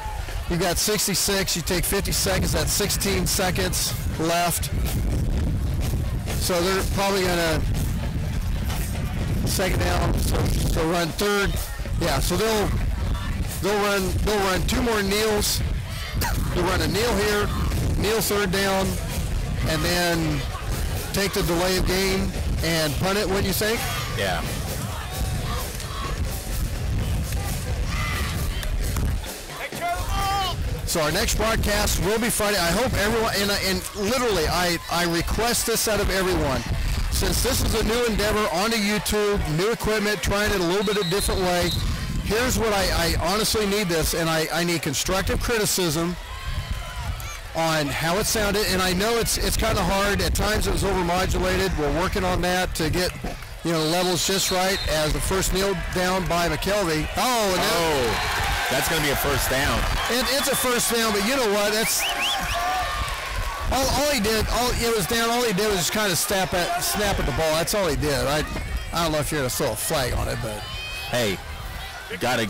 [SPEAKER 15] you've got 66. You take 50 seconds, that's 16 seconds left. So they're probably going to second down, so run third. Yeah, so they'll run 2 more kneels. They'll run a kneel here, kneel third down, and then take the delay of game and punt it, wouldn't you think?
[SPEAKER 2] Yeah.
[SPEAKER 15] So our next broadcast will be Friday. I hope everyone, and literally, I request this out of everyone. Since this is a new endeavor onto YouTube, new equipment, trying it a little bit a different way, here's what I honestly need this, and I need constructive criticism on how it sounded. And I know it's kind of hard. At times it was overmodulated. We're working on that to get the levels just right as the first kneel down by McKelvey.
[SPEAKER 2] That's going to be a first down.
[SPEAKER 15] It's a first down, but you know what? That's all he did. It was down. All he did was just kind of snap at the ball. That's all he did. I don't know if you're going to throw a flag on it, but
[SPEAKER 2] hey, got to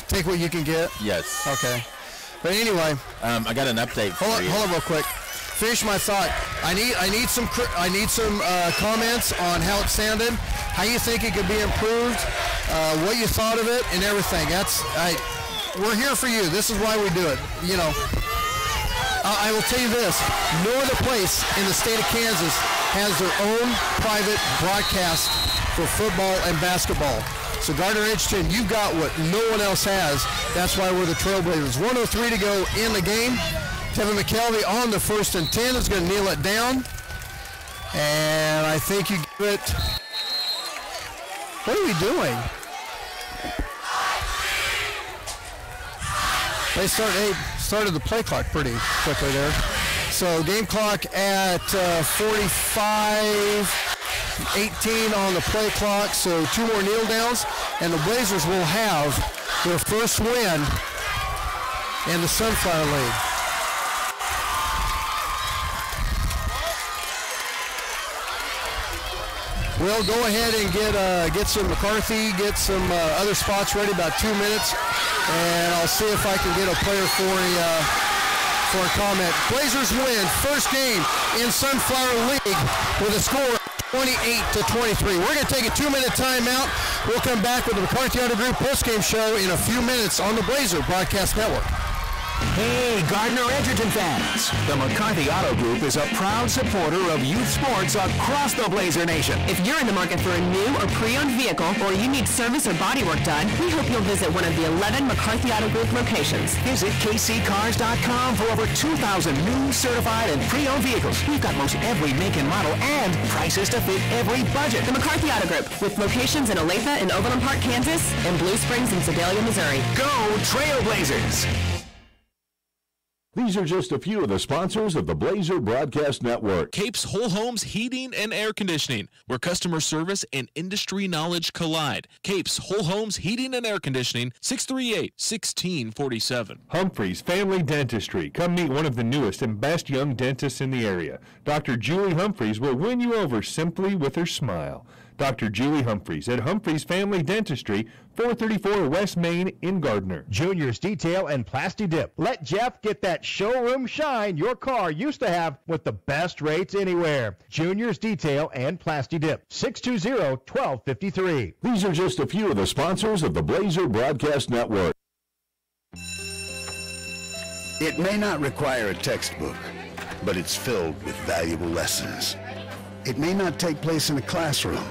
[SPEAKER 15] take what you can get.
[SPEAKER 2] Yes.
[SPEAKER 15] Okay. But anyway,
[SPEAKER 2] I got an update for you.
[SPEAKER 15] Hold on real quick. Finish my thought. I need some comments on how it sounded, how you think it could be improved, what you thought of it, and everything. We're here for you. This is why we do it. I will tell you this: no other place in the state of Kansas has their own private broadcast for football and basketball. So Gardner, Edgerton, you've got what no one else has. That's why we're the Trailblazers. 1:03 to go in the game. Tevin McKelvey on the 1st and 10 is going to kneel it down. And I think you give it... What are we doing? They started the play clock pretty quickly there. So game clock at 45-18 on the play clock. So 2 more kneel downs. And the Blazers will have their first win in the Sunflower League. We'll go ahead and get some McCarthy, get some other spots ready, about 2 minutes, and I'll see if I can get a player for a comment. Blazers win first game in Sunflower League with a score of 28-23. We're going to take a 2-minute timeout. We'll come back with the McCarthy Auto Group postgame show in a few minutes on the Blazer Broadcast Network.
[SPEAKER 17] Hey, Gardner Edgerton fans. The McCarthy Auto Group is a proud supporter of youth sports across the Blazer Nation.
[SPEAKER 4] If you're in the market for a new or pre-owned vehicle, or you need service or body work done, we hope you'll visit one of the 11 McCarthy Auto Group locations.
[SPEAKER 17] Visit kccars.com for over 2,000 new, certified, and pre-owned vehicles. We've got most every make and model and prices to fit every budget.
[SPEAKER 4] The McCarthy Auto Group, with locations in Olathe and Overland Park, Kansas, and Blue Springs and Sedalia, Missouri.
[SPEAKER 17] Go Trailblazers!
[SPEAKER 5] These are just a few of the sponsors of the Blazer Broadcast Network.
[SPEAKER 6] Capes Whole Homes Heating and Air Conditioning, where customer service and industry knowledge collide. Capes Whole Homes Heating and Air Conditioning, 638-1647.
[SPEAKER 13] Humphreys Family Dentistry. Come meet one of the newest and best young dentists in the area. Dr. Julie Humphreys will win you over simply with her smile. Dr. Julie Humphreys at Humphreys Family Dentistry, 434 West Main in Gardner.
[SPEAKER 7] Junior's Detail and Plasti Dip. Let Jeff get that showroom shine your car used to have with the best rates anywhere. Junior's Detail and Plasti Dip. 620-1253.
[SPEAKER 5] These are just a few of the sponsors of the Blazer Broadcast Network.
[SPEAKER 10] It may not require a textbook, but it's filled with valuable lessons. It may not take place in a classroom,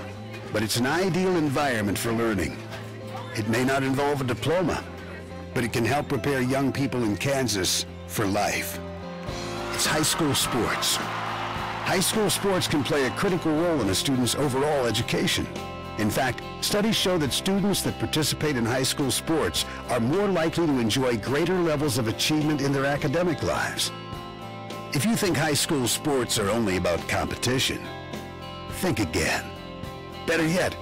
[SPEAKER 10] but it's an ideal environment for learning. It may not involve a diploma, but it can help prepare young people in Kansas for life. It's high school sports. High school sports can play a critical role in a student's overall education. In fact, studies show that students that participate in high school sports are more likely to enjoy greater levels of achievement in their academic lives. If you think high school sports are only about competition, think again. Better yet,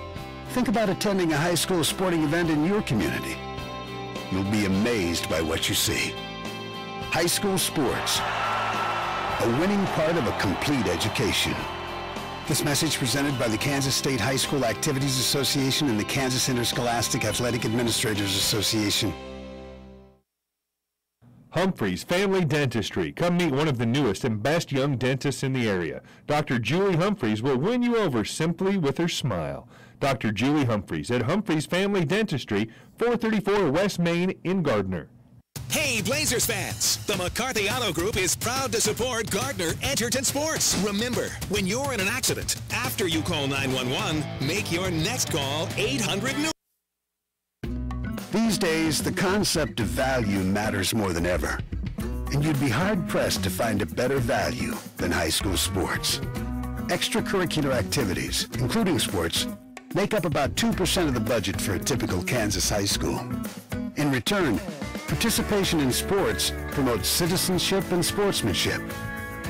[SPEAKER 10] think about attending a high school sporting event in your community. You'll be amazed by what you see. High school sports, a winning part of a complete education. This message presented by the Kansas State High School Activities Association and the Kansas Interscholastic Athletic Administrators Association.
[SPEAKER 13] Humphreys Family Dentistry. Come meet one of the newest and best young dentists in the area. Dr. Julie Humphreys will win you over simply with her smile. Dr. Julie Humphreys at Humphreys Family Dentistry, 434 West Main in Gardner.
[SPEAKER 3] Hey, Blazers fans! The McCarthy Auto Group is proud to support Gardner Edgerton Sports. Remember, when you're in an accident, after you call 911, make your next call 800-NEW.
[SPEAKER 10] These days, the concept of value matters more than ever. And you'd be hard-pressed to find a better value than high school sports. Extracurricular activities, including sports, make up about 2% of the budget for a typical Kansas high school. In return, participation in sports promotes citizenship and sportsmanship.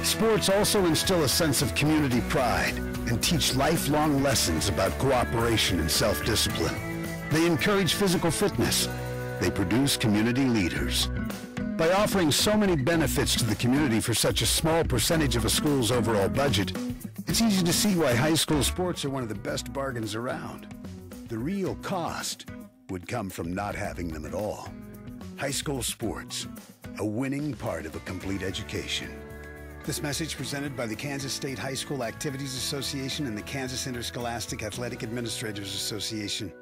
[SPEAKER 10] Sports also instill a sense of community pride and teach lifelong lessons about cooperation and self-discipline. They encourage physical fitness. They produce community leaders. By offering so many benefits to the community for such a small percentage of a school's overall budget, it's easy to see why high school sports are one of the best bargains around. The real cost would come from not having them at all. High school sports, a winning part of a complete education. This message presented by the Kansas State High School Activities Association and the Kansas Interscholastic Athletic Administrators Association.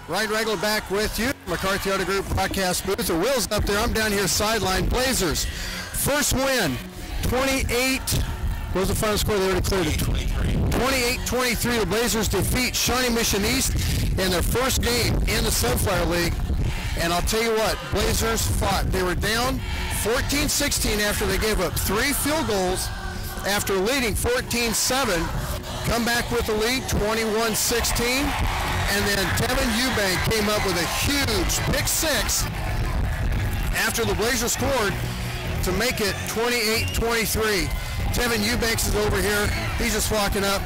[SPEAKER 15] Ryan Regler back with you. McCarthy Auto Group broadcast booth. The wheels up there. I'm down here sideline. Blazers. First win. 28. What was the final score? They already cleared it. 28-23. The Blazers defeat Shawnee Mission East in their first game in the Sunflower League. And I'll tell you what, Blazers fought. They were down 14-16 after they gave up 3 field goals after leading 14-7. Come back with the lead, 21-16. And then Tevin Eubank came up with a huge pick 6 after the Blazers scored to make it 28-23. Tevin Eubanks is over here. He's just walking up.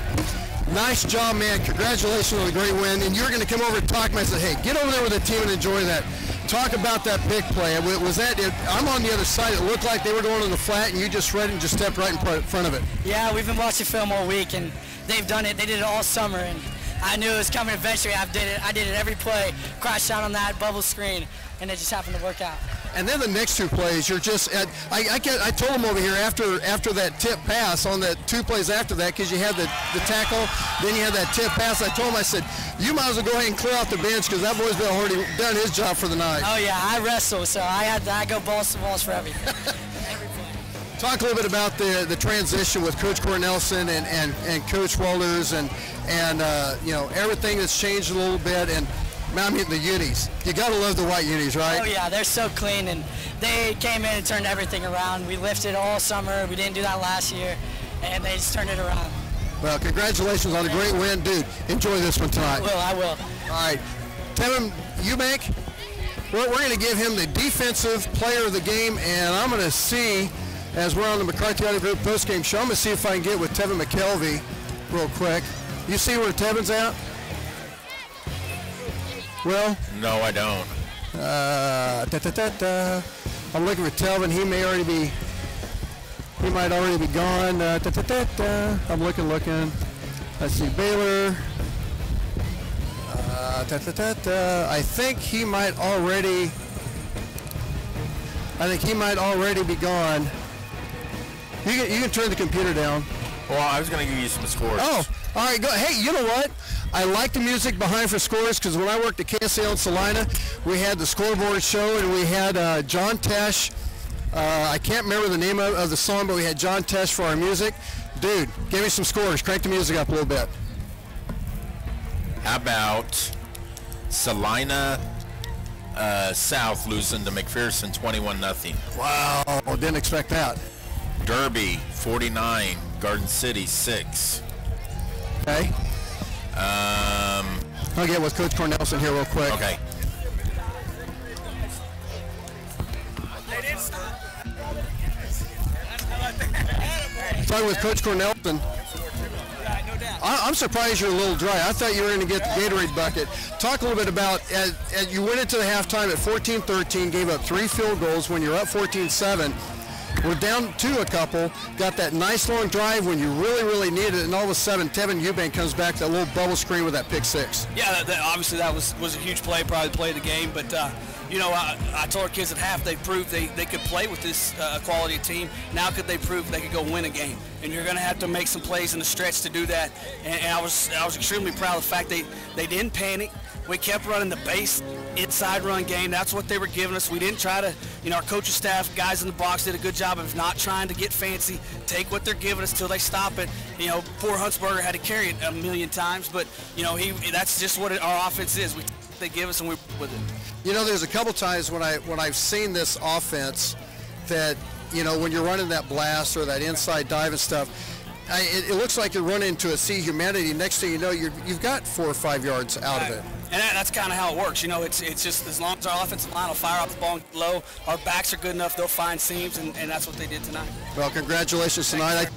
[SPEAKER 15] Nice job, man. Congratulations on the great win. And you're going to come over and talk to me. I said, hey, get over there with the team and enjoy that. Talk about that big play. Was that it? I'm on the other side. It looked like they were going on the flat, and you just read it and just stepped right in front of it.
[SPEAKER 21] Yeah, we've been watching film all week, and they've done it. They did it all summer, and I knew it was coming eventually. I did it every play, crashed out on that bubble screen, and it just happened to work out.
[SPEAKER 15] And then the next 2 plays, you're just I told him over here after that tip pass on the 2 plays after that, because you had the tackle, then you had that tip pass. I told him, I said, you might as well go ahead and clear out the bench, because that boy's been already done his job for the night.
[SPEAKER 21] Oh yeah, I wrestle, so I go balls to balls for everything.
[SPEAKER 15] Talk a little bit about the transition with Coach Cornelson and Coach Walters and you know, everything that's changed a little bit, and I mean the unis. You got to love the white unis, right?
[SPEAKER 21] Oh yeah, they're so clean, and they came in and turned everything around. We lifted all summer. We didn't do that last year, and they just turned it around.
[SPEAKER 15] Well, congratulations on a great win, dude. Enjoy this one tonight.
[SPEAKER 21] I will.
[SPEAKER 15] All right, Tevin Eubank, we're going to give him the defensive player of the game, and I'm going to see, as we're on the McCarthy Auto Group postgame show, I'm going to see if I can get with Tevin McKelvey real quick. You see where Tevin's at? Will?
[SPEAKER 2] No, I don't.
[SPEAKER 15] I'm looking for Tevin. He might already be gone. I'm looking. Let's see, Baylor. I think he might already. I think he might already be gone. You can turn the computer down.
[SPEAKER 2] Well, I was going to give you some scores.
[SPEAKER 15] Oh, all right. Go. Hey, you know what? I like the music behind for scores because when I worked at KSL in Salina, we had the scoreboard show and we had John Tesh. I can't remember the name of the song, but we had John Tesh for our music. Dude, give me some scores. Crank the music up a little bit.
[SPEAKER 2] How about Salina South losing to McPherson 21-0?
[SPEAKER 15] Wow, didn't expect that.
[SPEAKER 2] Derby 49, Garden City 6.
[SPEAKER 15] Okay. I'll get with Coach Cornelson here real quick.
[SPEAKER 2] Okay.
[SPEAKER 15] Talking with Coach Cornelson. I'm surprised you're a little dry. I thought you were going to get the Gatorade bucket. Talk a little bit about, you went into the halftime at 14-13, gave up 3 field goals when you're up 14-7. We're down to a couple, got that nice long drive when you really, really needed it, and all of a sudden, Tevin Eubank comes back, that little bubble screen with that pick 6.
[SPEAKER 14] Yeah, obviously that was a huge play, probably the play of the game, but you know, I told our kids at half they proved they could play with this quality team. Now could they prove they could go win a game? And you're going to have to make some plays in the stretch to do that. And I was extremely proud of the fact they didn't panic. We kept running the base inside run game. That's what they were giving us. We didn't try to, you know, our coaching staff, guys in the box did a good job of not trying to get fancy. Take what they're giving us till they stop it. You know, poor Huntsberger had to carry it a million times, but you know, that's just what our offense is. They give us and we with it.
[SPEAKER 15] You know, there's a couple times when I've seen this offense that, you know, when you're running that blast or that inside dive and stuff, it looks like you're running into a sea of humanity. Next thing you know, you've got 4 or 5 yards out of it.
[SPEAKER 14] And that's kind of how it works. You know, it's just as long as our offensive line will fire up the ball low, our backs are good enough, they'll find seams, and that's what they did tonight.
[SPEAKER 15] Well, congratulations tonight.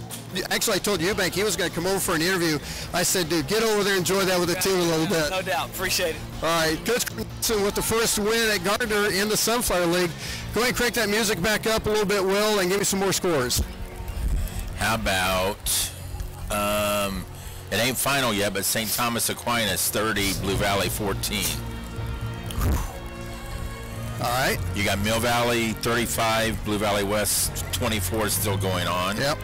[SPEAKER 15] Actually, I told Eubank he was going to come over for an interview. I said, dude, get over there and enjoy that with the team a little bit.
[SPEAKER 14] No doubt. Appreciate it.
[SPEAKER 15] All right. Coach Clemson with the first win at Gardner in the Sunflower League. Go ahead and crank that music back up a little bit, Will, and give me some more scores.
[SPEAKER 2] How about, it ain't final yet, but St. Thomas Aquinas 30, Blue Valley 14.
[SPEAKER 15] All right.
[SPEAKER 2] You got Mill Valley 35, Blue Valley West 24 still going on.
[SPEAKER 15] Yep.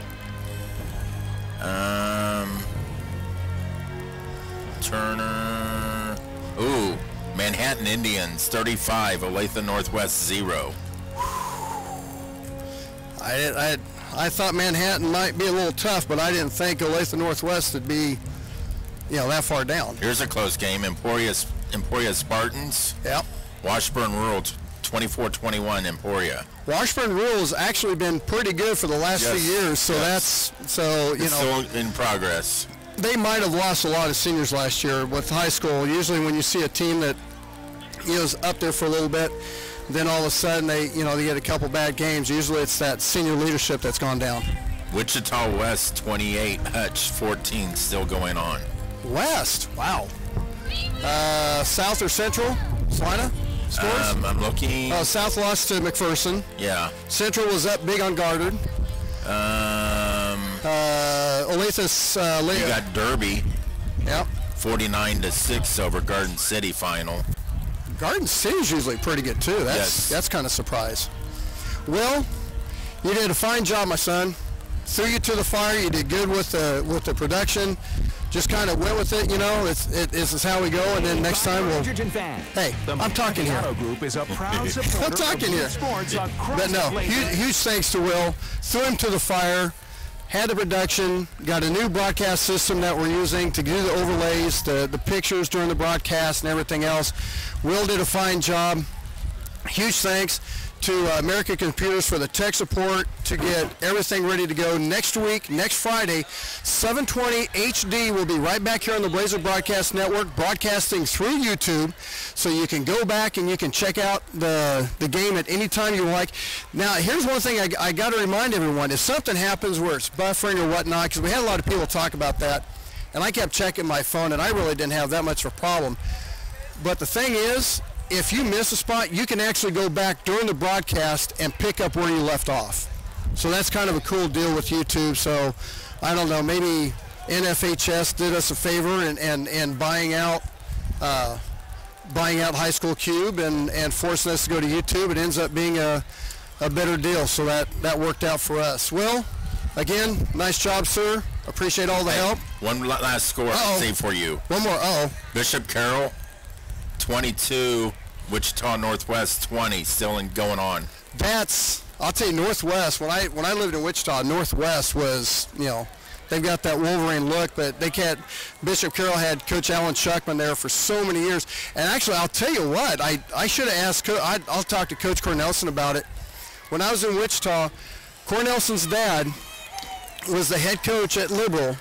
[SPEAKER 2] Turner. Ooh, Manhattan Indians 35, Olathe Northwest 0.
[SPEAKER 15] I thought Manhattan might be a little tough, but I didn't think Olathe Northwest would be, you know, that far down.
[SPEAKER 2] Here's a close game. Emporia Spartans.
[SPEAKER 15] Yep.
[SPEAKER 2] Washburn Rural 24-21 Emporia.
[SPEAKER 15] Washburn Rural has actually been pretty good for the last few years, so it's
[SPEAKER 2] still in progress.
[SPEAKER 15] They might have lost a lot of seniors last year with high school. Usually when you see a team that is up there for a little bit, then all of a sudden they get a couple bad games. Usually it's that senior leadership that's gone down.
[SPEAKER 2] Wichita West 28, Hutch 14 still going on.
[SPEAKER 15] West, wow. South or Central, Salina? Scores?
[SPEAKER 2] I'm looking.
[SPEAKER 15] South lost to McPherson.
[SPEAKER 2] Yeah.
[SPEAKER 15] Central was up big on Gardner. Olathe.
[SPEAKER 2] You got Derby.
[SPEAKER 15] Yep.
[SPEAKER 2] 49-6 over Garden City final.
[SPEAKER 15] Garden City's usually pretty good too. That's kind of a surprise. Well, you did a fine job, my son. Threw you to the fire. You did good with the production. Just kind of went with it, you know. This is how we go, and then next time we'll. Hey, I'm talking here.
[SPEAKER 17] Group is a proud supporter
[SPEAKER 15] I'm talking here. But no, huge thanks to Will. Threw him to the fire. Had the production. Got a new broadcast system that we're using to do the overlays, the pictures during the broadcast, and everything else. Will did a fine job. Huge thanks to American Computers for the tech support to get everything ready to go next week, next Friday. 720 HD will be right back here on the Blazer Broadcast Network, broadcasting through YouTube, so you can go back and you can check out the game at any time you like. Now, here's one thing I got to remind everyone. If something happens where it's buffering or whatnot, because we had a lot of people talk about that, and I kept checking my phone, and I really didn't have that much of a problem. But the thing is, if you miss a spot, you can actually go back during the broadcast and pick up where you left off. So that's kind of a cool deal with YouTube. So I don't know, maybe NFHS did us a favor and buying out High School Cube and forcing us to go to YouTube. It ends up being a a better deal. So that worked out for us. Will, again, nice job, sir. Appreciate all the help.
[SPEAKER 2] One last score I'll say for you.
[SPEAKER 15] One more.
[SPEAKER 2] Bishop Carroll, 22. Wichita Northwest, 20. Still going on.
[SPEAKER 15] I'll tell you, Northwest. When I lived in Wichita, Northwest was, they've got that Wolverine look, but they can't. Bishop Carroll had Coach Alan Schuckman there for so many years. And actually, I'll tell you what, I should have asked. I'll talk to Coach Cornelson about it. When I was in Wichita, Cornelson's dad was the head coach at Liberal,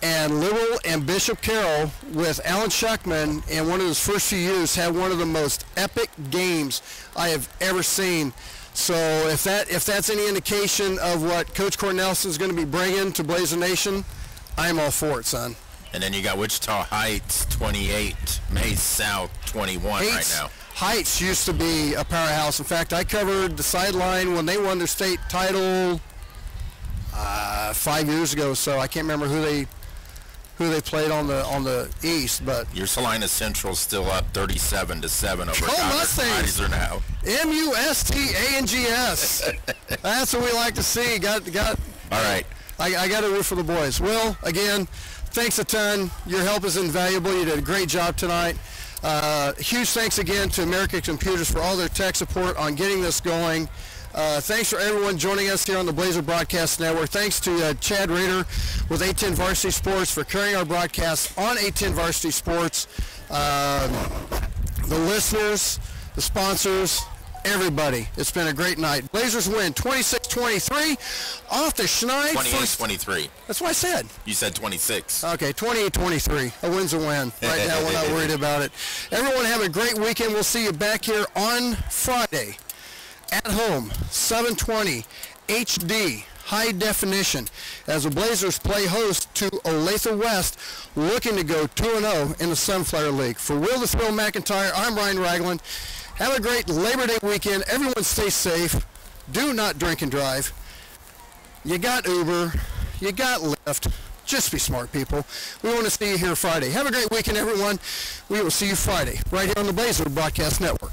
[SPEAKER 15] and Liberal and Bishop Carroll with Alan Schuckman in one of his first few years had one of the most epic games I have ever seen. So if that's any indication of what Coach Cornelson is going to be bringing to Blazer Nation, I'm all for it, son.
[SPEAKER 2] And then you got Wichita Heights, 28. Mays South, 21 right now.
[SPEAKER 15] Heights used to be a powerhouse. In fact, I covered the sideline when they won their state title 5 years ago. So I can't remember who they played on the east, but
[SPEAKER 2] your Salina Central's still up 37-7 over Gardner.
[SPEAKER 15] Mustangs
[SPEAKER 2] now.
[SPEAKER 15] MUSTANGS. That's what we like to see. Got.
[SPEAKER 2] All right.
[SPEAKER 15] I got to root for the boys. Will, again, thanks a ton. Your help is invaluable. You did a great job tonight. Huge thanks again to American Computers for all their tech support on getting this going. Thanks for everyone joining us here on the Blazer Broadcast Network. Thanks to Chad Rader with 810 Varsity Sports for carrying our broadcast on 810 Varsity Sports. The listeners, the sponsors, everybody. It's been a great night. Blazers win 26-23 off the Schneid.
[SPEAKER 2] 28-23.
[SPEAKER 15] That's what I said.
[SPEAKER 2] You said 26.
[SPEAKER 15] Okay, 28-23. A win's a win. Right now, we're not worried about it. Everyone have a great weekend. We'll see you back here on Friday. At home, 720 HD, high definition, as the Blazers play host to Olathe West, looking to go 2-0 in the Sunflower League. For Will the Thrill McIntyre, I'm Ryan Ragland. Have a great Labor Day weekend. Everyone stay safe. Do not drink and drive. You got Uber. You got Lyft. Just be smart, people. We want to see you here Friday. Have a great weekend, everyone. We will see you Friday right here on the Blazer Broadcast Network.